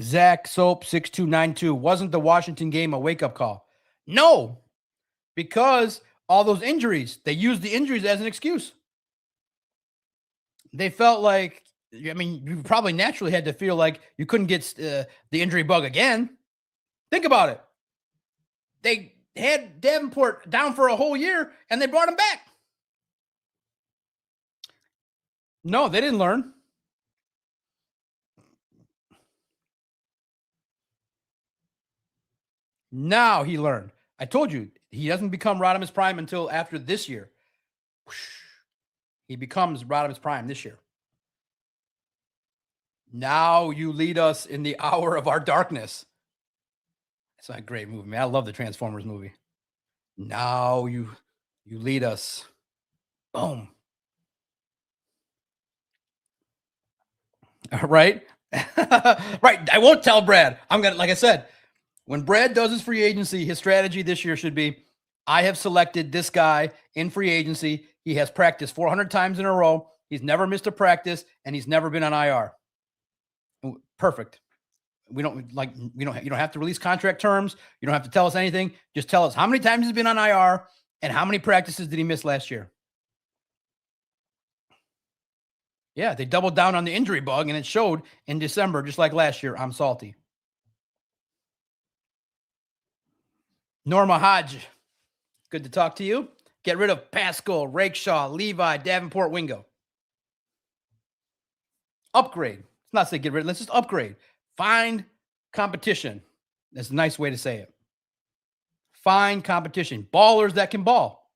Zach Soap 6292. Wasn't the Washington game a wake-up call? No, because all those injuries, they used the injuries as an excuse. They felt like, I mean, you probably naturally had to feel like you couldn't get the injury bug again. Think about it. They had Davenport down for a whole year, and they brought him back. No, they didn't learn. Now he learned. I told you, he doesn't become Rodimus Prime until after this year. He becomes Rodimus Prime this year. Now you lead us in the hour of our darkness. It's a great movie, man. I love the Transformers movie. Now you lead us. Boom. Right? Right. I won't tell Brad. Like I said, when Brad does his free agency, his strategy this year should be, I have selected this guy in free agency. He has practiced 400 times in a row. He's never missed a practice, and he's never been on IR. Perfect. You don't have to release contract terms. You don't have to tell us anything. Just tell us how many times he's been on IR and how many practices did he miss last year. Yeah, they doubled down on the injury bug, and it showed in December, just like last year. I'm salty. Norma Hodge, good to talk to you. Get rid of Pascal, Rakeshaw, Levi, Davenport, Wingo. Upgrade. Let's not say get rid. Let's just upgrade. Find competition. That's a nice way to say it. Find competition. Ballers that can ball.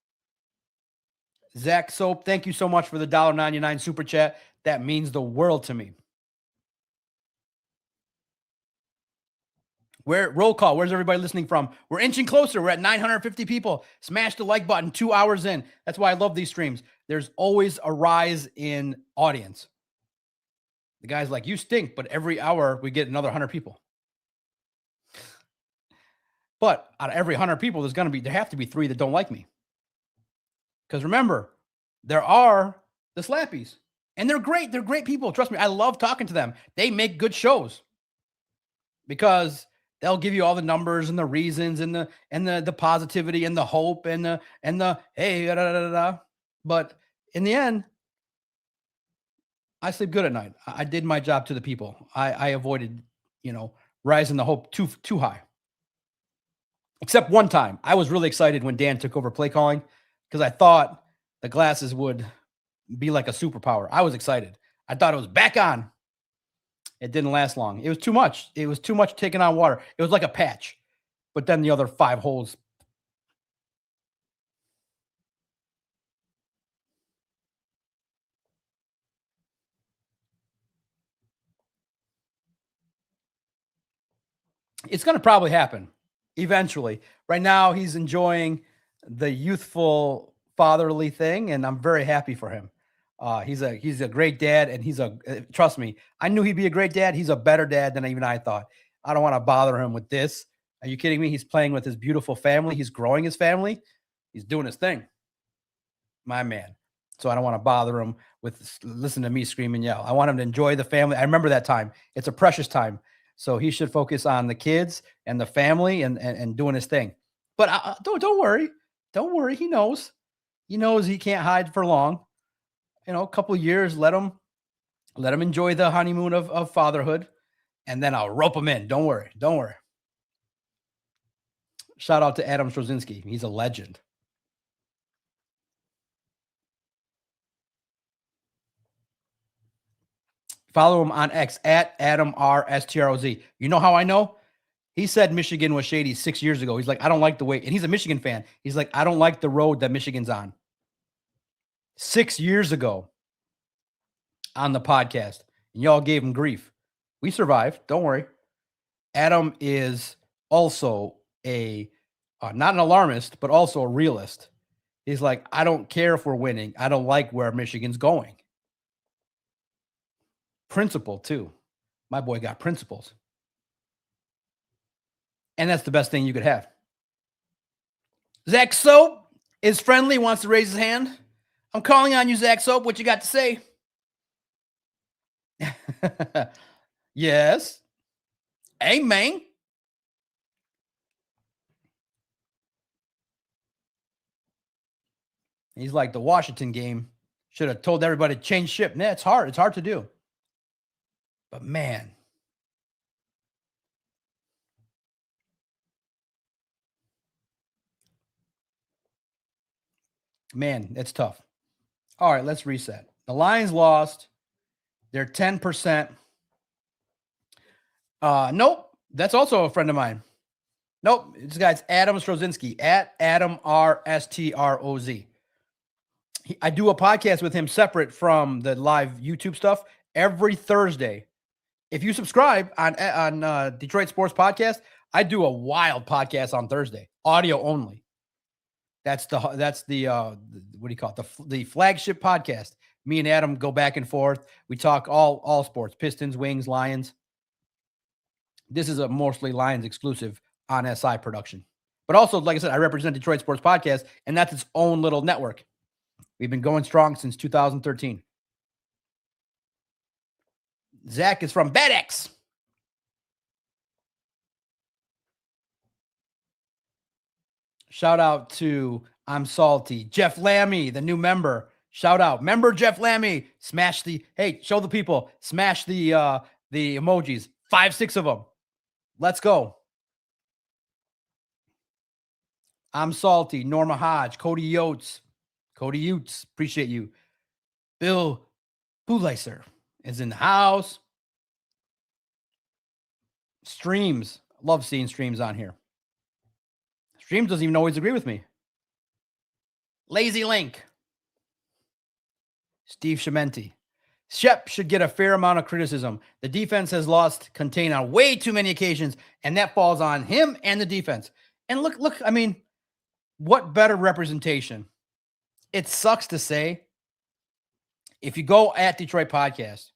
Zach Soap, thank you so much for the $1.99 super chat. That means the world to me. Roll call. Where's everybody listening from? We're inching closer. We're at 950 people. Smash the like button 2 hours in. That's why I love these streams. There's always a rise in audience. The guy's like, you stink, but every hour we get another 100 people. But out of every 100 people, there have to be 3 that don't like me. Because remember, there are the slappies. And they're great. They're great people. Trust me, I love talking to them. They make good shows. Because they'll give you all the numbers and the reasons and the positivity and the hope and the hey, da, da, da, da. But in the end, I sleep good at night. I did my job to the people. I avoided, rising the hope too high. Except one time, I was really excited when Dan took over play calling because I thought the glasses would be like a superpower. I was excited. I thought it was back on. It didn't last long. It was too much. It was too much taking on water. It was like a patch. But then the other 5 holes. It's going to probably happen eventually. Right now, he's enjoying the youthful fatherly thing, and I'm very happy for him. He's a great dad, and trust me, I knew he'd be a great dad. He's a better dad than even I thought. I don't want to bother him with this. Are you kidding me? He's playing with his beautiful family. He's growing his family. He's doing his thing. My man. So I don't want to bother him with listen to me scream and yell. I want him to enjoy the family. I remember that time. It's a precious time. So he should focus on the kids and the family and doing his thing. But don't worry. Don't worry. He knows. He knows he can't hide for long. A couple of years, let him enjoy the honeymoon of fatherhood, and then I'll rope him in. Don't worry. Don't worry. Shout out to Adam Strozinski. He's a legend. Follow him on X at Adam R STROZ. You know how I know? He said Michigan was shady 6 years ago. He's like, I don't like the way, and he's a Michigan fan. He's like, I don't like the road that Michigan's on. 6 years ago on the podcast, and y'all gave him grief. We survived. Don't worry. Adam is also not an alarmist, but also a realist. He's like, I don't care if we're winning. I don't like where Michigan's going. Principle, too. My boy got principles. And that's the best thing you could have. Zach Soap is friendly, wants to raise his hand. I'm calling on you, Zach Soap. What you got to say? Yes. Amen. He's like, the Washington game should have told everybody to change ship. Nah, it's hard. It's hard to do. But man. Man, it's tough. All right, let's reset. The Lions lost. They're 10%. Nope. That's also a friend of mine. Nope. This guy's Adam Strozinski at Adam R STROZ. I do a podcast with him separate from the live YouTube stuff every Thursday. If you subscribe on Detroit Sports Podcast, I do a wild podcast on Thursday, audio only. That's the what do you call it? The flagship podcast. Me and Adam go back and forth. We talk all sports, Pistons, Wings, Lions. This is a mostly Lions exclusive on SI production. But also, like I said, I represent Detroit Sports Podcast, and that's its own little network. We've been going strong since 2013. Zach is from BedX. Shout out to I'm Salty. Jeff Lammy, the new member. Shout out. Member Jeff Lammy. Smash show the people. Smash the emojis. 5, 6 of them. Let's go. I'm Salty. Norma Hodge. Cody Yotes. Appreciate you. Bill Buleiser is in the house. Streams. Love seeing Streams on here. Streams doesn't even always agree with me. Lazy Link. Steve Shementi. Shep should get a fair amount of criticism. The defense has lost contain on way too many occasions, and that falls on him and the defense. And look, I mean, what better representation? It sucks to say. If you go at Detroit Podcast,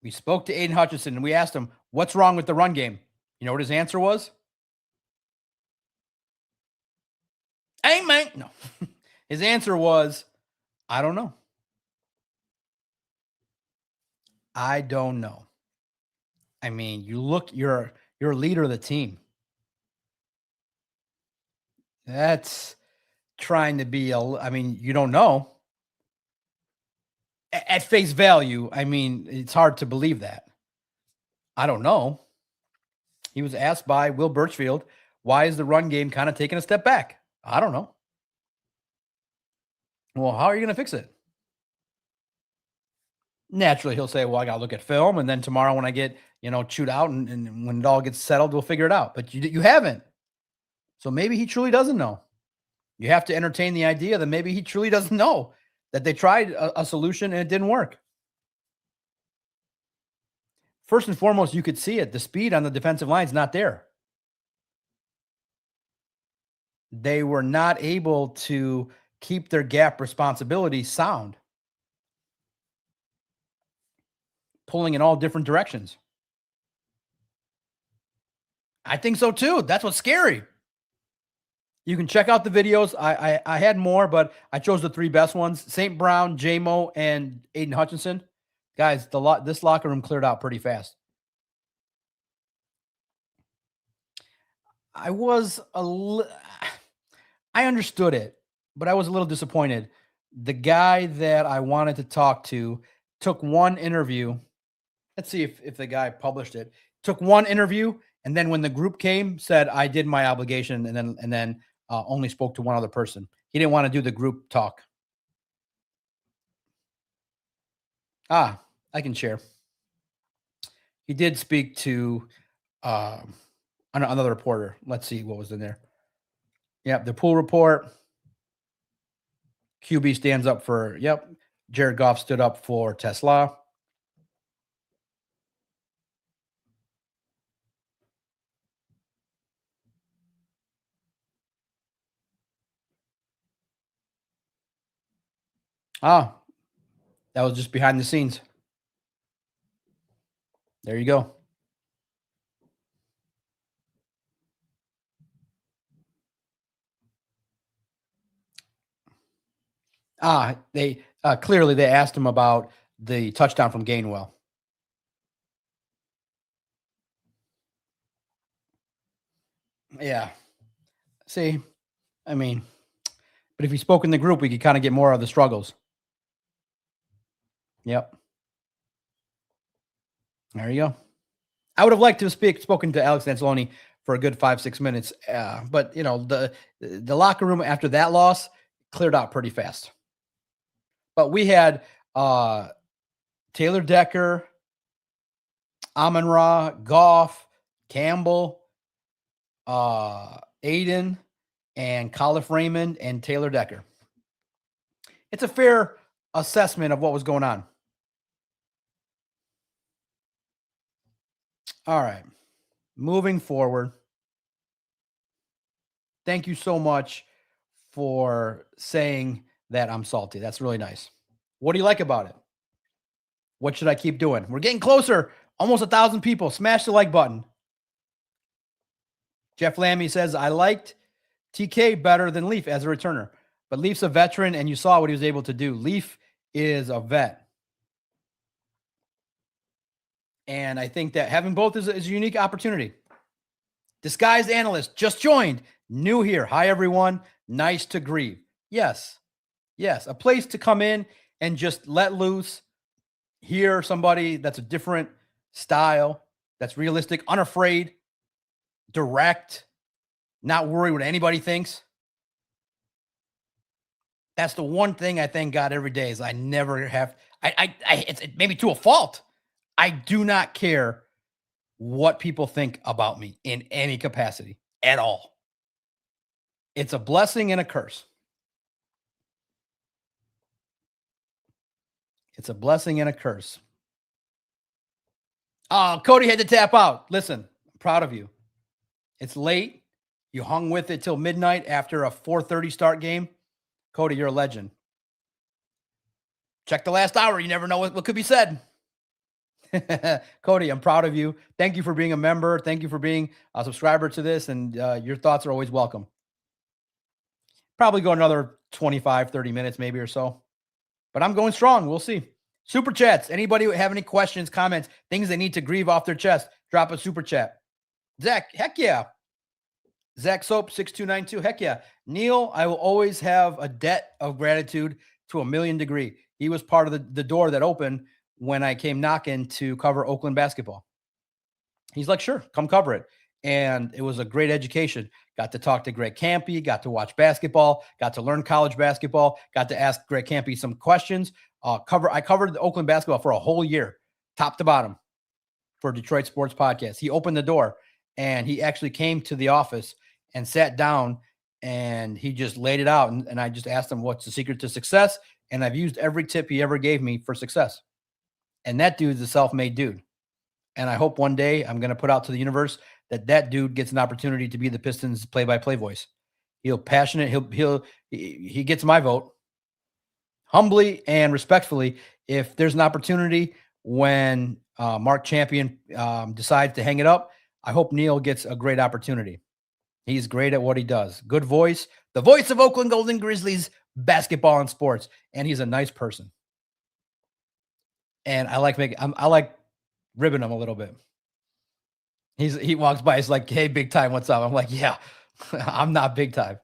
we spoke to Aiden Hutchinson, and we asked him, what's wrong with the run game? You know what his answer was? Hey, man. No. His answer was, I don't know. I don't know. I mean, you're a leader of the team. That's trying to be you don't know. At face value, I mean, it's hard to believe that. I don't know. He was asked by Will Birchfield, why is the run game kind of taking a step back? I don't know. Well, how are you going to fix it? Naturally, he'll say, well, I got to look at film. And then tomorrow when I get, chewed out and when it all gets settled, we'll figure it out. But you haven't. So maybe he truly doesn't know. You have to entertain the idea that maybe he truly doesn't know, that they tried a solution and it didn't work. First and foremost, you could see it. The speed on the defensive line is not there. They were not able to keep their gap responsibility sound, pulling in all different directions. I think so too. That's what's scary. You can check out the videos. I had more, but I chose the 3 best ones. St. Brown, J-Mo, and Aiden Hutchinson. Guys, this locker room cleared out pretty fast. I understood it, but I was a little disappointed. The guy that I wanted to talk to took one interview. Let's see if the guy published it. Took one interview, and then when the group came, said, I did my obligation, and then only spoke to one other person. He didn't want to do the group talk. I can share. He did speak to another reporter. Let's see what was in there. Yep, the pool report. QB stands up for, Jared Goff stood up for Tesla. That was just behind the scenes. There you go. They clearly they asked him about the touchdown from Gainwell. Yeah. See, I mean, but if he spoke in the group, we could kind of get more of the struggles. Yep. There you go. I would have liked to have spoken to Alex Anzalone for a good 5-6 minutes. But the locker room after that loss cleared out pretty fast. But we had Taylor Decker, Amon-Ra, Goff, Campbell, Aiden, and Khalif Raymond, and Taylor Decker. It's a fair assessment of what was going on. All right. Moving forward. Thank you so much for saying that I'm salty. That's really nice. What do you like about it? What should I keep doing? We're getting closer. Almost 1,000 people. Smash the like button. Jeff Lammy says, I liked TK better than Leaf as a returner, but Leaf's a veteran, and you saw what he was able to do. Leaf is a vet. And I think that having both is a unique opportunity. Disguised analyst just joined. New here. Hi, everyone. Nice to grieve. Yes. Yes. A place to come in and just let loose. Hear somebody that's a different style, that's realistic, unafraid, direct, not worried what anybody thinks. That's the one thing I thank God every day is I never have. It's maybe to a fault. I do not care what people think about me in any capacity at all. It's a blessing and a curse. It's a blessing and a curse. Oh, Cody had to tap out. Listen, I'm proud of you. It's late. You hung with it till midnight after a 4:30 start game. Cody, you're a legend. Check the last hour. You never know what could be said. Cody, I'm proud of you. Thank you for being a member. Thank you for being a subscriber to this. And your thoughts are always welcome. Probably go another 25, 30 minutes maybe or so. But I'm going strong. We'll see. Super chats. Anybody have any questions, comments, things they need to grieve off their chest, drop a super chat. Zach, heck yeah. Zach Soap 6292. Heck yeah. Neil, I will always have a debt of gratitude to a million degree. He was part of the door that opened when I came knocking to cover Oakland basketball. He's like, sure, come cover it. And it was a great education. Got to talk to Greg Campy, got to watch basketball, got to learn college basketball, got to ask Greg Campy some questions. I covered the Oakland basketball for a whole year, top to bottom, for Detroit Sports Podcast. He opened the door and he actually came to the office and sat down and he just laid it out. And I just asked him, what's the secret to success? And I've used every tip he ever gave me for success. And that dude's a self-made dude. And I hope one day I'm going to put out to the universe that dude gets an opportunity to be the Pistons play-by-play voice. He'll passionate. He gets my vote. Humbly and respectfully, if there's an opportunity when Mark Champion decides to hang it up, I hope Neil gets a great opportunity. He's great at what he does. Good voice. The voice of Oakland Golden Grizzlies basketball and sports. And he's a nice person. And I like ribbing him a little bit. He walks by, he's like, hey, big time, what's up? I'm like, yeah, I'm not big time.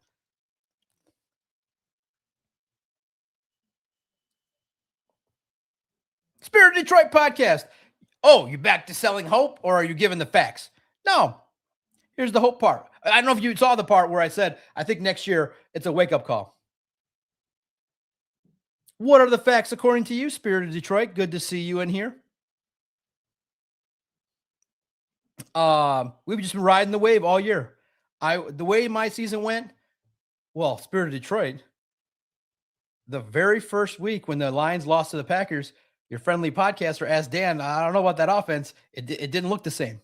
Spirit of Detroit podcast. Oh, you back to selling hope or are you giving the facts? No. Here's the hope part. I don't know if you saw the part where I said, I think next year it's a wake-up call. What are the facts according to you, Spirit of Detroit? Good to see you in here. We've just been riding the wave all year. The way my season went, well, Spirit of Detroit, the very first week when the Lions lost to the Packers, your friendly podcaster asked Dan, I don't know about that offense. It didn't look the same.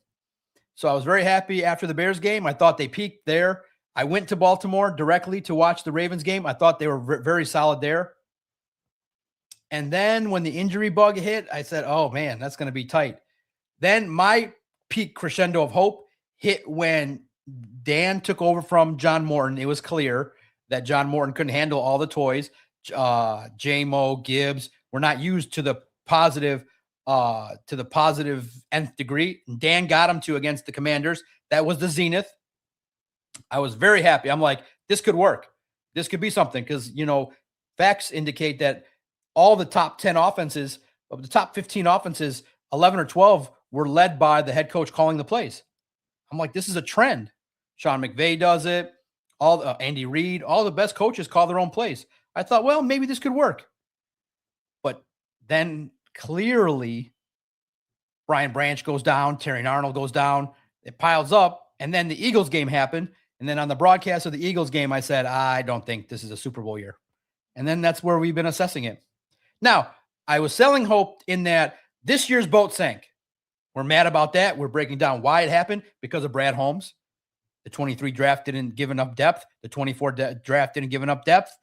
So I was very happy after the Bears game. I thought they peaked there. I went to Baltimore directly to watch the Ravens game. I thought they were very solid there. And then when the injury bug hit, I said, oh, man, that's going to be tight. Then my peak crescendo of hope hit when Dan took over from John Morton. It was clear that John Morton couldn't handle all the toys. J-Mo, Gibbs were not used to the positive nth degree. And Dan got him to against the Commanders. That was the zenith. I was very happy. I'm like, this could work. This could be something because, facts indicate that all the top 10 offenses, of the top 15 offenses, 11 or 12 were led by the head coach calling the plays. I'm like, this is a trend. Sean McVay does it. Andy Reid, all the best coaches call their own plays. I thought, well, maybe this could work. But then clearly Brian Branch goes down, Terry Arnold goes down, it piles up, and then the Eagles game happened. And then on the broadcast of the Eagles game, I said, I don't think this is a Super Bowl year. And then that's where we've been assessing it. Now, I was selling hope in that this year's boat sank. We're mad about that. We're breaking down why it happened because of Brad Holmes. The 23 draft didn't give enough depth. The 24 draft didn't give enough depth.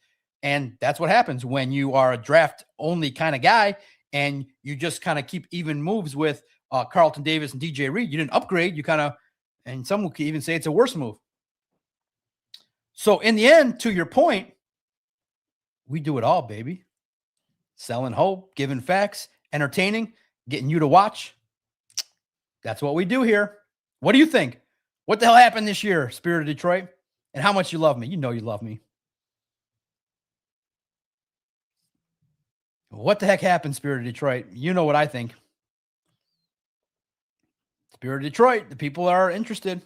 And that's what happens when you are a draft only kind of guy and you just kind of keep even moves with Carlton Davis and DJ Reed. You didn't upgrade. You kind of, and some would even say it's a worse move. So in the end, to your point, we do it all, baby. Selling hope, giving facts, entertaining, getting you to watch. That's what we do here. What do you think? What the hell happened this year, Spirit of Detroit? And how much you love me. You know you love me. What the heck happened, Spirit of Detroit? You know what I think. Spirit of Detroit, the people are interested.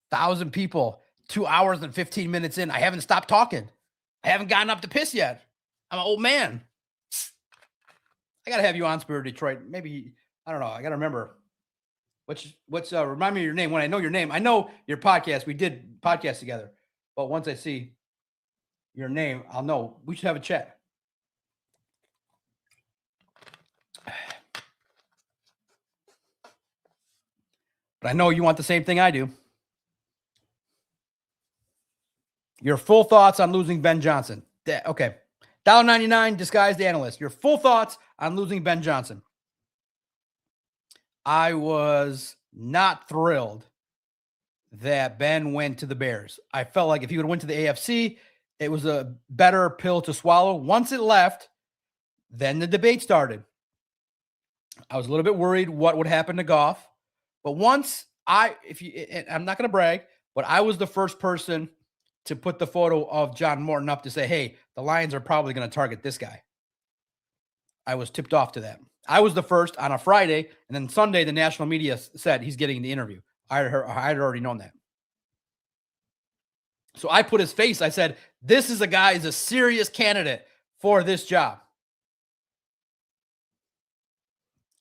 1,000 people, 2 hours and 15 minutes in. I haven't stopped talking. I haven't gotten up to piss yet. I'm an old man. I got to have you on, Spirit of Detroit. Maybe, I don't know. I got to remember. Remind me of your name. When I know your name, I know your podcast. We did podcasts together. But once I see your name, I'll know. We should have a chat. But I know you want the same thing I do. Your full thoughts on losing Ben Johnson. Okay. $1.99 disguised analyst. Your full thoughts on losing Ben Johnson. I was not thrilled that Ben went to the Bears. I felt like if he would have went to the AFC, it was a better pill to swallow. Once it left, then the debate started. I was a little bit worried what would happen to Goff. But once I'm not going to brag, but I was the first person to put the photo of John Morton up to say, hey, the Lions are probably going to target this guy. I was tipped off to that. I was the first on a Friday, and then Sunday, the national media said he's getting the interview. I had already known that. So I put his face. I said, this is a guy who's a serious candidate for this job.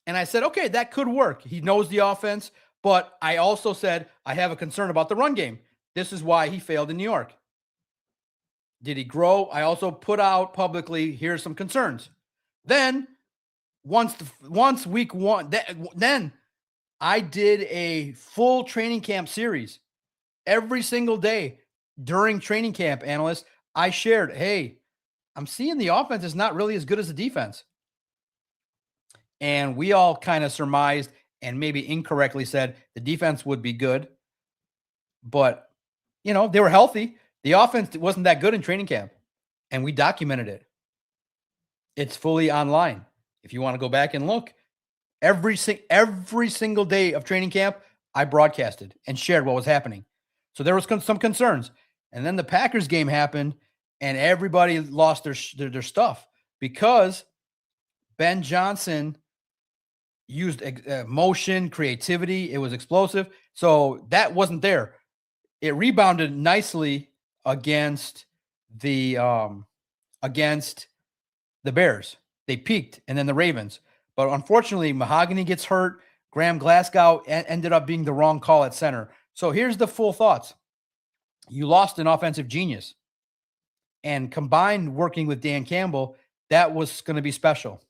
And I said, okay, that could work. He knows the offense, but I also said, I have a concern about the run game. This is why he failed in New York. Did he grow? I also put out publicly, here's some concerns. Then once week one, then I did a full training camp series. Every single day during training camp, analysts, I shared, hey, I'm seeing the offense is not really as good as the defense. And we all kind of surmised and maybe incorrectly said the defense would be good. But, you know, they were healthy. The offense wasn't that good in training camp. And we documented it. It's fully online. If you want to go back and look, every single day of training camp, I broadcasted and shared what was happening. So there was some concerns. And then the Packers game happened and everybody lost their stuff because Ben Johnson used motion, creativity. It was explosive. So that wasn't there. It rebounded nicely against the Bears. They peaked, and then the Ravens. But unfortunately, Mahogany gets hurt. Graham Glasgow ended up being the wrong call at center. So here's the full thoughts. You lost an offensive genius. And combined working with Dan Campbell, that was going to be special.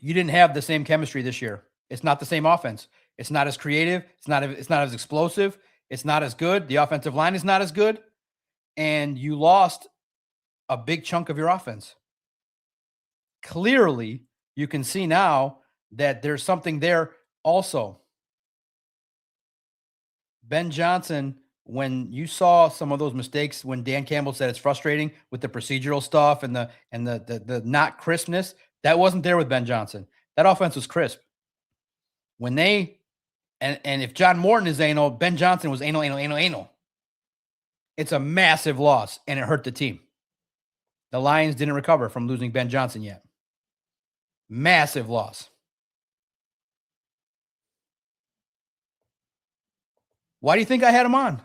You didn't have the same chemistry this year. It's not the same offense. It's not as creative. It's not as explosive. It's not as good. The offensive line is not as good. And you lost a big chunk of your offense. Clearly, you can see now that there's something there also. Ben Johnson, when you saw some of those mistakes, when Dan Campbell said it's frustrating with the procedural stuff and the not crispness, that wasn't there with Ben Johnson. That offense was crisp. When they and if John Morton is anal, Ben Johnson was anal. It's a massive loss, and it hurt the team. The Lions didn't recover from losing Ben Johnson yet. Massive loss. Why do you think I had him on?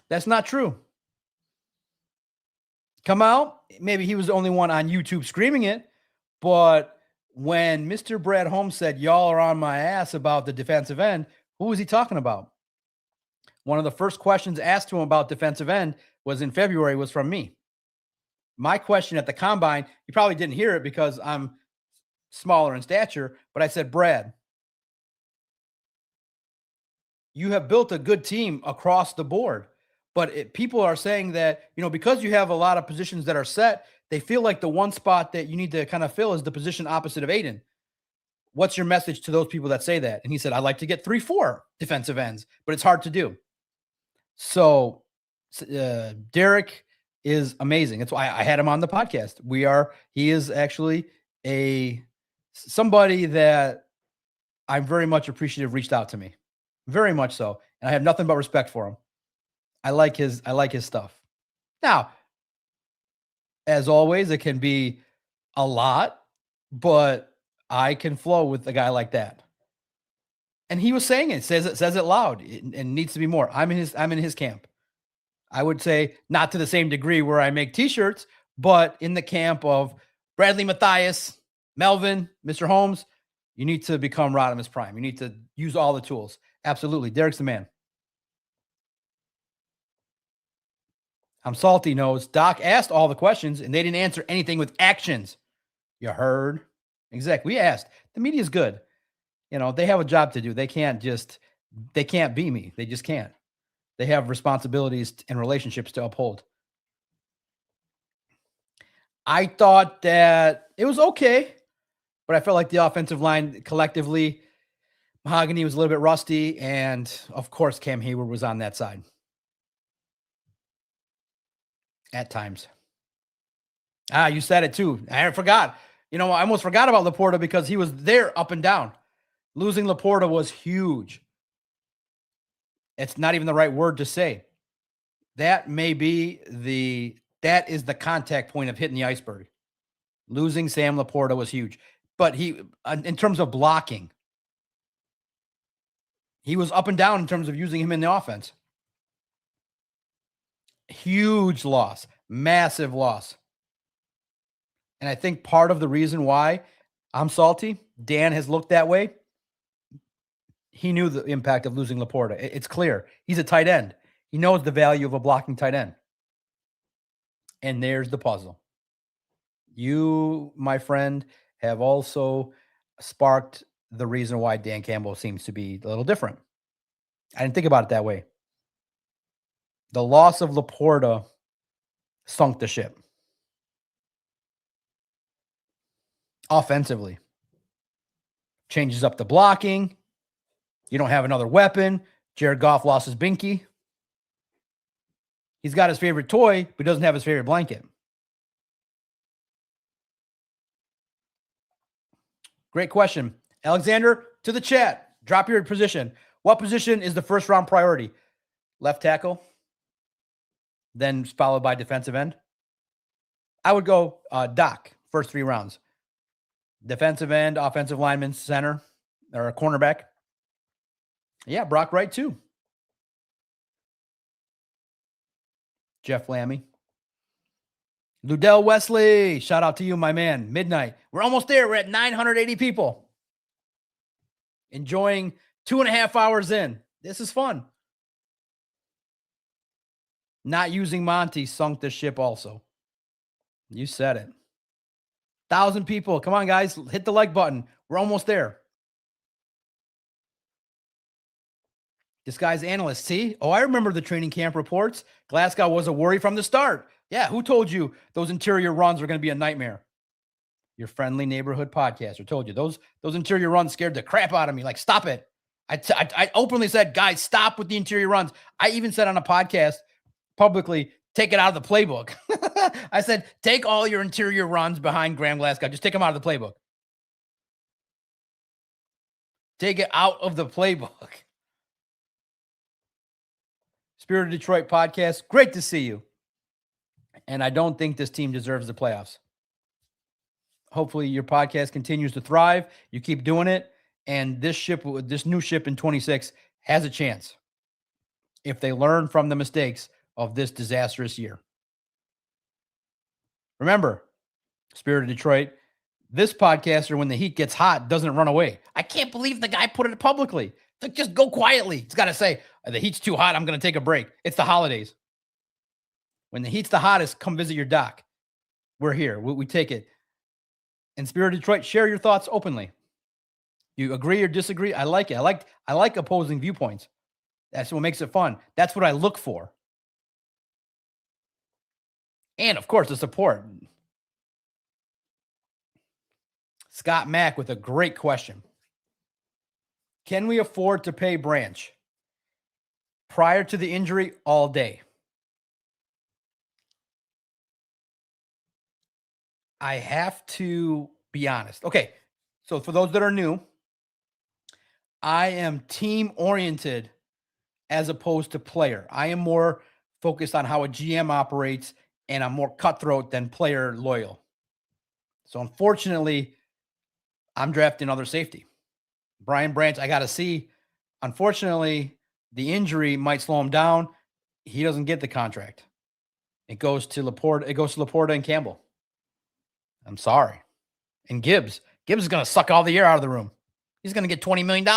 That's not true. Come out. Maybe he was the only one on YouTube screaming it. But when Mr. Brad Holmes said, y'all are on my ass about the defensive end, who was he talking about? One of the first questions asked to him about defensive end was in February was from me. My question at the combine, you probably didn't hear it because I'm smaller in stature, but I said, Brad, you have built a good team across the board. But people are saying that, because you have a lot of positions that are set, they feel like the one spot that you need to kind of fill is the position opposite of Aiden. What's your message to those people that say that? And he said, I like to get 3-4 defensive ends, but it's hard to do. So Derek is amazing. That's why I had him on the podcast. He is actually somebody that I'm very much appreciative reached out to me. Very much so. And I have nothing but respect for him. I like his stuff. Now, as always, it can be a lot, but I can flow with a guy like that. And he was saying it, says it loud, and needs to be more. I'm in his camp. I would say not to the same degree where I make t-shirts, but in the camp of Bradley Mathias, Melvin, Mr. Holmes, you need to become Rodimus Prime. You need to use all the tools. Absolutely. Derek's the man. I'm salty knows Doc asked all the questions and they didn't answer anything with actions. You heard? Exactly. We asked. The media is good. They have a job to do. They can't be me. They just can't. They have responsibilities and relationships to uphold. I thought that it was okay, but I felt like the offensive line collectively, Mahogany was a little bit rusty, and of course Cam Hayward was on that side. At times. You said it too. I forgot. I almost forgot about Laporta because he was there up and down. Losing Laporta was huge. It's not even the right word to say. That is the contact point of hitting the iceberg. Losing Sam Laporta was huge. But in terms of blocking, he was up and down in terms of using him in the offense. Huge loss, massive loss. And I think part of the reason why I'm salty, Dan has looked that way. He knew the impact of losing Laporta. It's clear. He's a tight end. He knows the value of a blocking tight end. And there's the puzzle. You, my friend, have also sparked the reason why Dan Campbell seems to be a little different. I didn't think about it that way. The loss of Laporta sunk the ship. Offensively. Changes up the blocking. You don't have another weapon. Jared Goff lost his binky. He's got his favorite toy, but doesn't have his favorite blanket. Great question. Alexander, to the chat. Drop your position. What position is the first round priority? Left tackle? Then followed by defensive end? I would go Doc, first 3 rounds. Defensive end, offensive lineman, center, or a cornerback. Yeah, Brock Wright too. Jeff Lammy. Ludell Wesley, shout out to you, my man. Midnight. We're almost there. We're at 980 people. Enjoying 2.5 hours in. This is fun. Not using Monty sunk the ship also. You said it. 1,000 people. Come on, guys. Hit the like button. We're almost there. This guy's analyst. See? Oh, I remember the training camp reports. Glasgow was a worry from the start. Yeah, who told you those interior runs were going to be a nightmare? Your friendly neighborhood podcaster told you. Those interior runs scared the crap out of me. Like, stop it. I openly said, guys, stop with the interior runs. I even said on a podcast publicly, take it out of the playbook. I said, take all your interior runs behind Graham Glasgow. Just take them out of the playbook. Take it out of the playbook. Spirit of Detroit podcast. Great to see you. And I don't think this team deserves the playoffs. Hopefully your podcast continues to thrive. You keep doing it. And this new ship in 26 has a chance if they learn from the mistakes of this disastrous year. Remember, Spirit of Detroit, this podcaster, when the heat gets hot, doesn't run away. I can't believe the guy put it publicly. Like, just go quietly. He's got to say, the heat's too hot. I'm going to take a break. It's the holidays. When the heat's the hottest, come visit your doc. We're here. We take it. And Spirit of Detroit, share your thoughts openly. You agree or disagree? I like it. I like opposing viewpoints. That's what makes it fun. That's what I look for. And, of course, the support. Scott Mack with a great question. Can we afford to pay Branch? Prior to the injury, all day. I have to be honest. Okay, so for those that are new, I am team oriented as opposed to player. I am more focused on how a GM operates, and I'm more cutthroat than player loyal. So unfortunately, I'm drafting other safety. Brian Branch, I got to see. Unfortunately, the injury might slow him down. He doesn't get the contract. It goes to Laporta. It goes to Laporta and Campbell. I'm sorry. And Gibbs. Gibbs is going to suck all the air out of the room. He's going to get $20 million.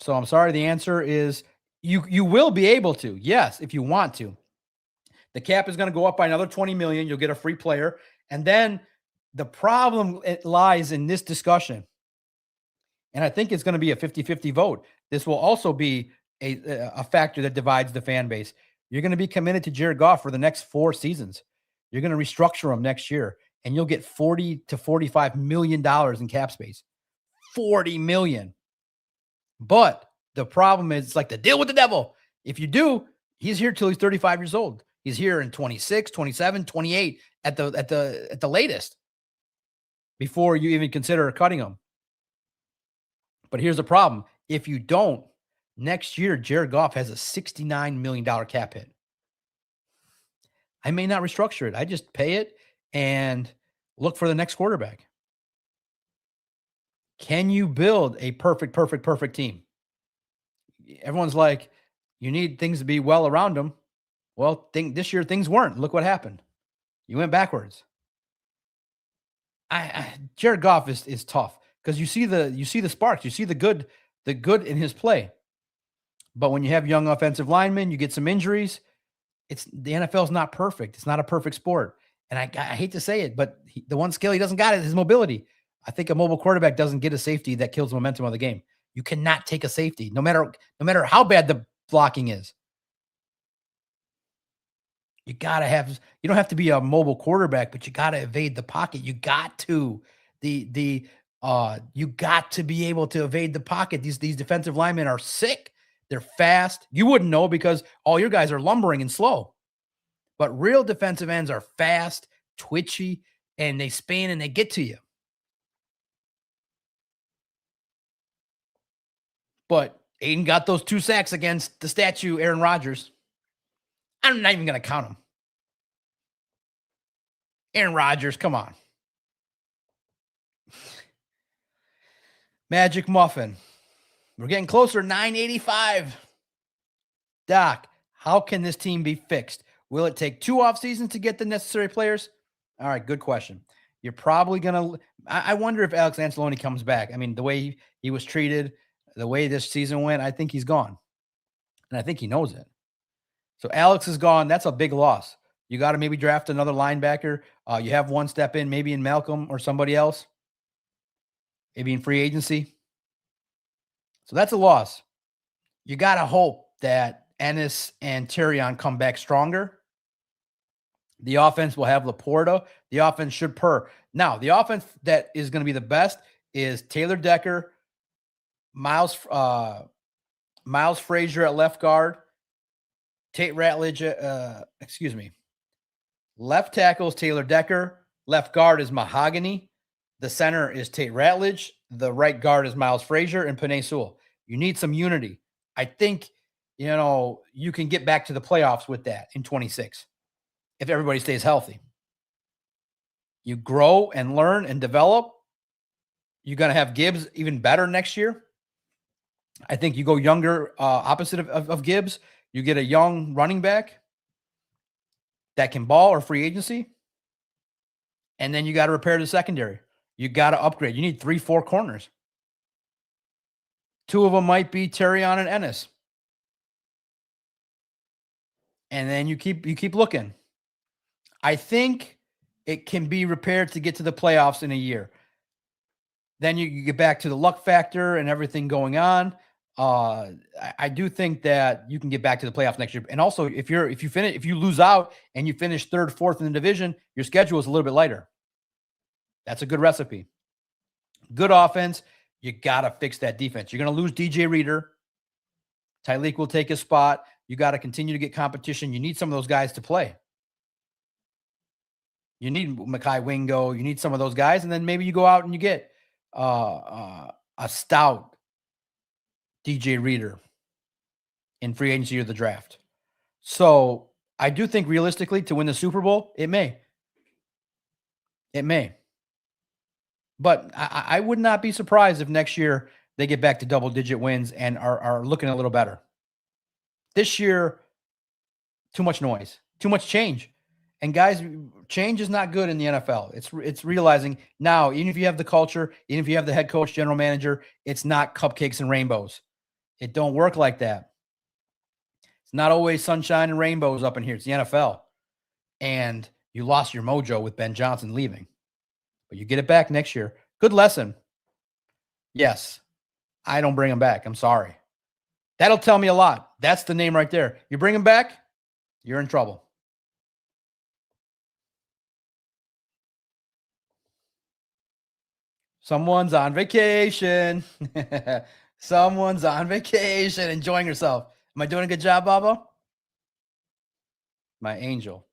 So I'm sorry. The answer is you will be able to. Yes, if you want to. The cap is going to go up by another $20 million. You'll get a free player. And then the problem lies in this discussion. And I think it's going to be a 50-50 vote. This will also be a factor that divides the fan base. You're going to be committed to Jared Goff for the next 4 seasons. You're going to restructure him next year, and you'll get $40 to $45 million in cap space. $40 million. But the problem is, it's like the deal with the devil. If you do, he's here till he's 35 years old. He's here in 26, 27, 28 at the latest before you even consider cutting him. But here's the problem. If you don't, next year, Jared Goff has a $69 million cap hit. I may not restructure it. I just pay it and look for the next quarterback. Can you build a perfect team? Everyone's like, you need things to be well around them. Well, this year things weren't. Look what happened. You went backwards. Jared Goff is tough because you see the sparks, you see the good in his play. But when you have young offensive linemen, you get some injuries. The NFL is not perfect. It's not a perfect sport. And I hate to say it, but the one skill he doesn't got is his mobility. I think a mobile quarterback doesn't get a safety that kills the momentum of the game. You cannot take a safety, no matter how bad the blocking is. You don't have to be a mobile quarterback, but you got to evade the pocket. You got to you got to be able to evade the pocket. These defensive linemen are sick. They're fast. You wouldn't know because all your guys are lumbering and slow. But real defensive ends are fast, twitchy, and they spin and they get to you. But Aiden got those 2 sacks against the statue, Aaron Rodgers. I'm not even going to count him. Aaron Rodgers, come on. Magic Muffin. We're getting closer, 985. Doc, how can this team be fixed? Will it take 2 off seasons to get the necessary players? All right, good question. You're probably going to – I wonder if Alex Anzalone comes back. I mean, the way he was treated, the way this season went, I think he's gone. And I think he knows it. So Alex is gone. That's a big loss. You got to maybe draft another linebacker. You have one step in, maybe in Malcolm or somebody else. Maybe in free agency. So that's a loss. You got to hope that Ennis and Terrion come back stronger. The offense will have Laporta. The offense should purr. Now, the offense that is going to be the best is Taylor Decker, Miles Frazier at left guard, Tate Ratledge, left tackle is Taylor Decker, left guard is Mahogany, the center is Tate Ratledge, the right guard is Miles Frazier, and Penei Sewell. You need some unity. I think, you can get back to the playoffs with that in 26 if everybody stays healthy. You grow and learn and develop. You're going to have Gibbs even better next year. I think you go younger, opposite of Gibbs. You get a young running back that can ball or free agency. And then you got to repair the secondary. You got to upgrade. You need 3-4 corners. 2 of them might be Terrion and Ennis. And then you keep looking. I think it can be repaired to get to the playoffs in a year. Then you get back to the luck factor and everything going on. I do think that you can get back to the playoffs next year. And also, if you lose out and you finish third, fourth in the division, your schedule is a little bit lighter. That's a good recipe. Good offense. You got to fix that defense. You're going to lose DJ Reader. Tyleek will take his spot. You got to continue to get competition. You need some of those guys to play. You need Mekhi Wingo. You need some of those guys. And then maybe you go out and you get a stout DJ Reader in free agency or the draft. So I do think realistically to win the Super Bowl, it may. It may. But I would not be surprised if next year they get back to double-digit wins and are looking a little better. This year, too much noise, too much change. And guys, change is not good in the NFL. It's realizing now, even if you have the culture, even if you have the head coach, general manager, it's not cupcakes and rainbows. It don't work like that. It's not always sunshine and rainbows up in here. It's the NFL. And you lost your mojo with Ben Johnson leaving. But you get it back next year. Good lesson. Yes, I don't bring him back. I'm sorry. That'll tell me a lot. That's the name right there. You bring him back, you're in trouble. Someone's on vacation. Someone's on vacation, enjoying herself. Am I doing a good job, Babo? My angel.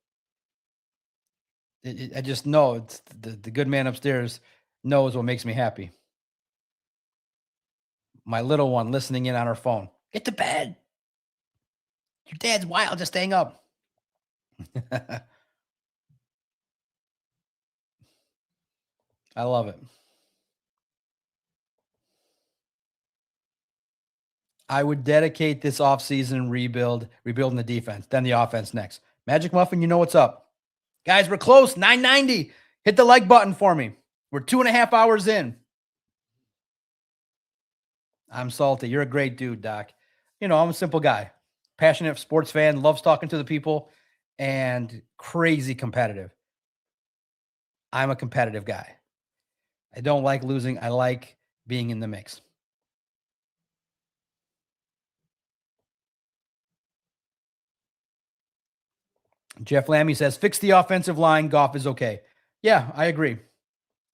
I just know it's the good man upstairs knows what makes me happy. My little one listening in on her phone. Get to bed. Your dad's wild, just staying up. I love it. I would dedicate this offseason rebuilding the defense, then the offense next. Magic Muffin, you know what's up. Guys, we're close. 990. Hit the like button for me. We're 2.5 hours in. I'm salty. You're a great dude, Doc. You know, I'm a simple guy. Passionate sports fan, loves talking to the people, and crazy competitive. I'm a competitive guy. I don't like losing. I like being in the mix. Jeff Lammy says, fix the offensive line. Goff is okay. Yeah, I agree.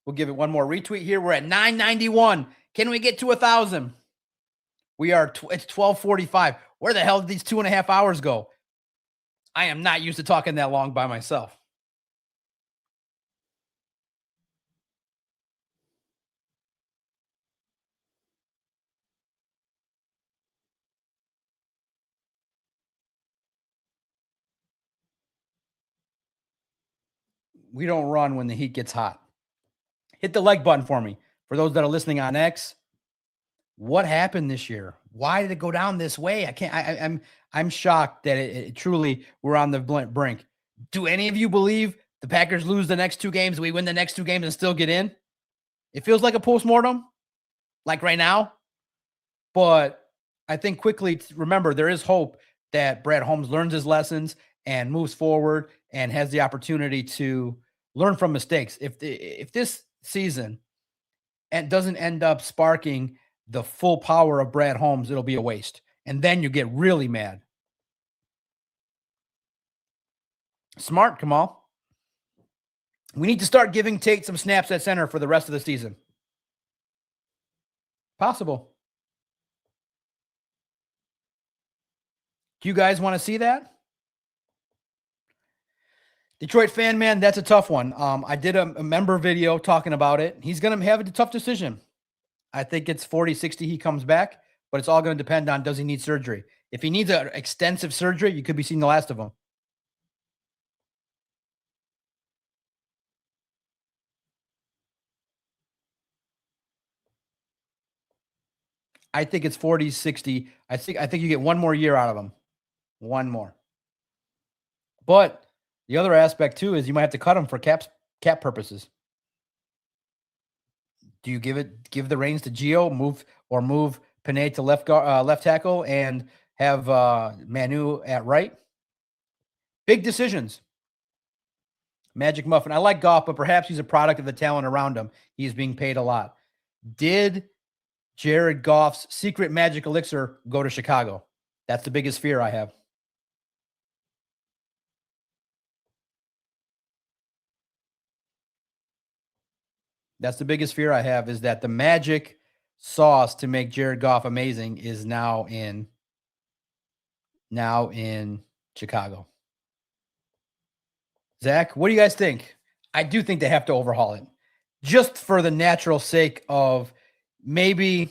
We'll give it one more retweet here. We're at 991. Can we get to 1,000? We are. It's 12:45. Where the hell did these 2.5 hours go? I am not used to talking that long by myself. We don't run when the heat gets hot. Hit the like button for me. For those that are listening on X, what happened this year? Why did it go down this way? I can't. I'm shocked that it truly we're on the brink. Do any of you believe the Packers lose the next 2 games, we win the next 2 games and still get in? It feels like a postmortem, like right now. But I think quickly remember there is hope that Brad Holmes learns his lessons and moves forward and has the opportunity to learn from mistakes. If this season and doesn't end up sparking the full power of Brad Holmes, it'll be a waste. And then you get really mad. Smart, Kamal. We need to start giving Tate some snaps at center for the rest of the season. Possible. Do you guys want to see that? Detroit fan, man, that's a tough one. I did a member video talking about it. He's going to have a tough decision. I think it's 40-60 he comes back, but it's all going to depend on does he need surgery. If he needs an extensive surgery, you could be seeing the last of him. I think it's 40-60. I think you get one more year out of him. One more. But the other aspect too is you might have to cut him for cap purposes. Do you give the reins to Gio, move Panay to left tackle and have Manu at right? Big decisions. Magic Muffin. I like Goff, but perhaps he's a product of the talent around him. He's being paid a lot. Did Jared Goff's secret magic elixir go to Chicago. That's the biggest fear I have. That's the biggest fear I have, is that the magic sauce to make Jared Goff amazing is now in Chicago. Zach, what do you guys think? I do think they have to overhaul it, just for the natural sake of maybe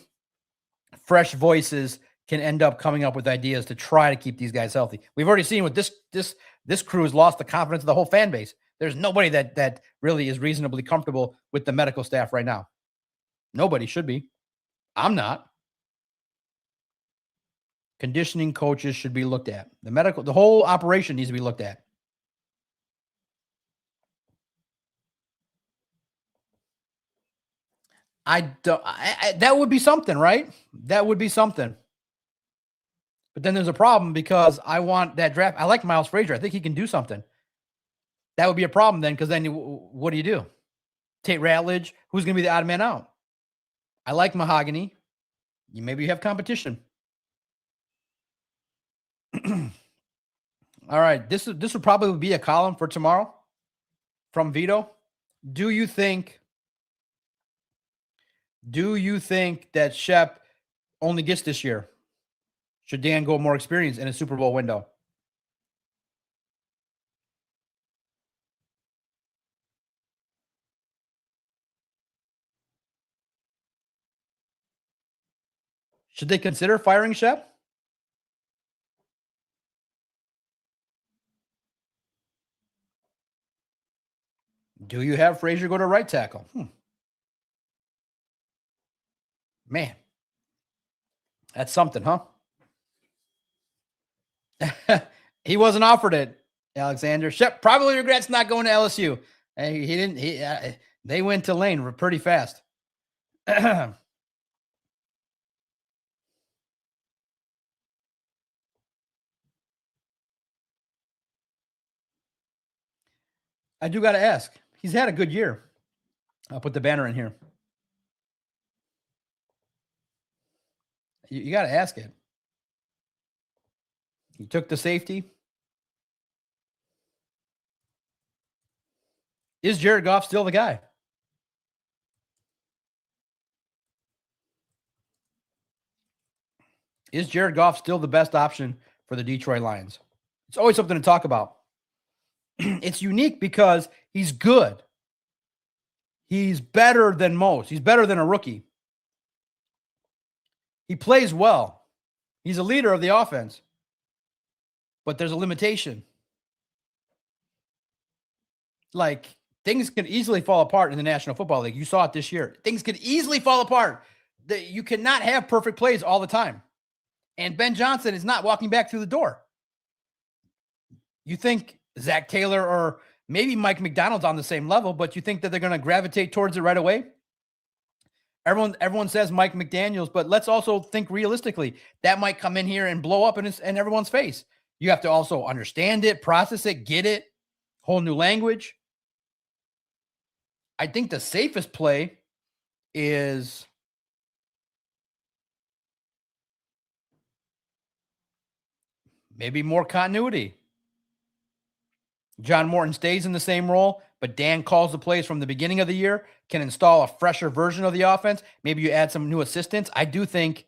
fresh voices can end up coming up with ideas to try to keep these guys healthy. We've already seen with this crew has lost the confidence of the whole fan base. There's nobody that really is reasonably comfortable with the medical staff right now. Nobody should be. I'm not. Conditioning coaches should be looked at. The whole operation needs to be looked at. That would be something, right? That would be something. But then there's a problem, because I want that draft. I like Miles Frazier. I think he can do something. That would be a problem then, because then what do you do? Tate Ratledge, who's going to be the odd man out? I like Mahogany. Maybe you have competition. All right, this would probably be a column for tomorrow from Vito. Do you think that Shep only gets this year? Should Dan go more experience in a Super Bowl window? Should they consider firing Shep? Do you have Frazier go to right tackle? Man, that's something, huh? He wasn't offered it, Alexander. Shep probably regrets not going to LSU. He didn't. They went to Lane pretty fast. I do got to ask. He's had a good year. I'll put the banner in here. You got to ask it. He took the safety. Is Jared Goff still the guy? Is Jared Goff still the best option for the Detroit Lions? It's always something to talk about. It's unique because he's good. He's better than most. He's better than a rookie. He plays well. He's a leader of the offense. But there's a limitation. Like, things can easily fall apart in the National Football League. You saw it this year. Things can easily fall apart. You cannot have perfect plays all the time. And Ben Johnson is not walking back through the door. You think Zach Taylor or maybe Mike McDonald's on the same level, but you think that they're going to gravitate towards it right away? Everyone says Mike McDaniels, but let's also think realistically. That might come in here and blow up in everyone's face. You have to also understand it, process it, get it, whole new language. I think the safest play is maybe more continuity. John Morton stays in the same role, but Dan calls the plays from the beginning of the year, can install a fresher version of the offense. Maybe you add some new assistants. I do think,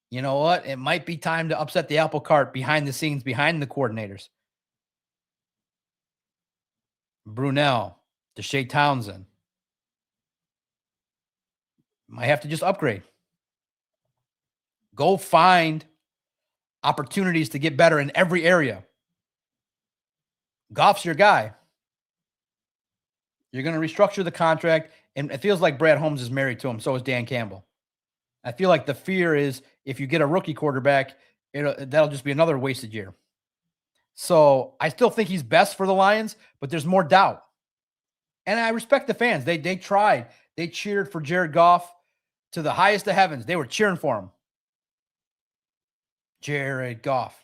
you know what, it might be time to upset the apple cart behind the scenes, behind the coordinators. Brunell, Deshae Townsend. Might have to just upgrade. Go find opportunities to get better in every area. Goff's your guy. You're going to restructure the contract, and it feels like Brad Holmes is married to him. So is Dan Campbell. I feel like the fear is if you get a rookie quarterback, that'll just be another wasted year. So I still think he's best for the Lions, but there's more doubt. And I respect the fans. They tried. They cheered for Jared Goff to the highest of heavens. They were cheering for him. Jared Goff.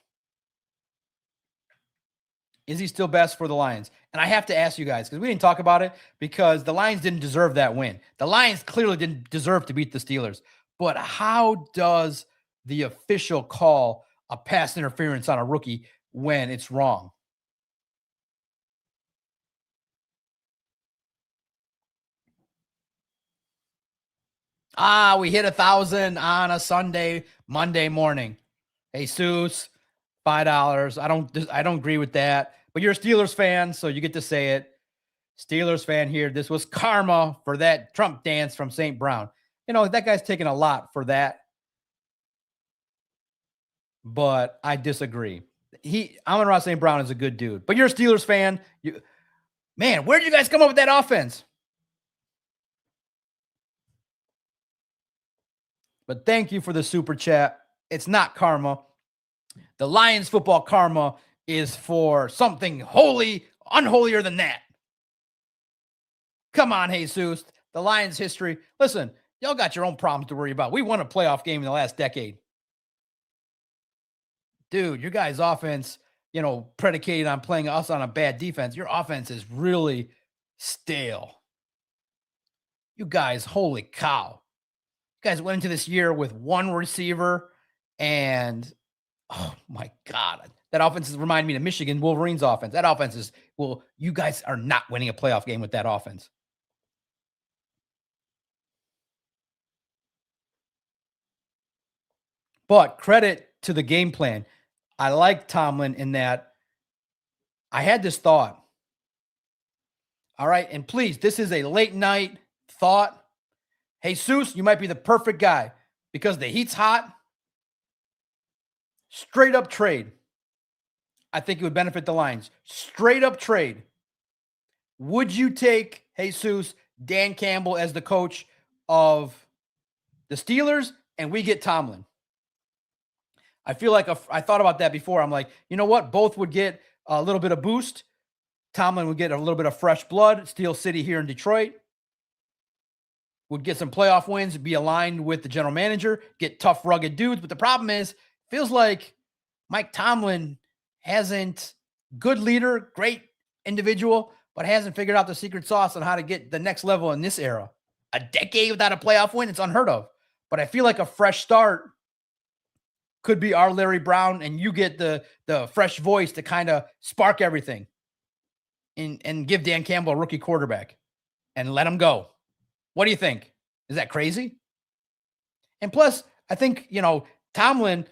Is he still best for the Lions? And I have to ask you guys, because we didn't talk about it, because the Lions didn't deserve that win. The Lions clearly didn't deserve to beat the Steelers. But how does the official call a pass interference on a rookie when it's wrong? We hit 1,000 on a Sunday, Monday morning. Jesus, $5. I don't agree with that. But you're a Steelers fan, so you get to say it. Steelers fan here. This was karma for that Trump dance from St. Brown. That guy's taking a lot for that, but I disagree. Amon-Ra St. Brown is a good dude, but you're a Steelers fan. Man, where did you guys come up with that offense? But thank you for the super chat. It's not karma. The Lions football karma is for something holy, unholier than that. Come on, Jesus. The Lions history. Listen, y'all got your own problems to worry about. We won a playoff game in the last decade. Dude, your guys' offense, predicated on playing us on a bad defense. Your offense is really stale. You guys, holy cow. You guys went into this year with one receiver and, oh my God, that offense is reminding me of Michigan Wolverines offense. That offense is, you guys are not winning a playoff game with that offense. But credit to the game plan. I like Tomlin in that I had this thought. All right. And please, this is a late night thought. Jesus, you might be the perfect guy because the heat's hot. Straight up trade. I think it would benefit the Lions. Straight up trade. Would you take Jesus, Dan Campbell as the coach of the Steelers and we get Tomlin? I feel like I thought about that before. I'm like, you know what? Both would get a little bit of boost. Tomlin would get a little bit of fresh blood. Steel City here in Detroit would get some playoff wins, be aligned with the general manager, get tough, rugged dudes. But the problem is, feels like Mike Tomlin hasn't, good leader, great individual, but hasn't figured out the secret sauce on how to get the next level in this era. A decade without a playoff win, it's unheard of. But I feel like a fresh start could be our Larry Brown, and you get the fresh voice to kind of spark everything and give Dan Campbell a rookie quarterback and let him go. What do you think? Is that crazy? And plus, I think, Tomlin,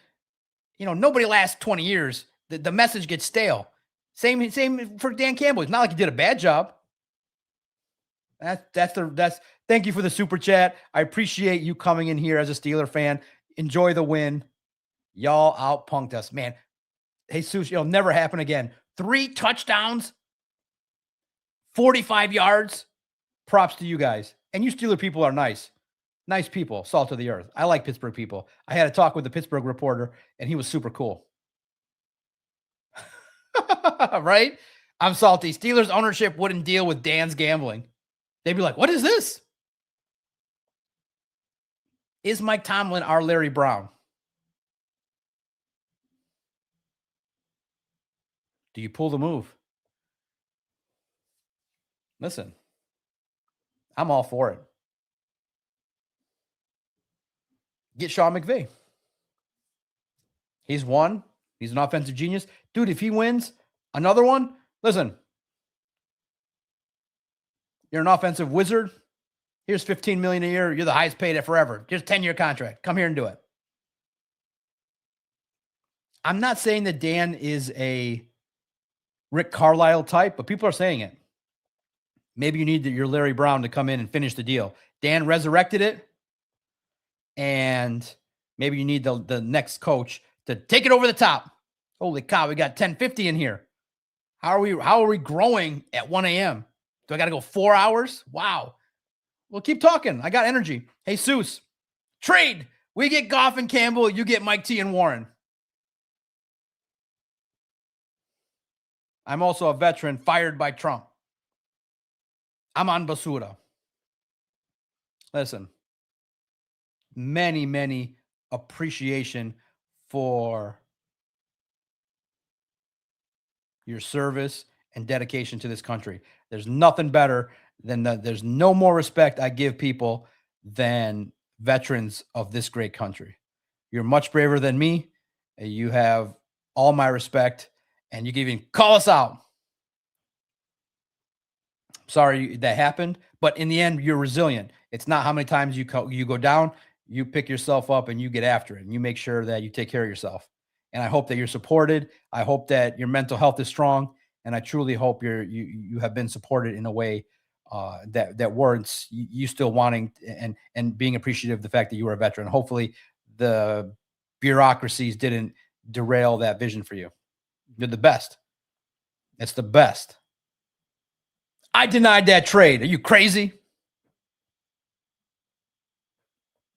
nobody lasts 20 years. The message gets stale. Same for Dan Campbell. It's not like he did a bad job. Thank you for the super chat. I appreciate you coming in here as a Steeler fan. Enjoy the win. Y'all outpunked us, man. Jesus, it'll never happen again. 3 touchdowns, 45 yards. Props to you guys. And you Steeler people are nice. Nice people, salt of the earth. I like Pittsburgh people. I had a talk with the Pittsburgh reporter, and he was super cool. Right? I'm salty. Steelers ownership wouldn't deal with Dan's gambling. They'd be like, what is this? Is Mike Tomlin our Larry Brown? Do you pull the move? Listen, I'm all for it. Get Sean McVay. He's won. He's an offensive genius. Dude, if he wins another one, listen, you're an offensive wizard. Here's $15 million a year. You're the highest paid at forever. Here's a 10-year contract. Come here and do it. I'm not saying that Dan is a Rick Carlisle type, but people are saying it. Maybe you need your Larry Brown to come in and finish the deal. Dan resurrected it, and maybe you need the next coach to take it over the top. Holy cow, we got 10:50 in here. How are we growing at 1 a.m.? Do I got to go 4 hours? Wow. Well, keep talking. I got energy. Jesus, trade. We get Goff and Campbell. You get Mike T and Warren. I'm also a veteran fired by Trump. I'm on Basura. Listen, many appreciation for your service and dedication to this country. There's nothing better than that. There's no more respect I give people than veterans of this great country. You're much braver than me. You have all my respect, and you can even call us out. Sorry that happened, but in the end, you're resilient. It's not how many times you go down. You pick yourself up and you get after it, and you make sure that you take care of yourself. And I hope that you're supported. I hope that your mental health is strong, and I truly hope you have been supported in a way that warrants you still wanting and being appreciative of the fact that you were a veteran. Hopefully, the bureaucracies didn't derail that vision for you. You're the best. It's the best. I denied that trade. Are you crazy?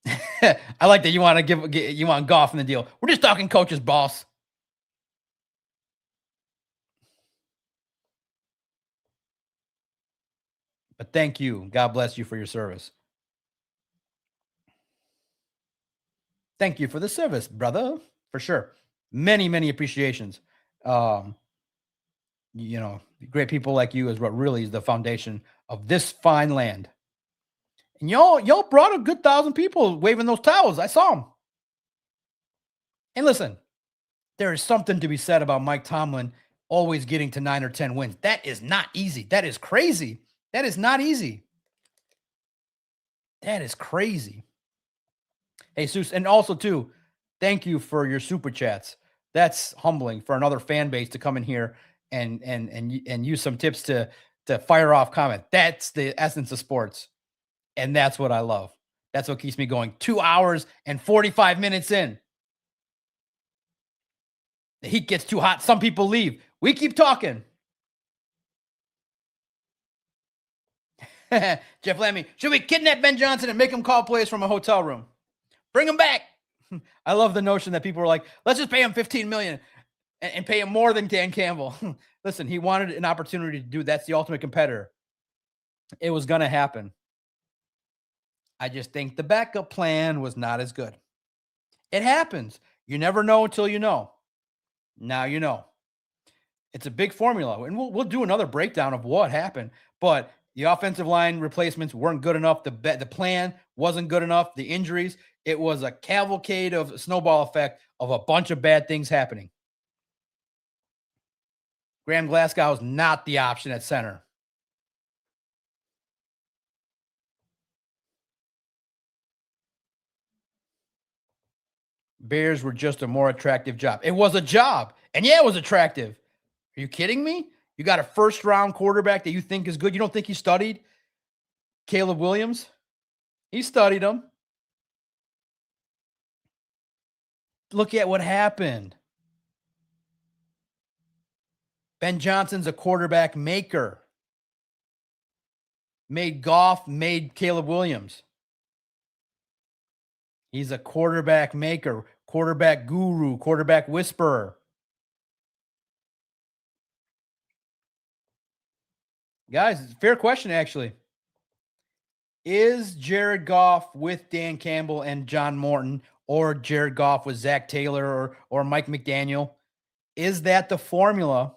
I like that you want to you want Goff in the deal. We're just talking coaches, boss. But thank you. God bless you for your service. Thank you for the service, brother. For sure. Many, many appreciations. Great people like you is what really is the foundation of this fine land. And y'all brought a good 1,000 people waving those towels. I saw them. And listen, there is something to be said about Mike Tomlin always getting to 9 or 10 wins. That is not easy. That is crazy. That is not easy. That is crazy. Hey, Seuss, and also too, thank you for your super chats. That's humbling for another fan base to come in here and use some tips to fire off comment. That's the essence of sports. And that's what I love. That's what keeps me going. 2 hours and 45 minutes in. The heat gets too hot. Some people leave. We keep talking. Jeff Lammy, should we kidnap Ben Johnson and make him call plays from a hotel room? Bring him back. I love the notion that people are like, let's just pay him $15 million and pay him more than Dan Campbell. Listen, he wanted an opportunity to do that's the ultimate competitor. It was going to happen. I just think the backup plan was not as good. It happens. You never know until you know. Now you know. It's a big formula, and we'll do another breakdown of what happened. But the offensive line replacements weren't good enough. The plan wasn't good enough. The injuries, it was a cavalcade of snowball effect of a bunch of bad things happening. Graham Glasgow is not the option at center. Bears were just a more attractive job. It was a job. And yeah, it was attractive. Are you kidding me? You got a first-round quarterback that you think is good. You don't think he studied Caleb Williams? He studied him. Look at what happened. Ben Johnson's a quarterback maker. Made Goff, made Caleb Williams. He's a quarterback maker, quarterback guru, quarterback whisperer. Guys, it's a fair question, actually. Is Jared Goff with Dan Campbell and John Morton, or Jared Goff with Zach Taylor or Mike McDaniel? Is that the formula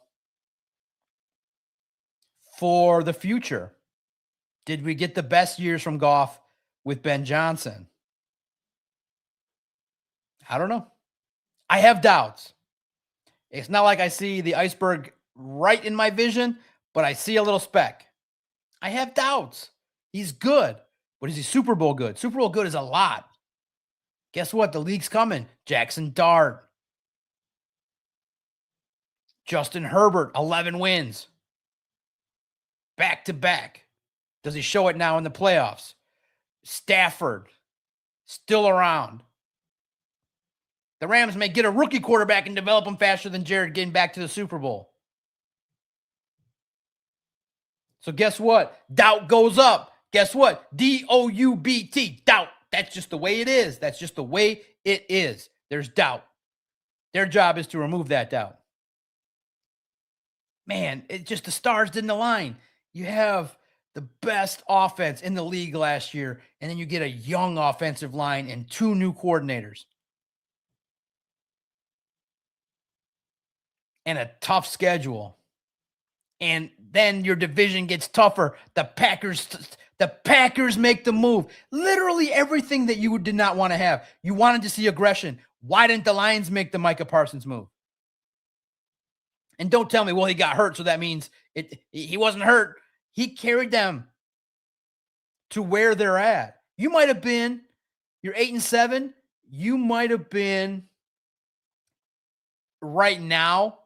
for the future? Did we get the best years from Goff with Ben Johnson? I don't know. I have doubts. It's not like I see the iceberg right in my vision, but I see a little speck. I have doubts. He's good, but is he Super Bowl good? Super Bowl good is a lot. Guess what? The league's coming. Jackson Dart. Justin Herbert, 11 wins. Back to back. Does he show it now in the playoffs? Stafford, still around. The Rams may get a rookie quarterback and develop him faster than Jared getting back to the Super Bowl. So guess what? Doubt goes up. Guess what? D-O-U-B-T, doubt. That's just the way it is. That's just the way it is. There's doubt. Their job is to remove that doubt. Man, it just the stars didn't align. You have the best offense in the league last year, and then you get a young offensive line and 2 new coordinators. And a tough schedule. And then your division gets tougher. The Packers The Packers make the move. Literally everything that you did not want to have. You wanted to see aggression. Why didn't the Lions make the Micah Parsons move? And don't tell me, well, he got hurt, so that means he wasn't hurt. He carried them to where they're at. You might have been, you're 8-7. You might have been right now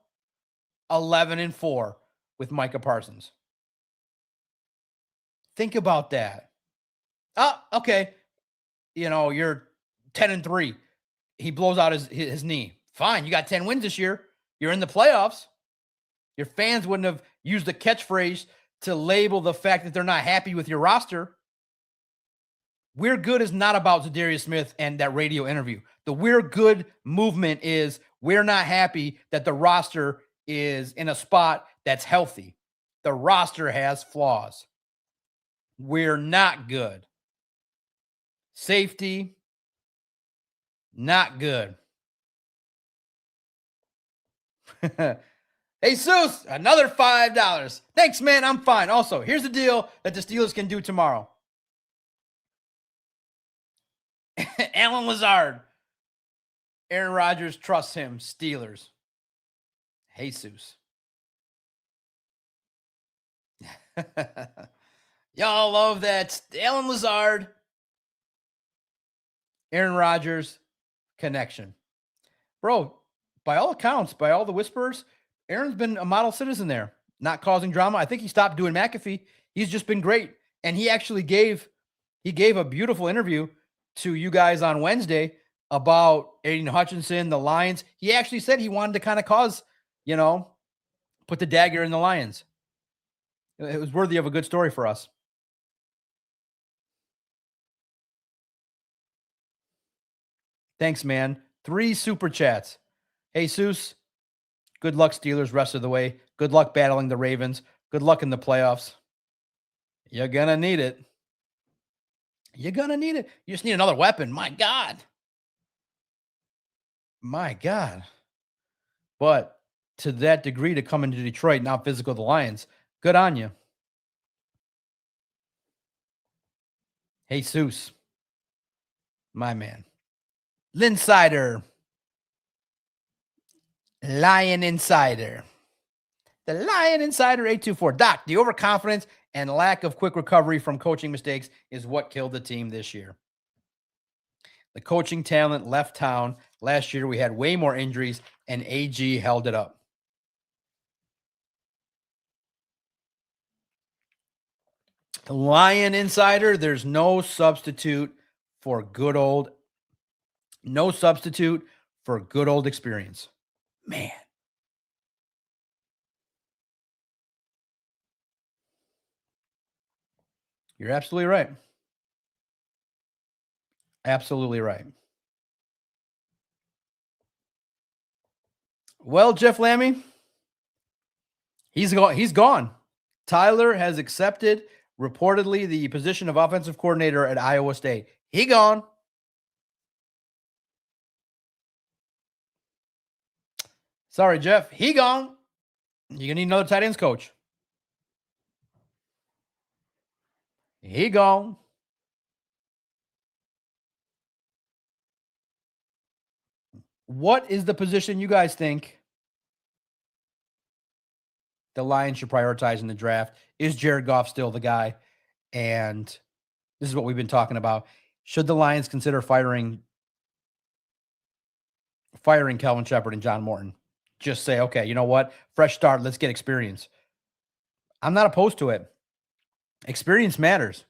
11-4 with Micah Parsons. Think about that. Oh, okay. You're 10-3. He blows out his knee. Fine. You got 10 wins this year. You're in the playoffs. Your fans wouldn't have used the catchphrase to label the fact that they're not happy with your roster. We're good is not about Zadarius Smith and that radio interview. The we're good movement is we're not happy that the roster is in a spot that's healthy. The roster has flaws. We're not good. Safety, not good. Jesus, another $5. Thanks, man. I'm fine. Also, here's the deal that the Steelers can do tomorrow. Alan Lazard. Aaron Rodgers trusts him. Steelers. Jesus. Y'all love that. Alan Lazard. Aaron Rodgers connection. Bro, by all accounts, by all the whispers, Aaron's been a model citizen there, not causing drama. I think he stopped doing McAfee. He's just been great. And he actually gave a beautiful interview to you guys on Wednesday about Aiden Hutchinson, the Lions. He actually said he wanted to kind of cause, put the dagger in the Lions. It was worthy of a good story for us. Thanks, man. 3 super chats. Jesus, good luck, Steelers, rest of the way. Good luck battling the Ravens. Good luck in the playoffs. You're going to need it. You're going to need it. You just need another weapon. My God. My God. But to that degree, to come into Detroit, now physical the Lions, good on you. Jesus. My man. Linsider. Lion Insider. The Lion Insider 824. Doc, the overconfidence and lack of quick recovery from coaching mistakes is what killed the team this year. The coaching talent left town. Last year, we had way more injuries, and AG held it up. The Lion Insider, there's no substitute for good old experience. Man. You're absolutely right. Absolutely right. Well, Jeff Lammy, he's gone. Tyler has accepted, reportedly, the position of offensive coordinator at Iowa State. He gone. Sorry, Jeff. He gone. You're going to need another tight ends coach. He gone. What is the position you guys think the Lions should prioritize in the draft? Is Jared Goff still the guy? And this is what we've been talking about. Should the Lions consider firing Calvin Shepard and John Morton? Just say, okay, you know what? Fresh start. Let's get experience. I'm not opposed to it. Experience matters.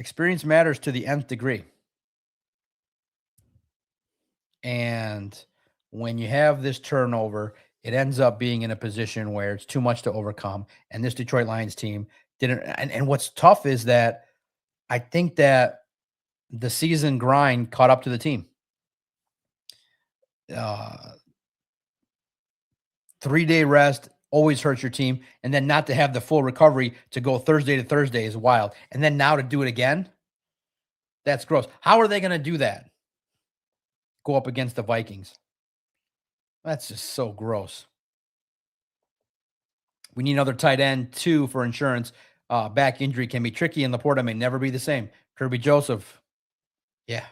Experience matters to the nth degree. And when you have this turnover, it ends up being in a position where it's too much to overcome. And this Detroit Lions team didn't. And what's tough is that I think that the season grind caught up to the team. 3-day rest always hurts your team. And then not to have the full recovery to go Thursday to Thursday is wild. And then now to do it again, that's gross. How are they going to do that? Go up against the Vikings. That's just so gross. We need another tight end, too, for insurance. Back injury can be tricky, and Laporta may never be the same. Kirby Joseph. Yeah.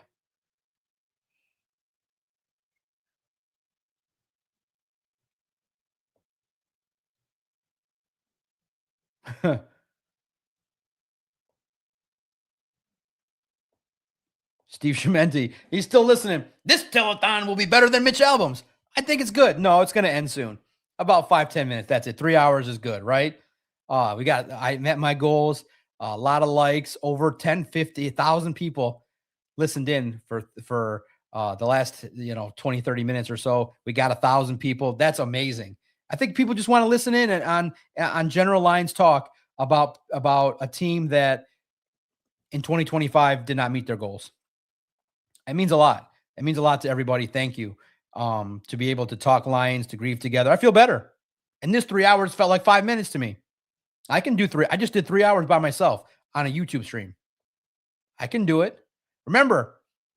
Steve Schmenti, he's still listening. This telethon will be better than Mitch Albums. I think it's good. No, it's going to end soon. About 5-10 minutes. That's it. 3 hours is good, right? I met my goals. A lot of likes, over 10, 50, 1,000 people listened in for the last 20, 30 minutes or so. We got 1,000 people. That's amazing. I think people just want to listen in on General Lions talk about a team that in 2025 did not meet their goals. It means a lot. It means a lot to everybody. Thank you. To be able to talk Lions, to grieve together. I feel better. And this 3 hours felt like 5 minutes to me. I can do 3. I just did 3 hours by myself on a YouTube stream. I can do it. Remember,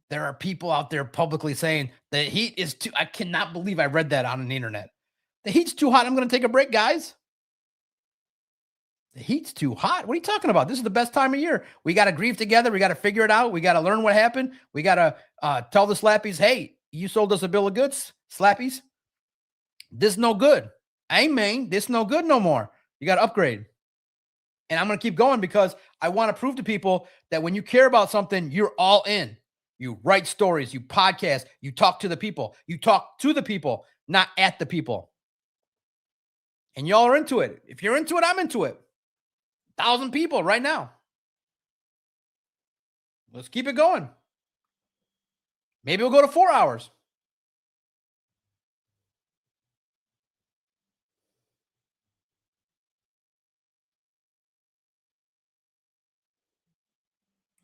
there are people out there publicly saying the heat is too. I cannot believe I read that on the internet. The heat's too hot. I'm going to take a break, guys. The heat's too hot. What are you talking about? This is the best time of year. We got to grieve together. We got to figure it out. We got to learn what happened. We got to tell the Slappies, hey, you sold us a bill of goods, Slappies. This no good. Amen. This no good no more. You got to upgrade. And I'm going to keep going because I want to prove to people that when you care about something, you're all in. You write stories, you podcast, you talk to the people. You talk to the people, not at the people. And y'all are into it. If you're into it, I'm into it. 1,000 people right now. Let's keep it going. Maybe we'll go to 4 hours.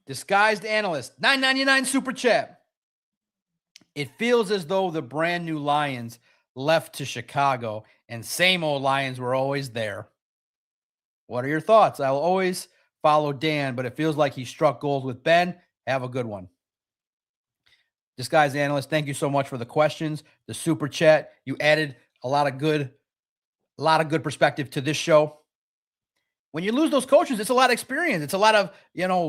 Disguised analyst, $9.99 super chat. It feels as though the brand new Lions left to Chicago and same old Lions were always there. What are your thoughts? I'll always follow Dan, but it feels like he struck gold with Ben. Have a good one. Disguised analyst, thank you so much for the questions, the super chat. You added a lot of good perspective to this show. When you lose those coaches, it's a lot of experience. It's a lot of,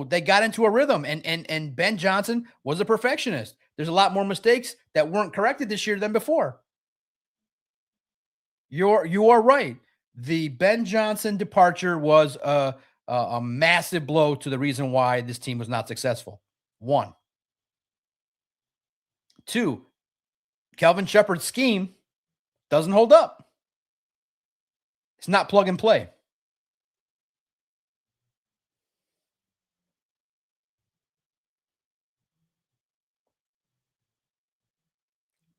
they got into a rhythm, and Ben Johnson was a perfectionist. There's a lot more mistakes that weren't corrected this year than before. You are right. The Ben Johnson departure was a massive blow to the reason why this team was not successful. 1. 2, Kelvin Shepard's scheme doesn't hold up. It's not plug and play.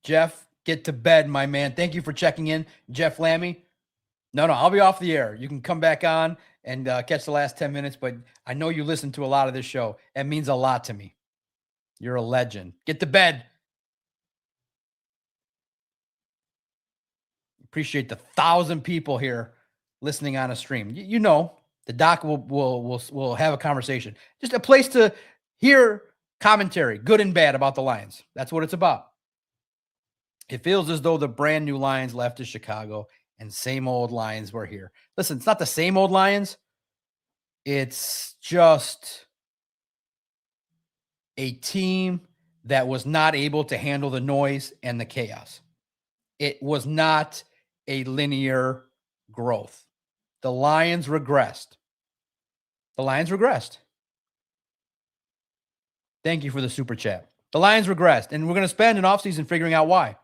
Jeff, get to bed, my man. Thank you for checking in, Jeff Lammy. No, I'll be off the air. You can come back on and catch the last 10 minutes, but I know you listen to a lot of this show. It means a lot to me. You're a legend. Get to bed. Appreciate the 1,000 people here listening on a stream. The doc will have a conversation. Just a place to hear commentary, good and bad, about the Lions. That's what it's about. It feels as though the brand new Lions left to Chicago and same old Lions were here. Listen, it's not the same old Lions. It's just a team that was not able to handle the noise and the chaos. It was not a linear growth. The Lions regressed. Thank you for the super chat. The Lions regressed, and we're going to spend an offseason figuring out why.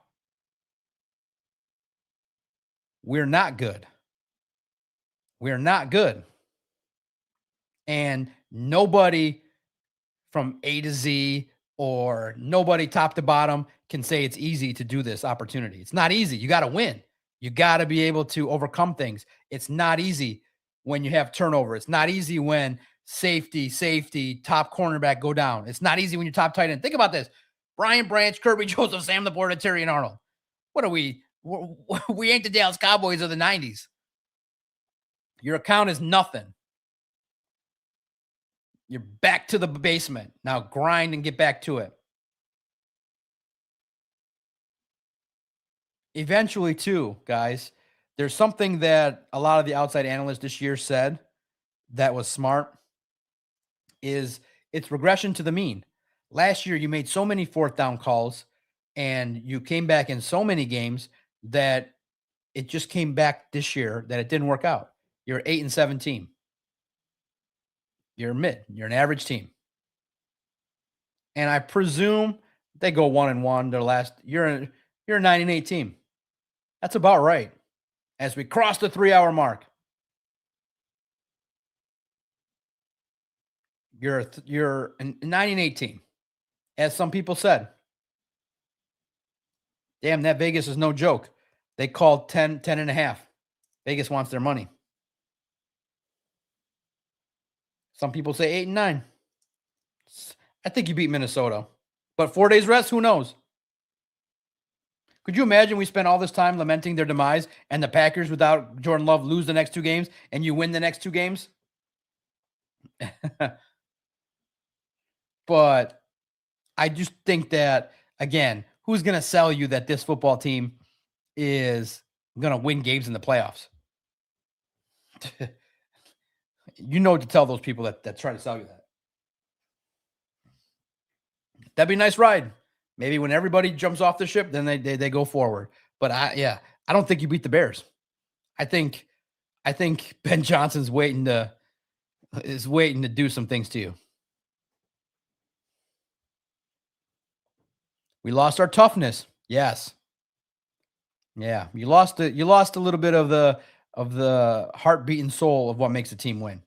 We're not good. And nobody from A to Z or nobody top to bottom can say it's easy to do this opportunity. It's not easy. You got to win. You got to be able to overcome things. It's not easy when you have turnover. It's not easy when safety, top cornerback go down. It's not easy when you're top tight end. Think about this. Brian Branch, Kirby Joseph, Sam Laporta, Terry, and Arnold. What are we? We ain't the Dallas Cowboys of the 90s. Your account is nothing. You're back to the basement. Now grind and get back to it. Eventually, too, guys, There's something that a lot of the outside analysts this year said that was smart is it's regression to the mean. Last year, you made so many fourth down calls and you came back in so many games that it just came back this year that it didn't work out. You're 8-7 team. You're mid. You're an average team. And I presume they go 1-1 their last. You're a 9-8 team. That's about right. As we cross the 3-hour mark, you're a 9-8 team, as some people said. Damn, that Vegas is no joke. They called 10.5. Vegas wants their money. Some people say 8-9. I think you beat Minnesota. But 4 days rest, who knows? Could you imagine we spent all this time lamenting their demise and the Packers without Jordan Love lose the next 2 games and you win the next 2 games? But I just think that, again, who's going to sell you that this football team is going to win games in the playoffs? You know what to tell those people that try to sell you that. That'd be a nice ride. Maybe when everybody jumps off the ship, then they go forward. But I don't think you beat the Bears. I think Ben Johnson's waiting to do some things to you. We lost our toughness. Yes. Yeah, you lost a little bit of the heartbeat and soul of what makes a team win.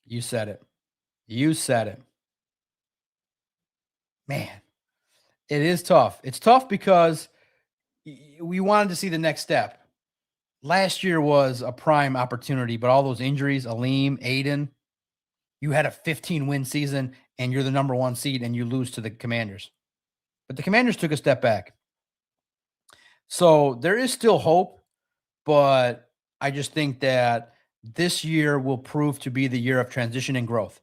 You said it. You said it. Man, it is tough. It's tough because we wanted to see the next step. Last year was a prime opportunity, but all those injuries, Aleem, Aiden, you had a 15-win season and you're the number 1 seed and you lose to the Commanders. But the Commanders took a step back. So there is still hope, but I just think that this year will prove to be the year of transition and growth.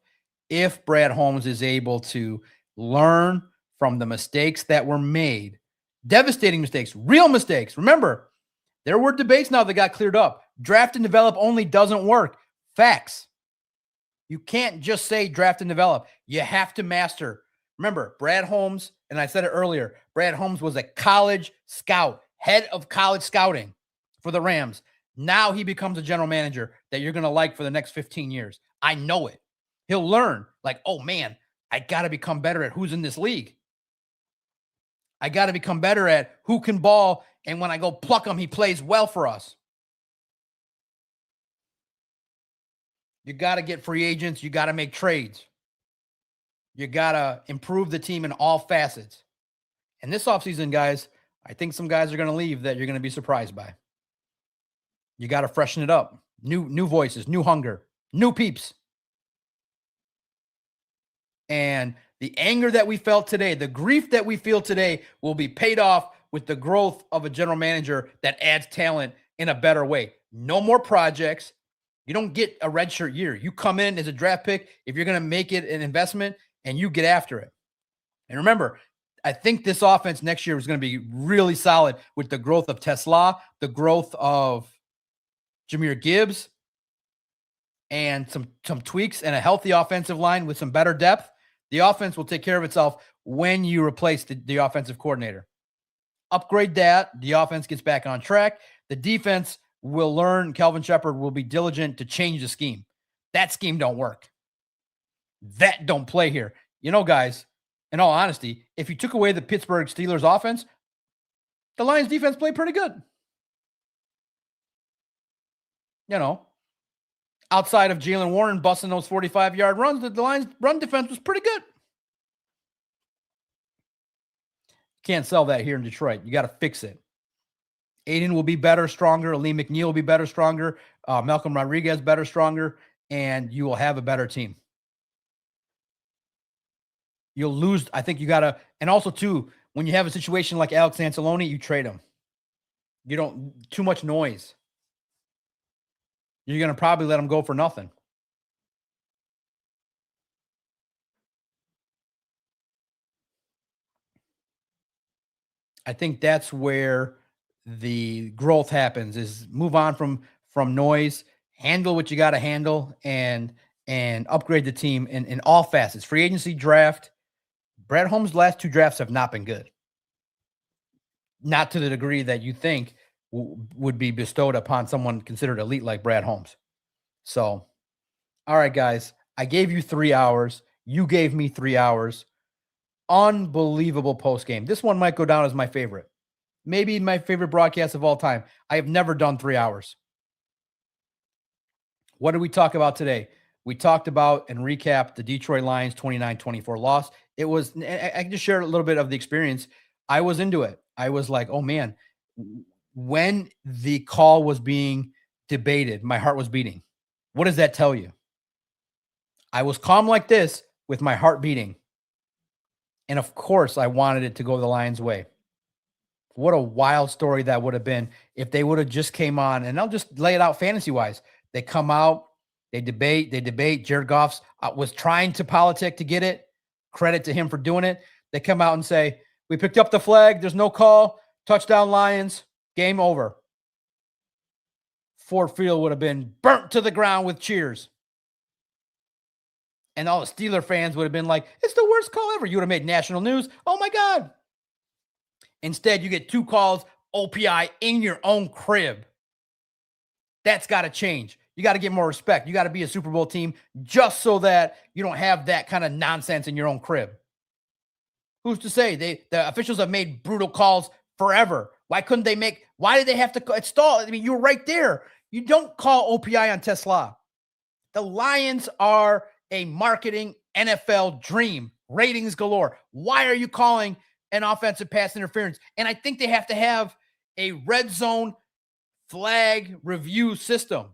If Brad Holmes is able to learn from the mistakes that were made, devastating mistakes, real mistakes. Remember, there were debates now that got cleared up. Draft and develop only doesn't work. Facts. You can't just say draft and develop. You have to master. Remember, Brad Holmes, and I said it earlier, Brad Holmes was a college scout, head of college scouting for the Rams. Now he becomes a general manager that you're going to like for the next 15 years. I know it. He'll learn, like, oh, man, I got to become better at who's in this league. I got to become better at who can ball, and when I go pluck him, he plays well for us. You got to get free agents. You got to make trades. You got to improve the team in all facets. And this offseason, guys, I think some guys are going to leave that you're going to be surprised by. You got to freshen it up. New voices, new hunger, new peeps. And the anger that we felt today, the grief that we feel today will be paid off with the growth of a general manager that adds talent in a better way. No more projects. You don't get a redshirt year. You come in as a draft pick if you're going to make it an investment and you get after it. And remember, I think this offense next year is going to be really solid with the growth of Tesla, the growth of Jahmyr Gibbs, and some tweaks and a healthy offensive line with some better depth. The offense will take care of itself when you replace the offensive coordinator. Upgrade that. The offense gets back on track. The defense will learn. Kelvin Shepard will be diligent to change the scheme. That scheme don't work. That don't play here. You know, guys, in all honesty, if you took away the Pittsburgh Steelers offense, the Lions defense played pretty good. You know, outside of Jalen Warren busting those 45-yard runs, the Lions' run defense was pretty good. Can't sell that here in Detroit. You got to fix it. Aiden will be better, stronger. Aleem McNeil will be better, stronger. Malcolm Rodriguez better, stronger. And you will have a better team. You'll lose. I think you got to, and also too, when you have a situation like Alex Anzalone, you trade him. You don't, too much noise. You're going to probably let him go for nothing. I think that's where the growth happens is move on from noise, handle what you got to handle and upgrade the team in all facets. Free agency, draft. Brad Holmes' last two drafts have not been good. Not to the degree that you think would be bestowed upon someone considered elite like Brad Holmes. So, all right, guys, I gave you 3 hours. You gave me 3 hours. Unbelievable post game. This one might go down as my favorite. Maybe my favorite broadcast of all time. I have never done 3 hours. What did we talk about today? We talked about and recapped the Detroit Lions 29-24 loss. It was, I can just share a little bit of the experience. I was into it. I was like, oh man, when the call was being debated, my heart was beating. What does that tell you? I was calm like this with my heart beating. And of course, I wanted it to go the Lions' way. What a wild story that would have been if they would have just came on, and I'll just lay it out fantasy-wise. They come out, they debate. Jared Goff was trying to politic to get it. Credit to him for doing it. They come out and say, we picked up the flag. There's no call. Touchdown Lions. Game over. Ford Field would have been burnt to the ground with cheers. And all the Steeler fans would have been like, it's the worst call ever. You would have made national news. Oh, my God. Instead, you get 2 calls, OPI in your own crib. That's got to change. You got to get more respect. You got to be a Super Bowl team just so that you don't have that kind of nonsense in your own crib. Who's to say? The officials have made brutal calls forever. Why did they have to install? I mean, you were right there. You don't call OPI on Tesla. The Lions are a marketing NFL dream. Ratings galore. Why are you calling an offensive pass interference? And I think they have to have a red zone flag review system.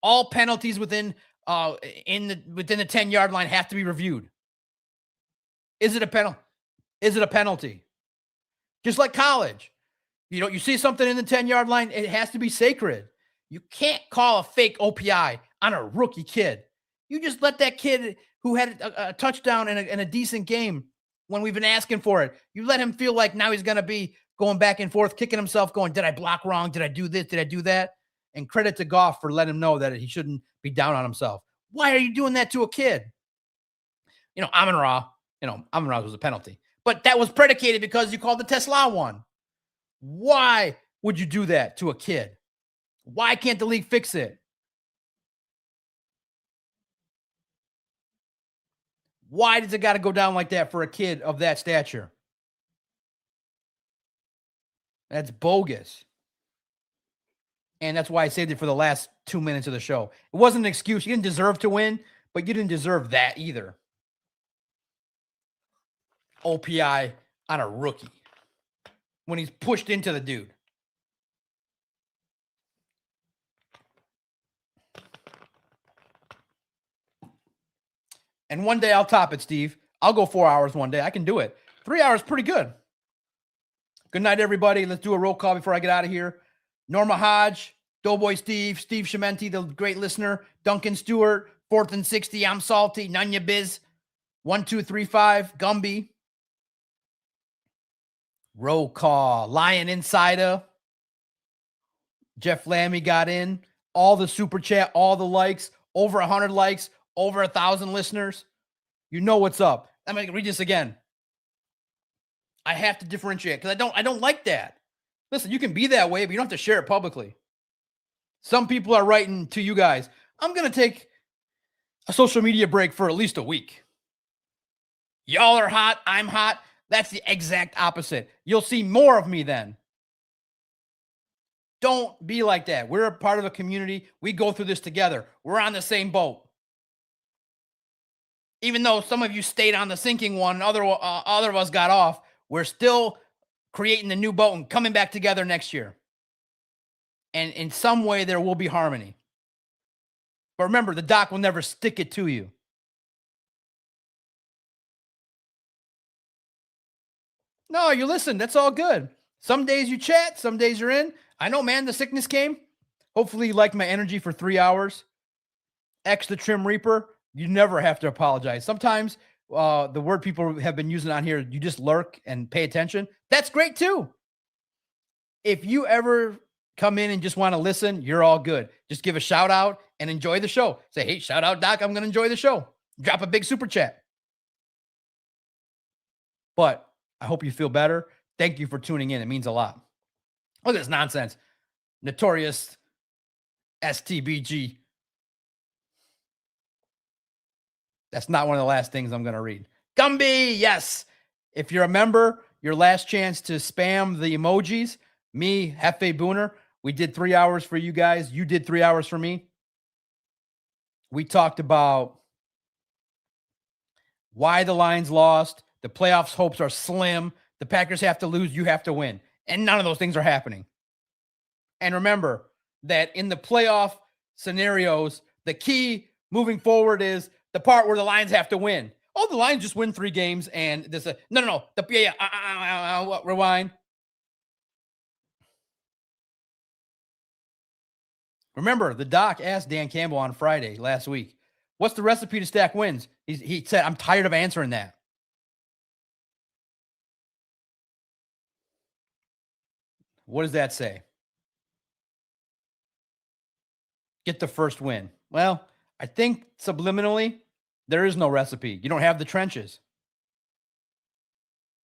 All penalties within the 10-yard line have to be reviewed. Is it a penalty? Is it a penalty? Just like college. You see something in the 10-yard line, it has to be sacred. You can't call a fake OPI on a rookie kid. You just let that kid who had a touchdown in a decent game when we've been asking for it, you let him feel like now he's going to be going back and forth, kicking himself, going, did I block wrong? Did I do this? Did I do that? And credit to Goff for letting him know that he shouldn't be down on himself. Why are you doing that to a kid? Amon-Ra was a penalty. But that was predicated because you called the Tesla one. Why would you do that to a kid? Why can't the league fix it? Why does it got to go down like that for a kid of that stature? That's bogus. And that's why I saved it for the last 2 minutes of the show. It wasn't an excuse. You didn't deserve to win, but you didn't deserve that either. OPI on a rookie when he's pushed into the dude. And one day I'll top it, Steve. I'll go 4 hours one day. I can do it. 3 hours, pretty good. Good night, everybody. Let's do a roll call before I get out of here. Norma Hodge, Doughboy Steve, Steve Chimenti, the great listener, Duncan Stewart, 4th and 60, I'm Salty, Nunya Biz, 1235, Gumby. Roll call, Lion Insider. Jeff Lammy got in. All the super chat, all the likes, over 100 likes, over 1,000 listeners. You know what's up. I'm going to read this again. I have to differentiate because I don't like that. Listen, you can be that way, but you don't have to share it publicly. Some people are writing to you guys, I'm going to take a social media break for at least a week. Y'all are hot. I'm hot. That's the exact opposite. You'll see more of me then. Don't be like that. We're a part of a community. We go through this together. We're on the same boat. Even though some of you stayed on the sinking one, other of us got off, we're still creating the new boat and coming back together next year. And in some way, there will be harmony. But remember, the doc will never stick it to you. No, you listen. That's all good. Some days you chat. Some days you're in. I know, man, the sickness came. Hopefully you liked my energy for 3 hours. X the Trim Reaper. You never have to apologize. Sometimes the word people have been using on here, you just lurk and pay attention. That's great too. If you ever come in and just want to listen, you're all good. Just give a shout out and enjoy the show. Say, hey, shout out, Doc. I'm going to enjoy the show. Drop a big super chat. But I hope you feel better. Thank you for tuning in. It means a lot. Look at this nonsense. Notorious STBG. That's not one of the last things I'm going to read. Gumby, yes. If you're a member, your last chance to spam the emojis. Me, Hefe Booner, we did 3 hours for you guys. You did 3 hours for me. We talked about why the Lions lost. The playoffs hopes are slim. The Packers have to lose. You have to win. And none of those things are happening. And remember that in the playoff scenarios, the key moving forward is the part where the Lions have to win. Oh, the Lions just win 3 games and this. No. Rewind. Remember, the doc asked Dan Campbell on Friday last week, what's the recipe to stack wins? He said, I'm tired of answering that. What does that say? Get the first win. Well, I think subliminally, there is no recipe. You don't have the trenches.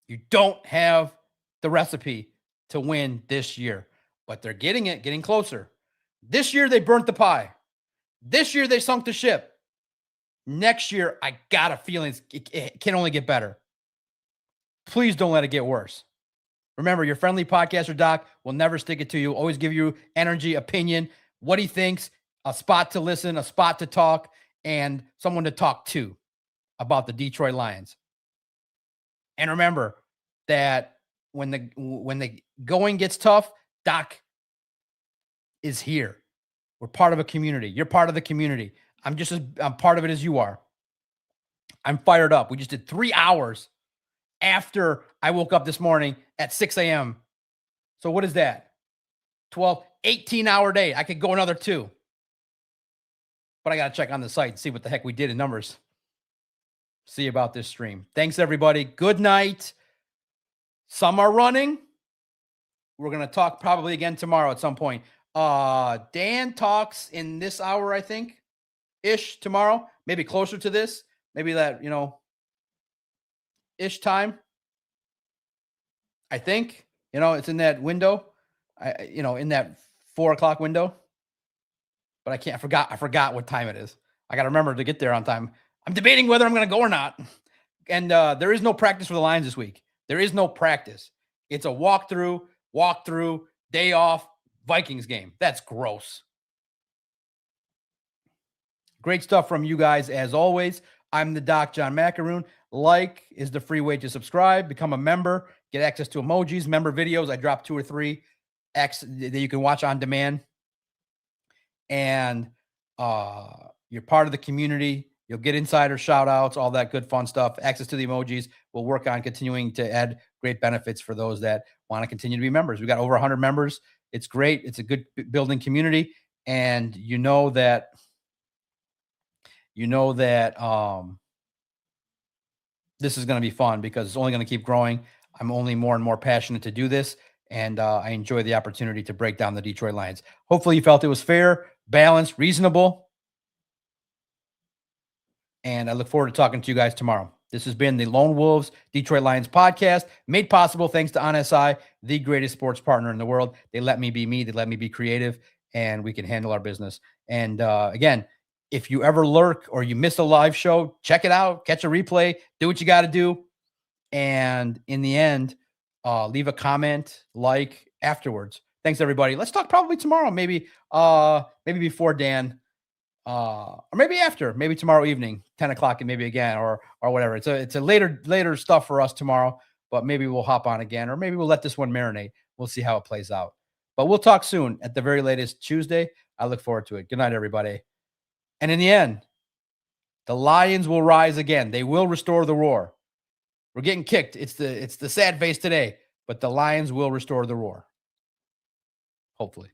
You don't have the recipe to win this year, but they're getting closer. This year, they burnt the pie. This year, they sunk the ship. Next year, I got a feeling it can only get better. Please don't let it get worse. Remember, your friendly podcaster, Doc, will never stick it to you. Always give you energy, opinion, what he thinks, a spot to listen, a spot to talk, and someone to talk to about the Detroit Lions. And remember that when the going gets tough, Doc is here. We're part of a community. You're part of the community. I'm part of it as you are. I'm fired up. We just did 3 hours after I woke up this morning at 6 a.m. So what is that? 18-hour day. I could go another 2. But I got to check on the site and see what the heck we did in numbers. See about this stream. Thanks, everybody. Good night. Some are running. We're going to talk probably again tomorrow at some point. Dan talks in this hour, I think, ish tomorrow. Maybe closer to this. Maybe that, ish time. I think, it's in that window. In that 4 o'clock window. But I forgot what time it is. I got to remember to get there on time. I'm debating whether I'm going to go or not. And there is no practice for the Lions this week. There is no practice. It's a walkthrough, day off, Vikings game. That's gross. Great stuff from you guys as always. I'm the Doc John Macaroon. Like is the free way to subscribe. Become a member. Get access to emojis, member videos. I drop 2 or 3 that you can watch on demand. And you're part of the community. You'll get insider shout outs, all that good fun stuff. Access to the emojis. We'll work on continuing to add great benefits for those that want to continue to be members. We got over 100 members. It's great. It's a good building community. And you know that this is going to be fun because it's only going to keep growing. I'm only more and more passionate to do this. And I enjoy the opportunity to break down the Detroit Lions. Hopefully you felt it was fair, balanced, reasonable. And I look forward to talking to you guys tomorrow. This has been the Lone Wolves Detroit Lions podcast, made possible thanks to OnSI, the greatest sports partner in the world. They let me be me. They let me be creative, and we can handle our business. And again, if you ever lurk or you miss a live show, check it out, catch a replay, do what you got to do. And in the end, leave a comment, afterwards. Thanks, everybody. Let's talk probably tomorrow, maybe before Dan, or maybe after, maybe tomorrow evening, 10 o'clock, and maybe again, or whatever. It's a later stuff for us tomorrow, but maybe we'll hop on again, or maybe we'll let this one marinate. We'll see how it plays out. But we'll talk soon, at the very latest Tuesday. I look forward to it. Good night, everybody. And in the end, the Lions will rise again. They will restore the roar. We're getting kicked. It's the sad face today, but the Lions will restore the roar. Hopefully.